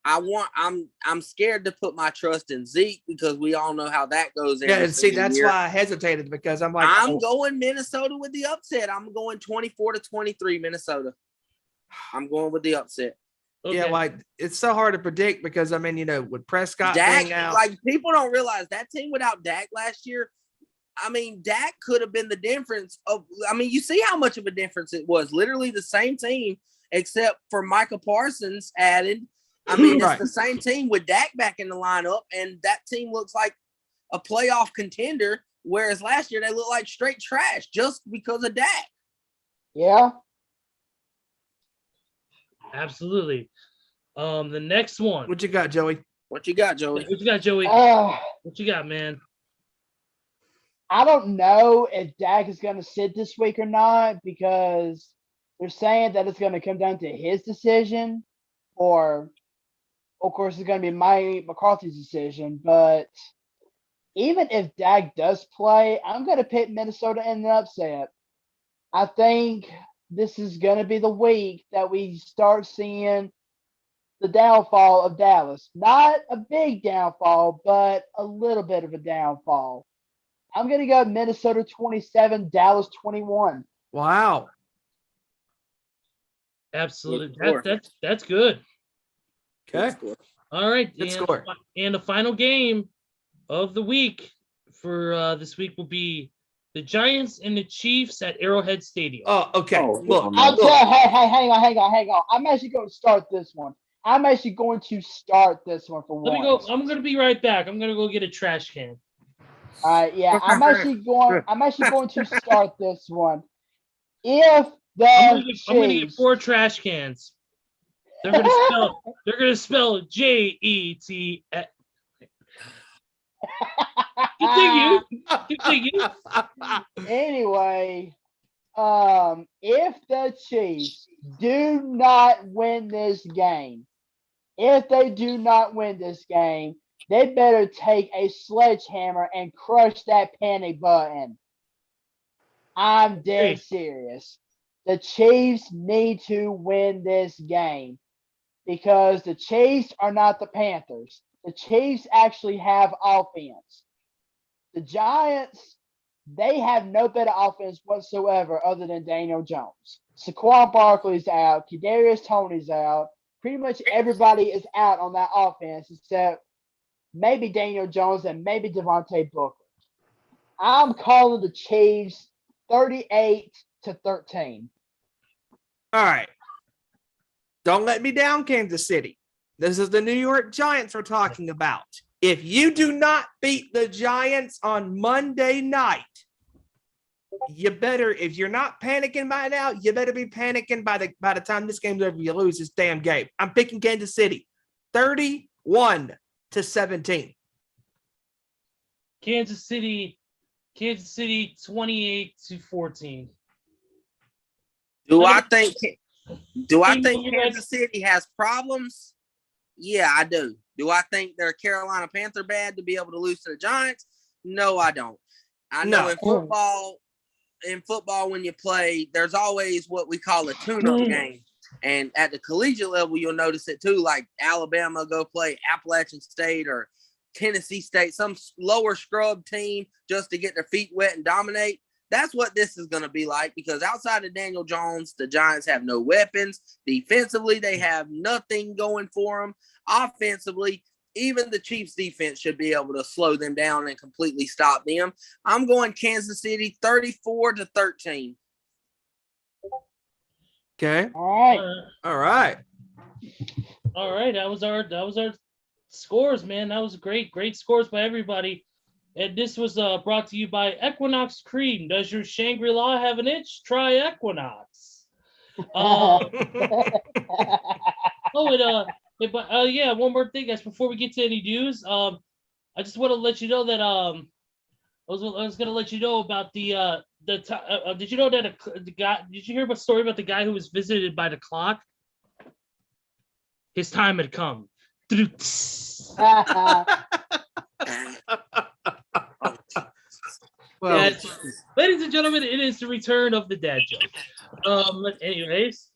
I'm scared to put my trust in Zeke because we all know how that goes. Yeah, and see, that's why I hesitated because I'm like, I'm going Minnesota with the upset. I'm going 24-23 Minnesota. I'm going with the upset. Okay. Yeah, like it's so hard to predict because I mean, with Prescott Dak, being out, like people don't realize that team without Dak last year. I mean, Dak could have been the difference of. I mean, you see how much of a difference it was. Literally the same team, except for Micah Parsons added. I mean, it's the same team with Dak back in the lineup, and that team looks like a playoff contender. Whereas last year they looked like straight trash just because of Dak. Yeah. Absolutely. The next one. what you got, Joey? What you got, Joey? What you got, Joey? I What you got, man? don't know if Dak is going to sit this week or not because they're saying that it's going to come down to his decision, or of course it's going to be Mike McCarthy's decision. But even if Dak does play, I'm going to pick Minnesota in an upset. I think this is going to be the week that we start seeing the downfall of Dallas. Not a big downfall, but a little bit of a downfall. I'm going to go Minnesota 27, Dallas 21. Wow. Absolutely. Good That's good. Okay. All right. Good score. And the final game of the week for this week will be the Giants and the Chiefs at Arrowhead Stadium. Oh, okay. Look. Hey, hang on. I'm actually going to start this one. for Let me once. go. I'm going to be right back. I'm going to go get a trash can. Yeah, I'm actually going to start this one. If I'm The gonna get Chiefs. 4 trash cans. They're gonna spell JET. Continue. Anyway, if the Chiefs do not win this game, if they do not win this game, they better take a sledgehammer and crush that panic button. I'm dead serious. The Chiefs need to win this game because the Chiefs are not the Panthers. The Chiefs actually have offense. The Giants, they have no better offense whatsoever other than Daniel Jones. Saquon Barkley's out. Kadarius Toney's out. Pretty much everybody is out on that offense except maybe Daniel Jones and maybe Devontae Booker. I'm calling the Chiefs 38-13. All right. Don't let me down, Kansas City. This is the New York Giants we're talking about. If you do not beat the Giants on Monday night, you better, if you're not panicking by now, you better be panicking by the time this game's over, you lose this damn game. I'm picking Kansas City 31-17. Kansas City 28-14. Do I think Kansas City has problems? Yeah, I do. Do I think they're Carolina Panther bad to be able to lose to the Giants? No, I don't. I know in football, when you play, there's always what we call a tune-up game. And at the collegiate level, you'll notice it too, like Alabama go play Appalachian State or Tennessee State, some lower scrub team just to get their feet wet and dominate. That's what this is going to be like because outside of Daniel Jones, the Giants have no weapons. Defensively, they have nothing going for them. Offensively, even the Chiefs defense should be able to slow them down and completely stop them. I'm going Kansas City 34-13. Okay. All right. That was our scores, man. That was great scores by everybody. And this was brought to you by Equinox Cream. Does your Shangri-La have an itch? Try Equinox. One more thing, guys. Before we get to any news, I just want to let you know that I was going to let you know about did you know that the guy? Did you hear about story about the guy who was visited by the clock? His time had come. Well, yes. Ladies and gentlemen, it is the return of the dad joke. Anyways,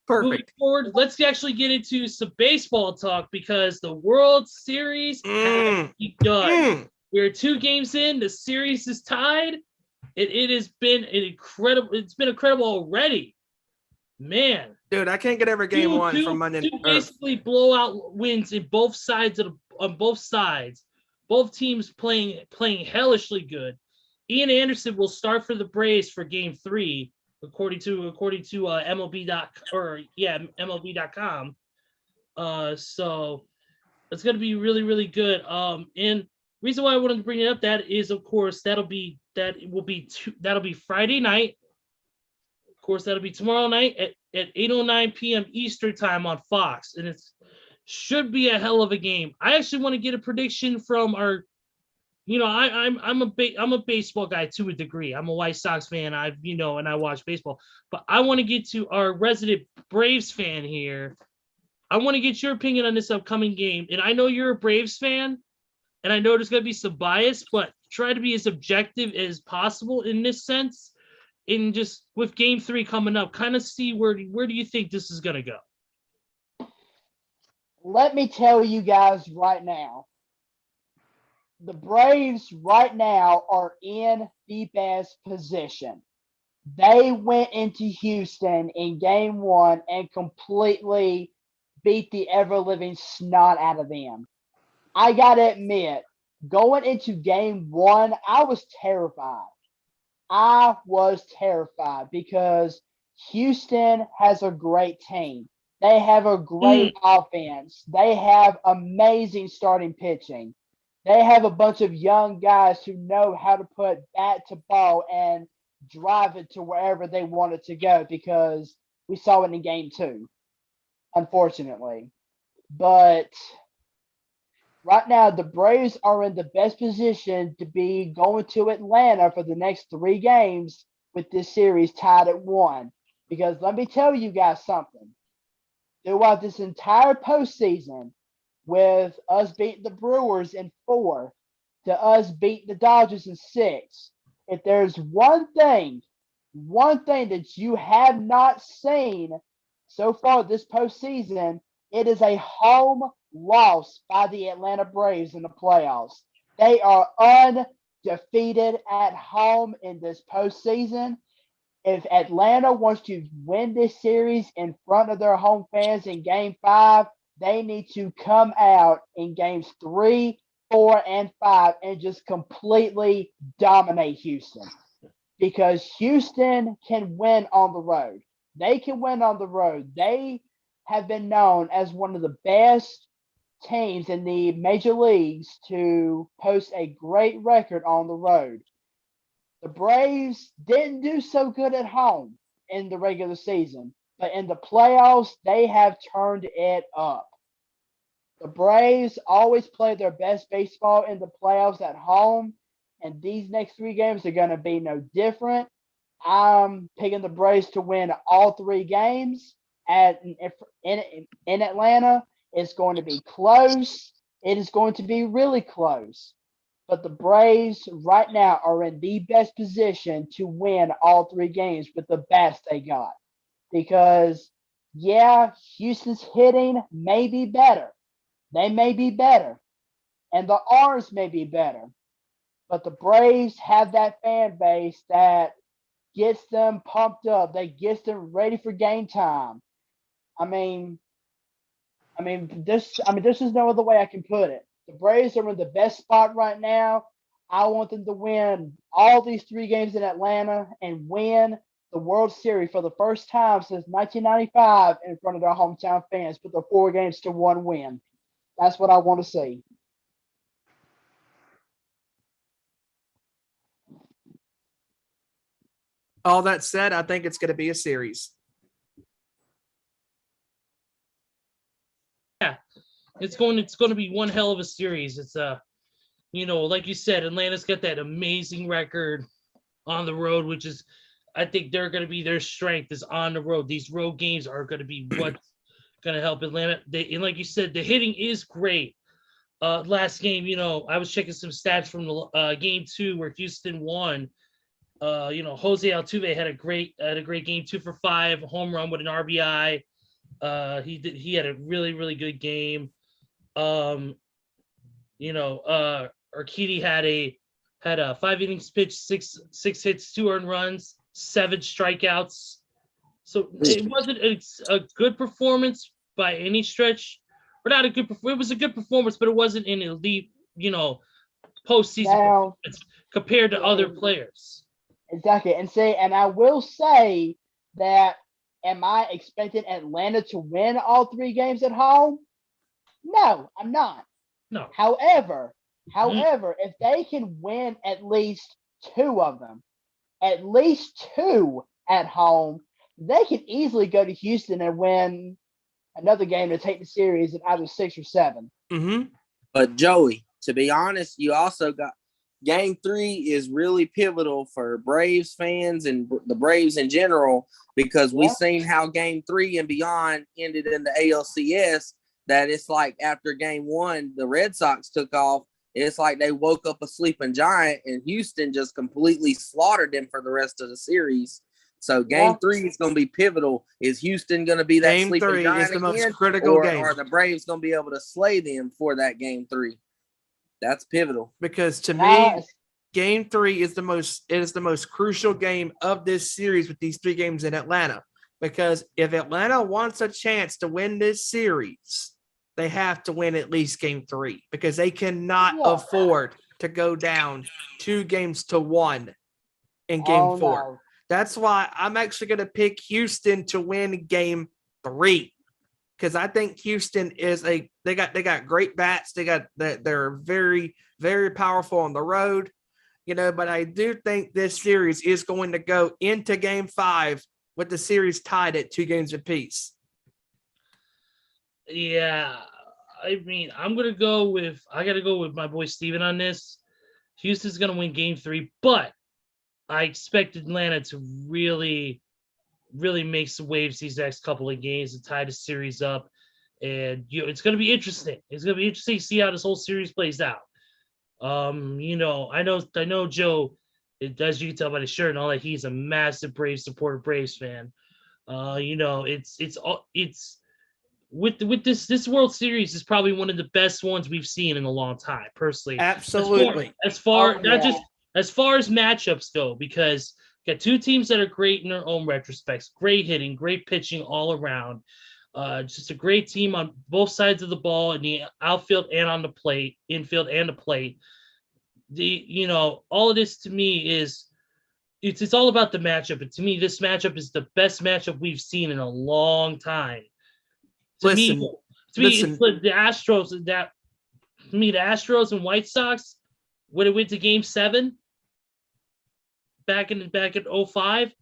perfect. moving forward, let's actually get into some baseball talk because the World Series has begun. We're 2 games in. The series is tied. It has been incredible. It's been incredible already, man. Dude, I can't get over game one from Monday. Two basically blowout wins in both sides on both sides. Both teams playing hellishly good. Ian Anderson will start for the Braves for Game 3, according to MLB.com. So it's going to be really, really good. And reason why I wanted to bring it up that is, of course, that'll be Friday night. Of course, that'll be tomorrow night at 8:09 p.m. Eastern time on Fox, and it should be a hell of a game. I actually want to get a prediction from our. I'm a baseball guy to a degree. I'm a White Sox fan. And I watch baseball. But I want to get to our resident Braves fan here. I want to get your opinion on this upcoming game. And I know you're a Braves fan, and I know there's going to be some bias, but try to be as objective as possible in this sense. In just with Game 3 coming up, kind of see where do you think this is going to go? Let me tell you guys right now. The Braves right now are in the best position. They went into Houston in Game 1 and completely beat the ever-living snot out of them. I got to admit, going into Game 1, I was terrified. Because Houston has a great team. They have a great offense. They have amazing starting pitching. They have a bunch of young guys who know how to put bat to ball, and drive it to wherever they want it to go, because we saw it in game 2, unfortunately. But right now, the Braves are in the best position to be going to Atlanta for the next 3 games with this series tied at 1. Because let me tell you guys something. Throughout this entire postseason, with us beating the Brewers in 4 to us beating the Dodgers in 6, if there's one thing that you have not seen so far this postseason, it is a home loss by the Atlanta Braves in the playoffs. They are undefeated at home in this postseason. If Atlanta wants to win this series in front of their home fans in game 5, they need to come out in games 3, 4, and 5 and just completely dominate Houston. Because Houston can win on the road. They can win on the road. They have been known as one of the best teams in the major leagues to post a great record on the road. The Braves didn't do so good at home in the regular season, but in the playoffs, they have turned it up. The Braves always play their best baseball in the playoffs at home, and these next 3 games are going to be no different. I'm picking the Braves to win all 3 games in Atlanta. It's going to be close. It is going to be really close. But the Braves right now are in the best position to win all 3 games with the bats they got. Because, yeah, Houston's hitting may be better. They may be better. And the arms may be better. But the Braves have that fan base that gets them pumped up. That gets them ready for game time. There's just no other way I can put it. The Braves are in the best spot right now. I want them to win all these 3 games in Atlanta and win the World Series for the first time since 1995 in front of their hometown fans, put the 4 games to 1 win. That's what I want to see. All that said, I think it's going to be a series. Yeah, it's going to be one hell of a series. It's like you said, Atlanta's got that amazing record on the road, which is, I think they're going to be their strength is on the road. These road games are going to be what's going to help Atlanta. And like you said, the hitting is great. Last game, I was checking some stats from the game 2 where Houston won. Jose Altuve had a great game, 2 for 5, home run with an RBI. He had a really, really good game. Urquidy had a 5 innings pitched, 6 hits, 2 earned runs, 7 strikeouts. So it wasn't a good performance by any stretch. Or not a good performance. It was a good performance, but it wasn't an elite, postseason performance compared to other players. Exactly. And I will say that, am I expecting Atlanta to win all 3 games at home? No, I'm not. No. However, if they can win at least 2 of them, at least 2 at home, they can easily go to Houston and win another game to take the series in either 6 or 7. Mm-hmm. But Joey, to be honest, you also got game 3 is really pivotal for Braves fans and the Braves in general, because we've seen how game 3 and beyond ended in the ALCS, that it's like after game 1, the Red Sox took off. It's like they woke up a sleeping giant and Houston just completely slaughtered them for the rest of the series. So game 3 is going to be pivotal. Is Houston going to be that Game sleeping 3 giant is the again, most critical game. Or are the Braves going to be able to slay them for that game 3? That's pivotal. Because to me, game 3 is the most crucial game of this series with these 3 games in Atlanta. Because if Atlanta wants a chance to win this series, they have to win at least game 3, because they cannot afford to go down 2 games to 1 in game 4. No. That's why I'm actually going to pick Houston to win game 3, because I think Houston is they got great bats. They're very, very powerful on the road. but I do think this series is going to go into Game 5 with the series tied at 2 games apiece. Yeah, I mean, I got to go with my boy Steven on this. Houston's going to win Game 3, but I expect Atlanta to really, really make some waves these next couple of games and tie the series up. And it's going to be interesting. It's going to be interesting to see how this whole series plays out. I know Joe. As you can tell by the shirt and all that, he's a massive Braves supporter, Braves fan. It's with this World Series is probably one of the best ones we've seen in a long time, personally. Absolutely. As far as matchups go, because you got two teams that are great in their own retrospects, great hitting, great pitching all around. Just a great team on both sides of the ball in the outfield and on the plate, infield and the plate. All of this to me is it's all about the matchup. And to me, this matchup is the best matchup we've seen in a long time. To me, it's the Astros the Astros and White Sox when it went to Game 7 back in 05.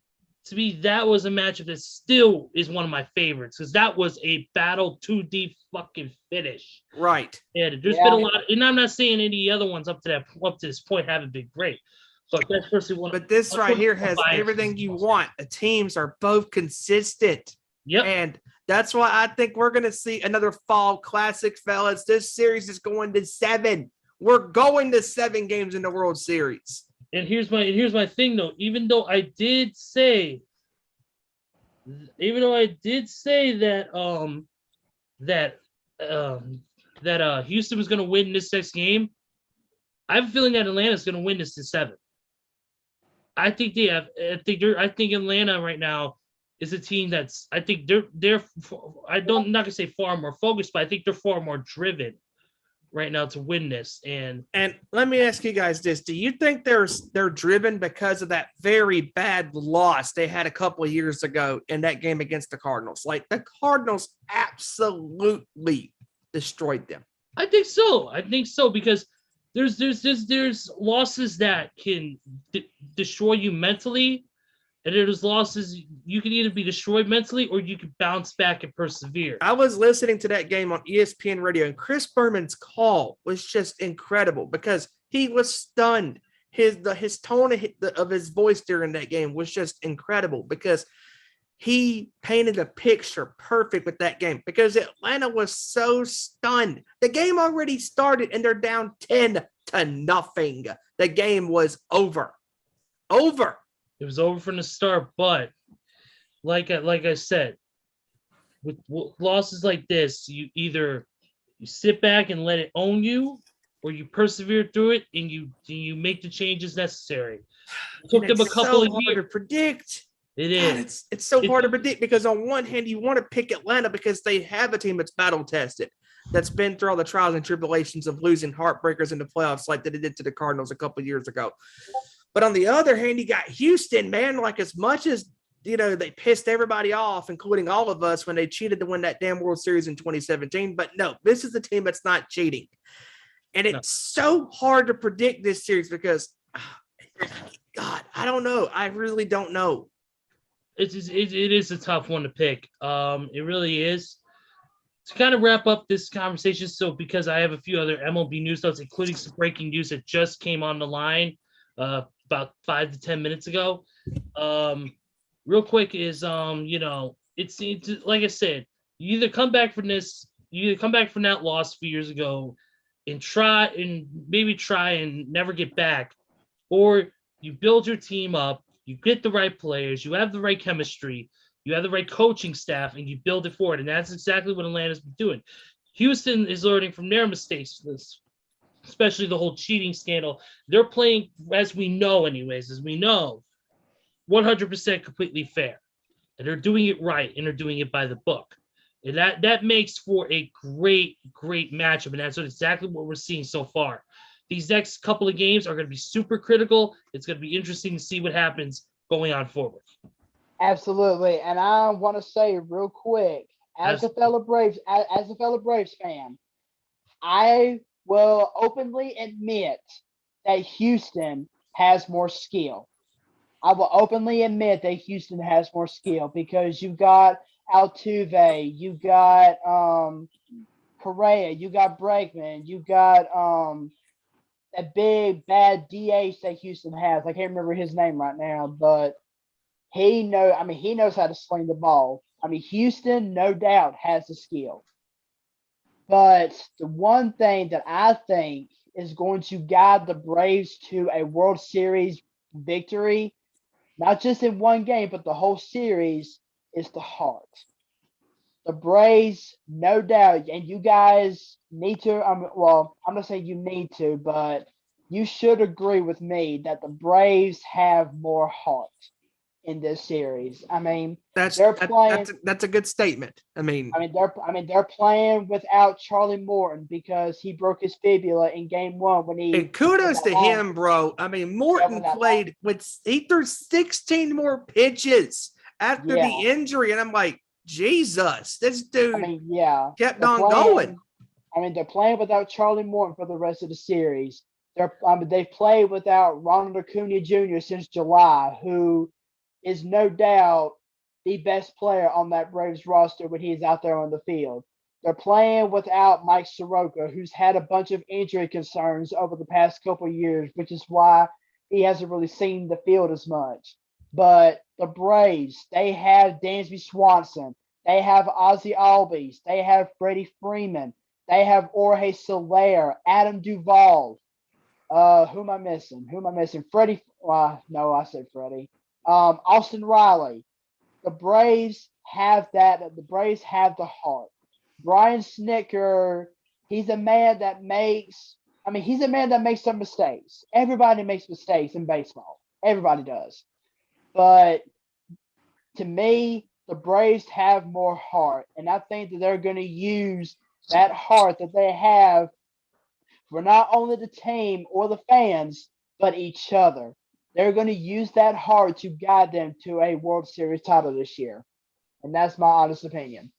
To me, that was a matchup that still is one of my favorites because that was a battle 2 deep fucking finish. Right. Yeah, there's been a lot, and I'm not saying any other ones up to this point haven't been great. But that's personally one. But this right here has everything you want. The teams are both consistent. Yep. And that's why I think we're going to see another fall classic, fellas. This series is going to 7. We're going to 7 games in the World Series. And here's my thing though. Even though I did say that Houston was going to win this next game, I have a feeling that Atlanta's going to win this in 7. I think Atlanta right now is a team that's, I think they're I'm not gonna say far more focused, but I think they're far more driven right now to win this. And let me ask you guys this: do you think they're driven because of that very bad loss they had a couple of years ago in that game against the Cardinals? Like the Cardinals absolutely destroyed them. I think so because there's losses that can destroy you mentally, and there's losses you can either be destroyed mentally or you can bounce back and persevere. I was listening to that game on ESPN radio, and Chris Berman's call was just incredible because he was stunned. His tone of his voice during that game was just incredible because he painted a picture perfect with that game because Atlanta was so stunned. The game already started and they're down 10-0. The game was over. It was over from the start, but like I said, with losses like this, you either sit back and let it own you, or you persevere through it and you make the changes necessary. It took them a couple of years to predict. It is. God, it's so hard to predict because on one hand, you want to pick Atlanta because they have a team that's battle tested, that's been through all the trials and tribulations of losing heartbreakers in the playoffs like they did to the Cardinals a couple of years ago. But on the other hand, you got Houston, man, like as much as, they pissed everybody off, including all of us when they cheated to win that damn World Series in 2017. But no, this is a team that's not cheating. And it's so hard to predict this series because, God, I don't know. I really don't know. It is a tough one to pick. It really is. To kind of wrap up this conversation, so because I have a few other MLB news notes, including some breaking news that just came on the line about 5 to 10 minutes ago. Real quick is it's like I said, you either come back from that loss a few years ago and try and never get back, or you build your team up. You get the right players, you have the right chemistry, you have the right coaching staff, and you build it forward. And that's exactly what Atlanta's been doing. Houston is learning from their mistakes, especially the whole cheating scandal. They're playing, as we know, 100% completely fair. And they're doing it right, and they're doing it by the book. And that makes for a great, great matchup. And that's exactly what we're seeing so far. These next couple of games are going to be super critical. It's going to be interesting to see what happens going on forward. Absolutely. And I want to say real quick, as a fellow Braves fan, I will openly admit that Houston has more skill. I will openly admit that Houston has more skill because you've got Altuve, you've got Correa, you got Bregman, you got that big bad DH that Houston has. I can't remember his name right now, but he knows how to sling the ball. I mean, Houston, no doubt, has the skill. But the one thing that I think is going to guide the Braves to a World Series victory, not just in one game, but the whole series, is the heart. The Braves, no doubt, and you guys need to. I'm not saying you need to, but you should agree with me that the Braves have more heart in this series. I mean, That's they're playing. that's a good statement. They're playing without Charlie Morton because he broke his fibula in Game 1 when he. And kudos to him, bro. I mean, Morton he threw 16 more pitches after the injury, and I'm like, Jesus, this dude kept on going. I mean, they're playing without Charlie Morton for the rest of the series. They've played without Ronald Acuna Jr. since July, who is no doubt the best player on that Braves roster when he's out there on the field. They're playing without Mike Soroka, who's had a bunch of injury concerns over the past couple of years, which is why he hasn't really seen the field as much. But the Braves, they have Dansby Swanson. They have Ozzie Albies. They have Freddie Freeman. They have Jorge Soler, Adam Duvall. Who am I missing? Freddie. No, I said Freddie. Austin Riley. The Braves have that. The Braves have the heart. Brian Snitker, he's a man that makes some mistakes. Everybody makes mistakes in baseball. Everybody does. But to me, the Braves have more heart. And I think that they're going to use that heart that they have for not only the team or the fans, but each other. They're going to use that heart to guide them to a World Series title this year. And that's my honest opinion.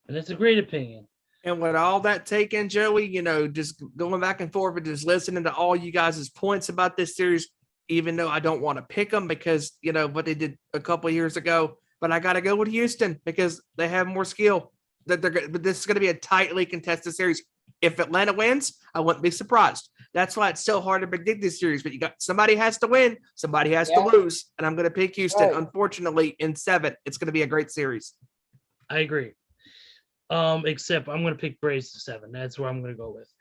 And it's a great opinion. And with all that taken, Joey, just going back and forth and just listening to all you guys' points about this series, even though I don't want to pick them because, what they did a couple of years ago, but I got to go with Houston because they have more skill. But this is going to be a tightly contested series. If Atlanta wins, I wouldn't be surprised. That's why it's so hard to predict this series. But somebody has to win, somebody has to lose, and I'm going to pick Houston. Right. Unfortunately, in 7, it's going to be a great series. I agree. Except I'm going to pick Braves to 7. That's where I'm going to go with.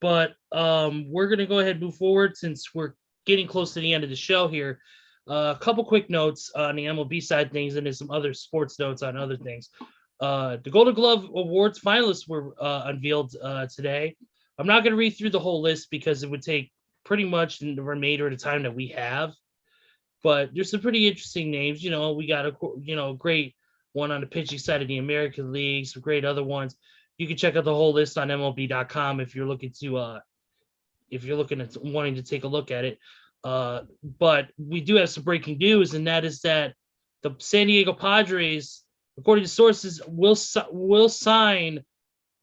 But we're going to go ahead and move forward since we're getting close to the end of the show here. A couple quick notes on the MLB side of things, and there's some other sports notes on other things. The Golden Glove Awards finalists were unveiled today. I'm not going to read through the whole list because it would take pretty much the remainder of the time that we have. But there's some pretty interesting names. We got a great one on the pitching side of the American League, some great other ones. You can check out the whole list on MLB.com if you're looking at wanting to take a look at it. But we do have some breaking news, and that is that the San Diego Padres, according to sources, will sign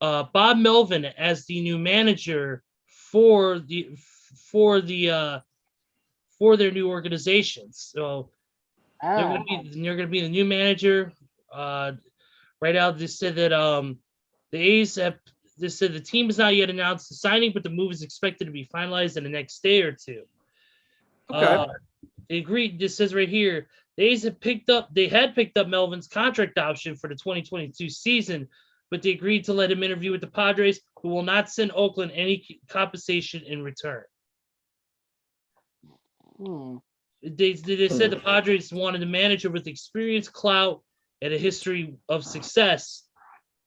Bob Melvin as the new manager for their new organizations. So they're going to be the new manager. Right out, they said that the A's have. They said the team has not yet announced the signing, but the move is expected to be finalized in the next day or two. Okay. They agreed. This says right here, the A's had picked up Melvin's contract option for the 2022 season, but they agreed to let him interview with the Padres, who will not send Oakland any compensation in return. They said the Padres wanted a manager with experience, clout, and a history of success.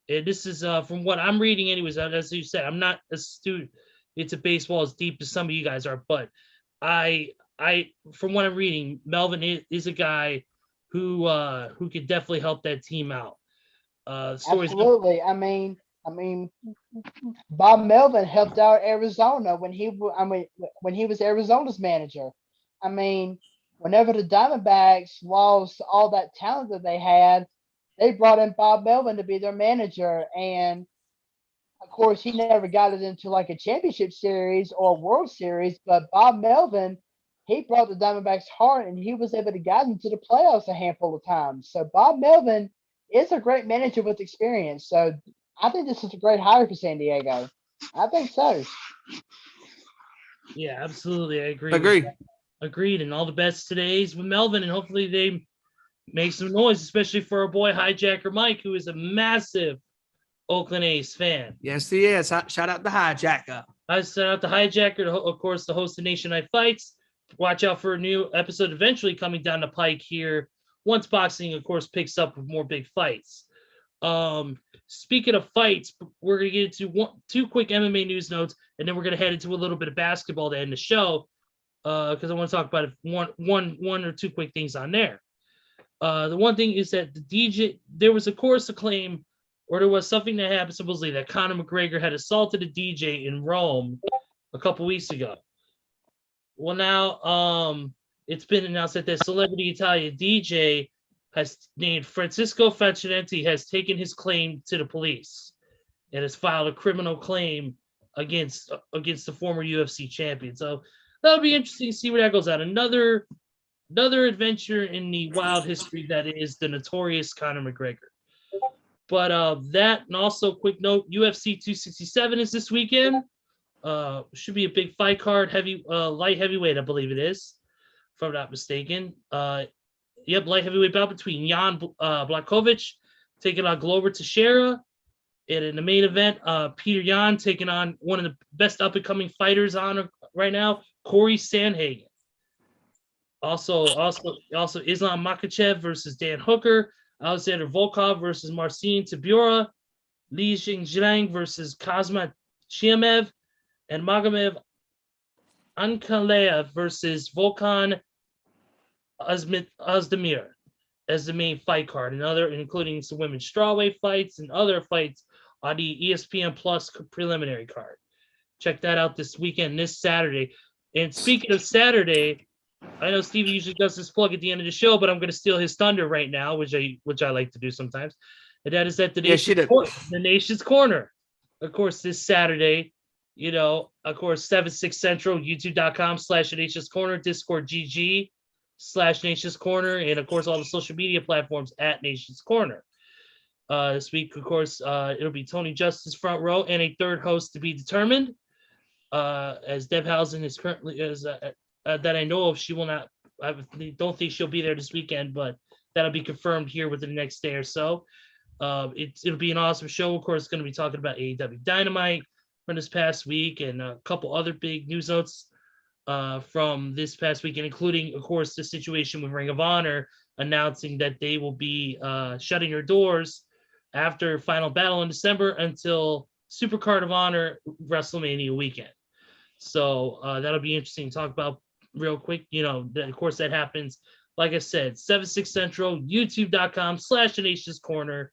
And this is from what I'm reading anyways, as you said, I'm not astute into baseball as deep as some of you guys are, but I from what I'm reading, Melvin is a guy who could definitely help that team out. Absolutely. I mean, Bob Melvin helped out Arizona when he was Arizona's manager. I mean, whenever the Diamondbacks lost all that talent that they had, they brought in Bob Melvin to be their manager, and Of course, he never got it into like a championship series or World Series, but Bob Melvin, he brought the Diamondbacks heart and he was able to guide them to the playoffs a handful of times. So Bob Melvin is a great manager with experience. So I think this is a great hire for San Diego. I think so. Yeah, absolutely. I agree. Agree. Agreed. And all the best today's with Melvin, and hopefully they make some noise, especially for our boy Hijacker Mike, who is a massive Oakland A's fan. Yes, he is. Shout out the hijacker. I sent out the Hijacker, of course, the host of Nation Night Fights. Watch out for a new episode eventually coming down the pike here once boxing, of course, picks up with more big fights. Speaking of fights, we're going to get into two quick MMA news notes, and then we're going to head into a little bit of basketball to end the show because I want to talk about one or two quick things on there. The one thing is that the DJ, there was a chorus of claim, or there was something that happened supposedly that Conor McGregor had assaulted a DJ in Rome a couple weeks ago. Well, now it's been announced that the celebrity Italian DJ has named Francisco Facchinetti has taken his claim to the police and has filed a criminal claim against the former UFC champion. So that'll be interesting to see where that goes out. Another adventure in the wild history that is the notorious Conor McGregor. But that, and also quick note, UFC 267 is this weekend. Should be a big fight card, light heavyweight, I believe it is, if I'm not mistaken. Light heavyweight bout between Jan Blachowicz taking on Glover Teixeira. And in the main event, Peter Yan taking on one of the best up-and-coming fighters on right now, Corey Sandhagen. Also Islam Makhachev versus Dan Hooker, Alexander Volkov versus Marcin Tybura, Li Jingliang versus Kazmat Chimaev, and Magomed Ankalaev versus Volkan Ozdemir as the main fight card, and including some women's strawweight fights and other fights on the ESPN Plus preliminary card. Check that out this weekend, this Saturday. And speaking of Saturday, I know Stevie usually does this plug at the end of the show, but I'm going to steal his thunder right now, which I like to do sometimes. And that is at the Nation's Corner. Of course, this Saturday, of course, 7-6 Central, youtube.com/Nation's Corner, Discord GG/Nation's Corner, and of course, all the social media platforms at Nation's Corner. This week, of course, it'll be Tony Justice front row and a third host to be determined. As Deb Housen is currently that I know of, she will not. I don't think she'll be there this weekend, but that'll be confirmed here within the next day or so. It'll be an awesome show. Of course, it's going to be talking about AEW Dynamite from this past week and a couple other big news notes from this past weekend, including, of course, the situation with Ring of Honor announcing that they will be shutting their doors after Final Battle in December until Supercard of Honor WrestleMania weekend. So that'll be interesting to talk about real quick. Of course, that happens, like I said, 7-6 Central, youtube.com/Nation's Corner.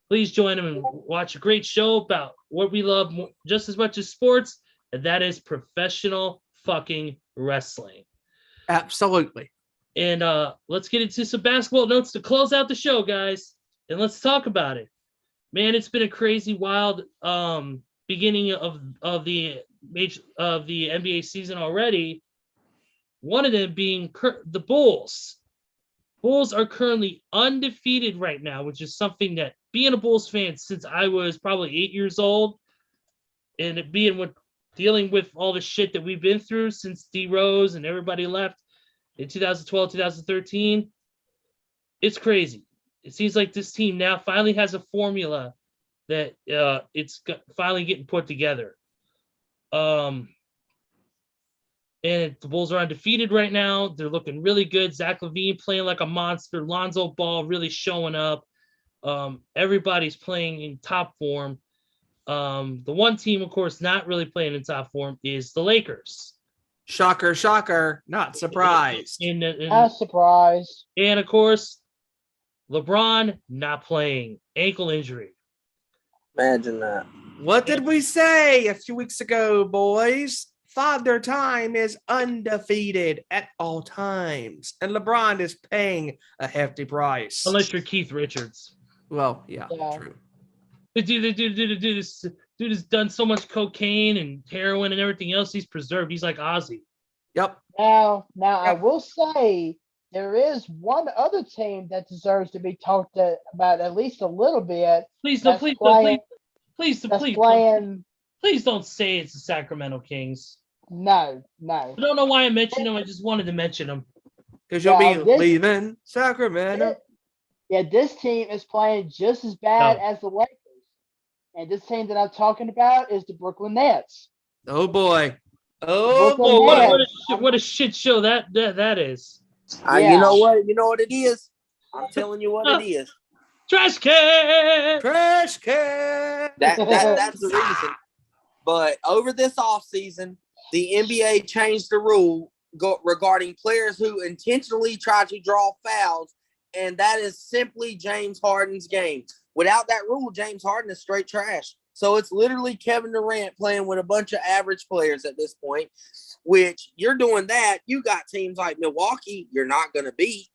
Please join them and watch a great show about what we love just as much as sports, and that is professional fucking wrestling. Absolutely. And let's get into some basketball notes to close out the show, guys, and let's talk about it. Man, it's been a crazy, wild beginning of the NBA season already. One of them being the Bulls. Bulls are currently undefeated right now, which is something that, being a Bulls fan since I was probably 8 years old, and dealing with all the shit that we've been through since D Rose and everybody left in 2012, 2013, it's crazy. It seems like this team now finally has a formula that it's finally getting put together. And the Bulls are undefeated right now. They're looking really good. Zach LaVine playing like a monster. Lonzo Ball really showing up. Everybody's playing in top form. The one team, of course, not really playing in top form is the Lakers. Shocker, shocker. Not surprised. Not surprised. And, of course, LeBron not playing. Ankle injury. Imagine that. What did we say a few weeks ago, boys? Father Time is undefeated at all times, and LeBron is paying a hefty price. Unless you're Keith Richards. Well, yeah. They do Dude has done so much cocaine and heroin and everything else. He's preserved. He's like Ozzy. Yep. Now, I will say there is one other team that deserves to be talked about at least a little bit. Please don't say it's the Sacramento Kings. No. I don't know why I mentioned them. I just wanted to mention them. Because you'll be leaving Sacramento. This team is playing just as bad as the Lakers. And this team that I'm talking about is the Brooklyn Nets. Oh, boy. What a shit show that is. You know what? You know what it is? I'm telling you what it is. Trash can. That's the reason. But over this offseason, the NBA changed the rule regarding players who intentionally try to draw fouls, and that is simply James Harden's game. Without that rule, James Harden is straight trash. So it's literally Kevin Durant playing with a bunch of average players at this point, which you're doing that. You got teams like Milwaukee you're not going to beat.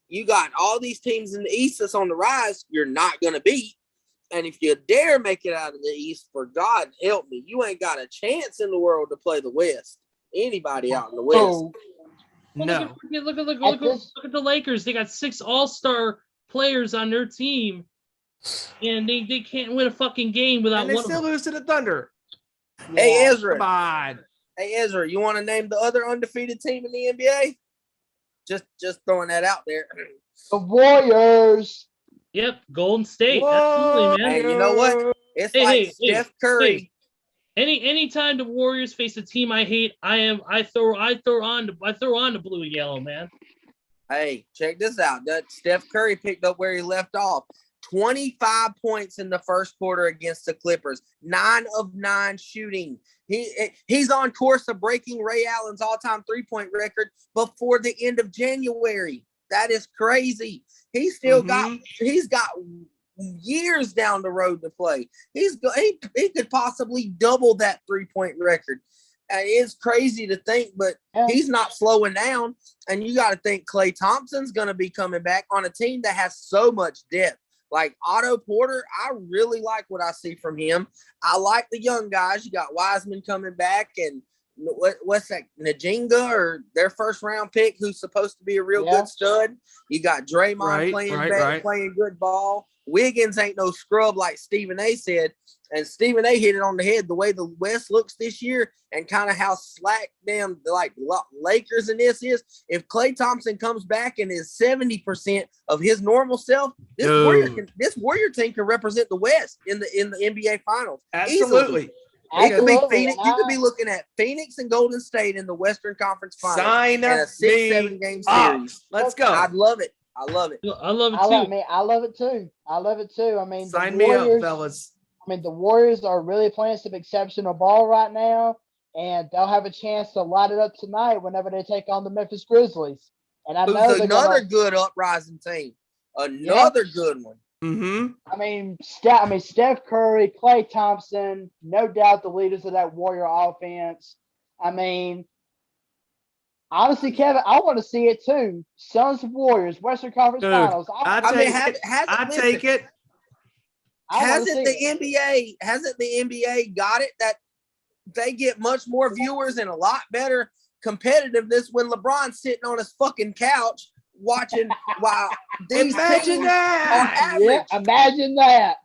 You got all these teams in the East that's on the rise you're not going to beat. And if you dare make it out of the East, for God help me, you ain't got a chance in the world to play the West. Anybody out in the West. Oh, no. Look at the Lakers. They got 6 all-star players on their team, and they can't win a fucking game without and they one still lose to the Thunder. Yeah. Hey, Ezra. Come on. Hey, Ezra, you want to name the other undefeated team in the NBA? Just throwing that out there. The Warriors. Yep, Golden State. Whoa. Absolutely, man. Hey, you know what? It's like Steph Curry. Anytime the Warriors face a team I hate, I throw on the blue and yellow, man. Hey, check this out. Steph Curry picked up where he left off. 25 points in the first quarter against the Clippers. 9 of 9 shooting. He's on course of breaking Ray Allen's all-time three-point record before the end of January. That is crazy. He's still got years down the road to play. He could possibly double that three-point record. It's crazy to think, but he's not slowing down. And you got to think Klay Thompson's going to be coming back on a team that has so much depth. Like Otto Porter, I really like what I see from him. I like the young guys. You got Wiseman coming back, and what's that, Najinga, or their first round pick, who's supposed to be a real good stud. You got Draymond playing good ball. Wiggins ain't no scrub like Stephen A said, and Stephen A hit it on the head. The way the West looks this year, and kind of how slack them like Lakers and this is. If Klay Thompson comes back and is 70% of his normal self, this Warrior team can represent the West in the NBA Finals. Absolutely. It could be Phoenix. You could be looking at Phoenix and Golden State in the Western Conference Finals. Sign in a 6-7 game series. Let's go. I'd love it. I love it. I love it too. I love it too. I mean, sign me up, fellas. I mean, the Warriors are really playing some exceptional ball right now, and they'll have a chance to light it up tonight whenever they take on the Memphis Grizzlies. And I know another good uprising team. Another good one. Mm-hmm. I mean, Steph Curry, Klay Thompson, no doubt the leaders of that Warrior offense. I mean, honestly, Kevin, I want to see it too. Suns Warriors, Western Conference Finals. I take it. Hasn't the NBA got it that they get much more viewers and a lot better competitiveness when LeBron's sitting on his fucking couch watching while these imagine that. Are average. Yeah, imagine that.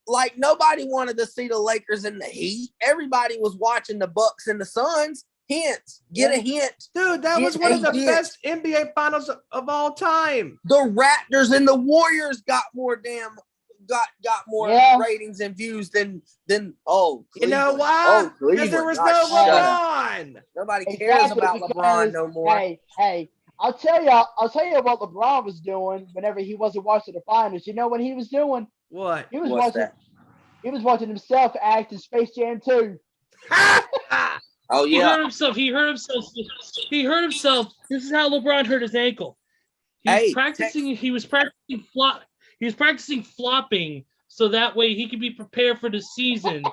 Like nobody wanted to see the Lakers and the Heat. Everybody was watching the Bucks and the Suns. Hints. Get a hint. Dude, that was one of the best NBA finals of all time. The Raptors and the Warriors got more ratings and views than you know why? Because there was no LeBron. Nobody cares about LeBron no more. Hey, I'll tell you what LeBron was doing whenever he wasn't watching the finals. You know what he was doing? What? He was watching himself act in Space Jam 2. Oh yeah. He hurt himself. This is how LeBron hurt his ankle. He was practicing flopping so that way he could be prepared for the season.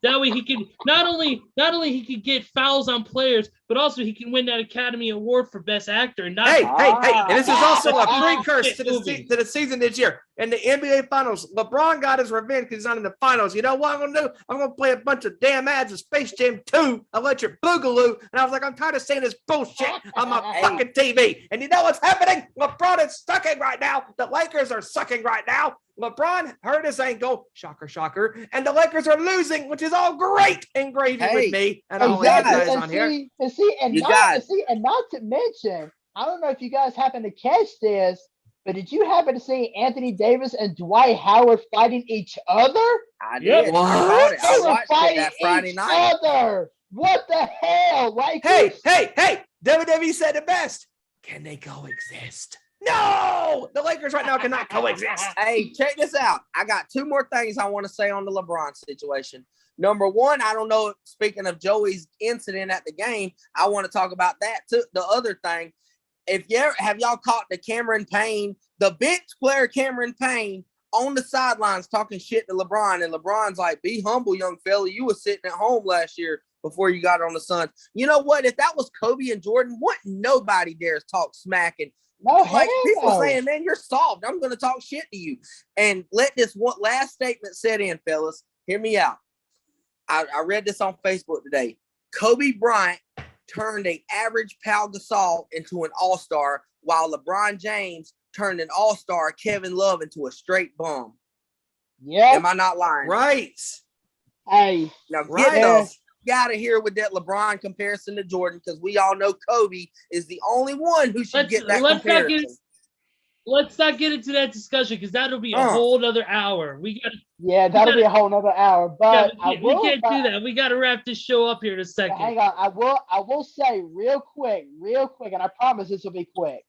That way he can not only he can get fouls on players, but also he can win that Academy Award for Best Actor. And not Hey, and this is also a precursor to movie. the season this year. In the NBA Finals, LeBron got his revenge because he's not in the finals. You know what I'm going to do? I'm going to play a bunch of damn ads of Space Jam 2, Electric Boogaloo, and I was like, I'm tired of seeing this bullshit on my fucking TV. And you know what's happening? LeBron is sucking right now. The Lakers are sucking right now. LeBron hurt his ankle, shocker, shocker, and the Lakers are losing, which is all great and gravy with me. And all you guys on here. And not to mention, I don't know if you guys happen to catch this, but did you happen to see Anthony Davis and Dwight Howard fighting each other? I did. What? I watched it that Friday night. Other. What the hell? Like, hey, WWE said it best. Can they coexist? No! The Lakers right now cannot coexist. Hey, check this out. I got two more things I want to say on the LeBron situation. Number one, I don't know, speaking of Joey's incident at the game, I want to talk about that too. The other thing, have y'all caught the bench player Cameron Payne on the sidelines talking shit to LeBron, and LeBron's like, be humble, young fella. You were sitting at home last year before you got on the Suns. You know what? If that was Kobe and Jordan, nobody dares talk smack and people saying, man, you're soft. I'm going to talk shit to you. And let this one last statement set in, fellas. Hear me out. I read this on Facebook today. Kobe Bryant turned an average Pau Gasol into an all-star, while LeBron James turned an all-star Kevin Love into a straight bum. Yeah. Am I not lying? Right. Hey. Now get those out of here with that LeBron comparison to Jordan, because we all know Kobe is the only one who should get that comparison. Let's not get into that discussion, because that'll be a whole other hour. That'll be a whole nother hour. But we can't do that. We got to wrap this show up here in a second. Hang on. I will say real quick, and I promise this will be quick.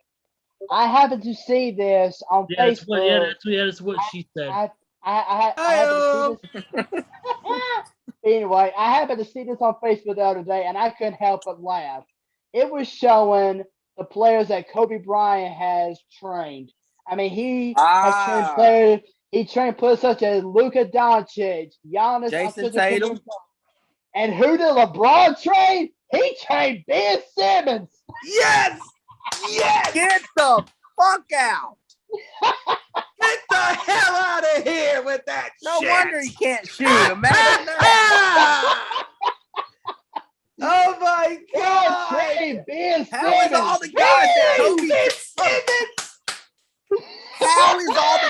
I happened to see this on Facebook. That's what she said. I happened to see this. Anyway, I happened to see this on Facebook the other day, and I couldn't help but laugh. It was showing the players that Kobe Bryant has trained. I mean, he has trained players. He trained players such as Luka Doncic, Giannis, Jason Tatum. And who did LeBron train? He trained Ben Simmons. Yes! Yes! Get the fuck out. Get the hell out of here with that No shit. wonder he can't shoot. Imagine that. Oh my God! How is all the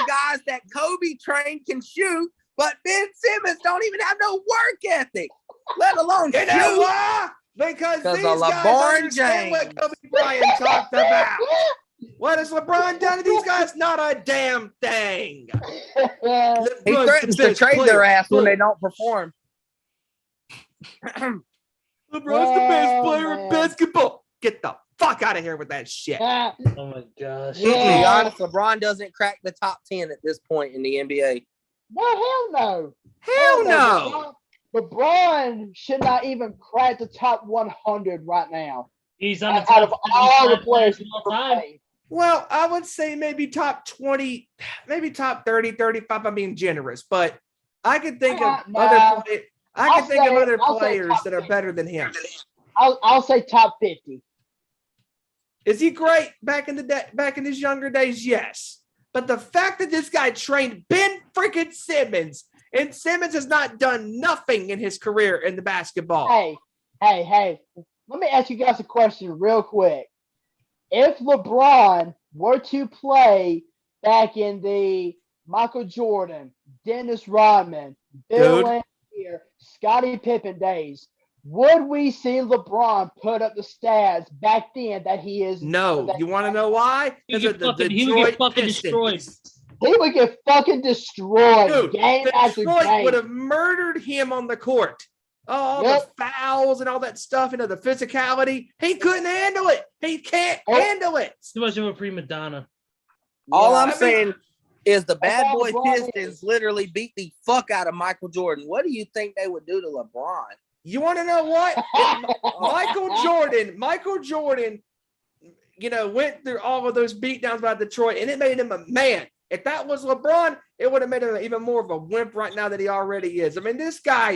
guys that Kobe trained can shoot, but Ben Simmons don't even have no work ethic, let alone shoot? You know why? Because these guys understand what Kobe Bryant talked about. What has LeBron done to these guys? Not a damn thing. He threatens to trade their ass when they don't perform. LeBron's the best player in basketball. Get the fuck out of here with that shit. Oh my gosh. To be honest, LeBron doesn't crack the top 10 at this point in the NBA. No, hell no. Hell no. LeBron should not even crack the top 100 right now. He's on the out of all the players of all time. Well, I would say maybe top 20, maybe top 30, 35. I'm being generous, but I could think of other players that are better than him. I'll say top 50. Is he great back in his younger days? Yes. But the fact that this guy trained Ben freaking Simmons, and Simmons has not done nothing in his career in the basketball. Hey. Let me ask you guys a question real quick. If LeBron were to play back in the Michael Jordan, Dennis Rodman, Bill Laimbeer, Scottie Pippen days, would we see LeBron put up the stats back then that he is? No. You want to know why? He would get fucking destroyed. He would get fucking destroyed. Dude, game after Detroit game. would have murdered him on the court. Oh, the fouls and all that stuff, the physicality. He couldn't handle it. He can't handle it. Too much of a prima donna. All I'm saying is the bad boy Pistons literally beat the fuck out of Michael Jordan. What do you think they would do to LeBron? You want to know what? Michael Jordan, went through all of those beatdowns by Detroit, and it made him a man. If that was LeBron, it would have made him even more of a wimp right now than he already is. I mean, this guy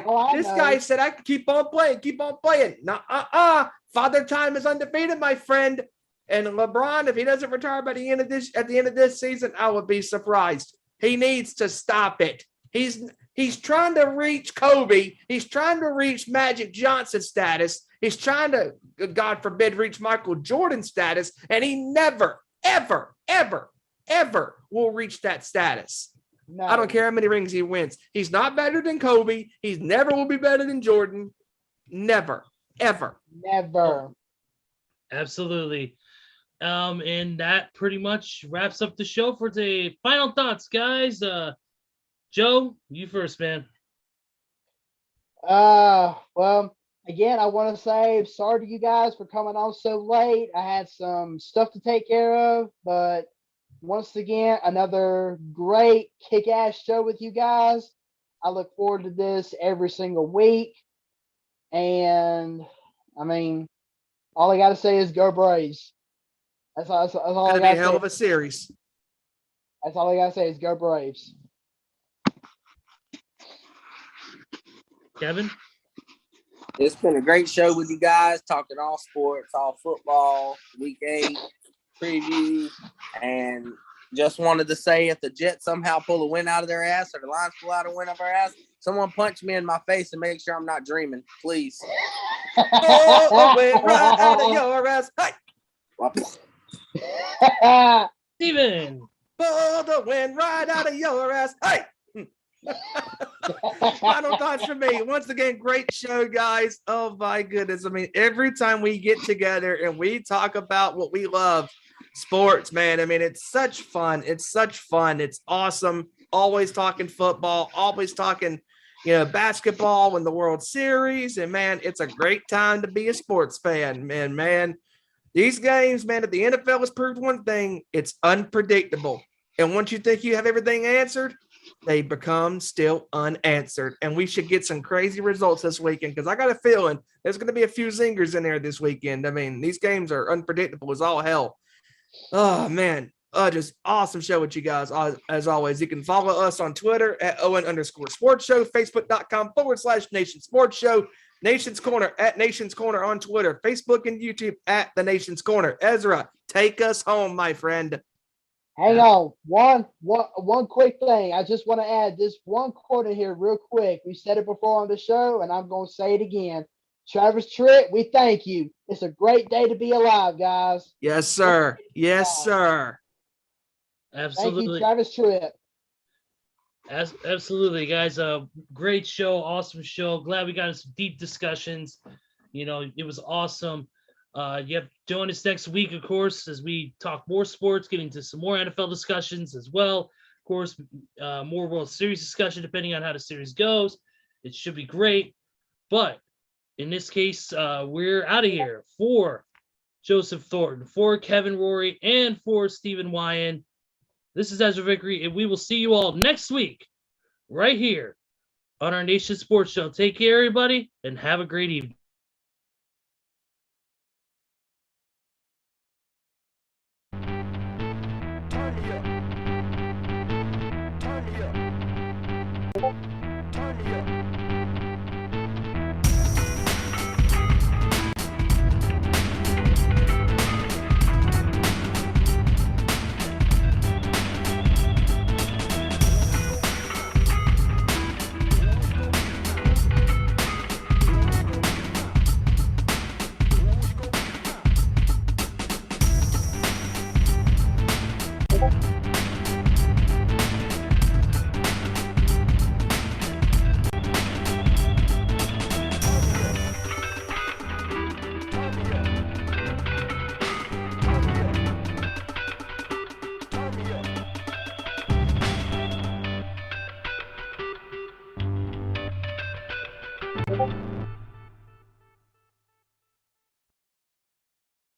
said, I can keep on playing. Nah, Father Time is undefeated, my friend. And LeBron, if he doesn't retire by the end of this season, I would be surprised. He needs to stop it. He's trying to reach Kobe. He's trying to reach Magic Johnson status. He's trying to, God forbid, reach Michael Jordan status. And he never, ever, ever, ever will reach that status. No. I don't care how many rings he wins. He's not better than Kobe. He never will be better than Jordan. Never, ever. Never. Absolutely. And that pretty much wraps up the show for today. Final thoughts, guys. Joe, you first, man. Well, again, I want to say sorry to you guys for coming on so late. I had some stuff to take care of, but once again, another great kick-ass show with you guys. I look forward to this every single week. And, I mean, all I got to say is go Braves. That's all I got to say. It's going to be a hell of a series. That's all I got to say is go Braves. Kevin? It's been a great show with you guys, talking all sports, all football, week 8 preview, and just wanted to say if the Jets somehow pull a win out of their ass or the Lions pull out a win out of their ass, someone punch me in my face and make sure I'm not dreaming, please. Oh, win right out of your ass. Hey! Steven! Pull the win right out of your ass. Hey! Final thoughts for me. Once again, great show, guys. Oh my goodness. I mean, every time we get together and we talk about what we love, sports, man. I mean, it's such fun. It's awesome. Always talking football, always talking, basketball and the World Series. And man, it's a great time to be a sports fan. And man, these games, man, if the NFL has proved one thing, it's unpredictable. And once you think you have everything answered, they become still unanswered. And we should get some crazy results this weekend because I got a feeling there's going to be a few zingers in there this weekend. I mean, these games are unpredictable as all hell. Oh, man. Just awesome show with you guys. As always, you can follow us on Twitter at @ON_Sports Show, Facebook.com/Nation Sports Show, Nation's Corner at Nation's Corner on Twitter, Facebook and YouTube at The Nation's Corner. Ezra, take us home, my friend. Hang on. One quick thing. I just want to add this one quote in here real quick. We said it before on the show, and I'm going to say it again. Travis Tritt, we thank you. It's a great day to be alive, guys. Yes, sir. Yes, sir. Absolutely. Thank you, Travis Tritt. Absolutely, guys. Great show. Awesome show. Glad we got some deep discussions. It was awesome. Join us next week, of course, as we talk more sports, get into some more NFL discussions as well. Of course, more World Series discussion, depending on how the series goes. It should be great. But in this case, we're out of here. For Joseph Thornton, for Kevin Rorie, and for Stephen Wyand, this is Ezra Vickery, and we will see you all next week right here on our Nation Sports Show. Take care, everybody, and have a great evening.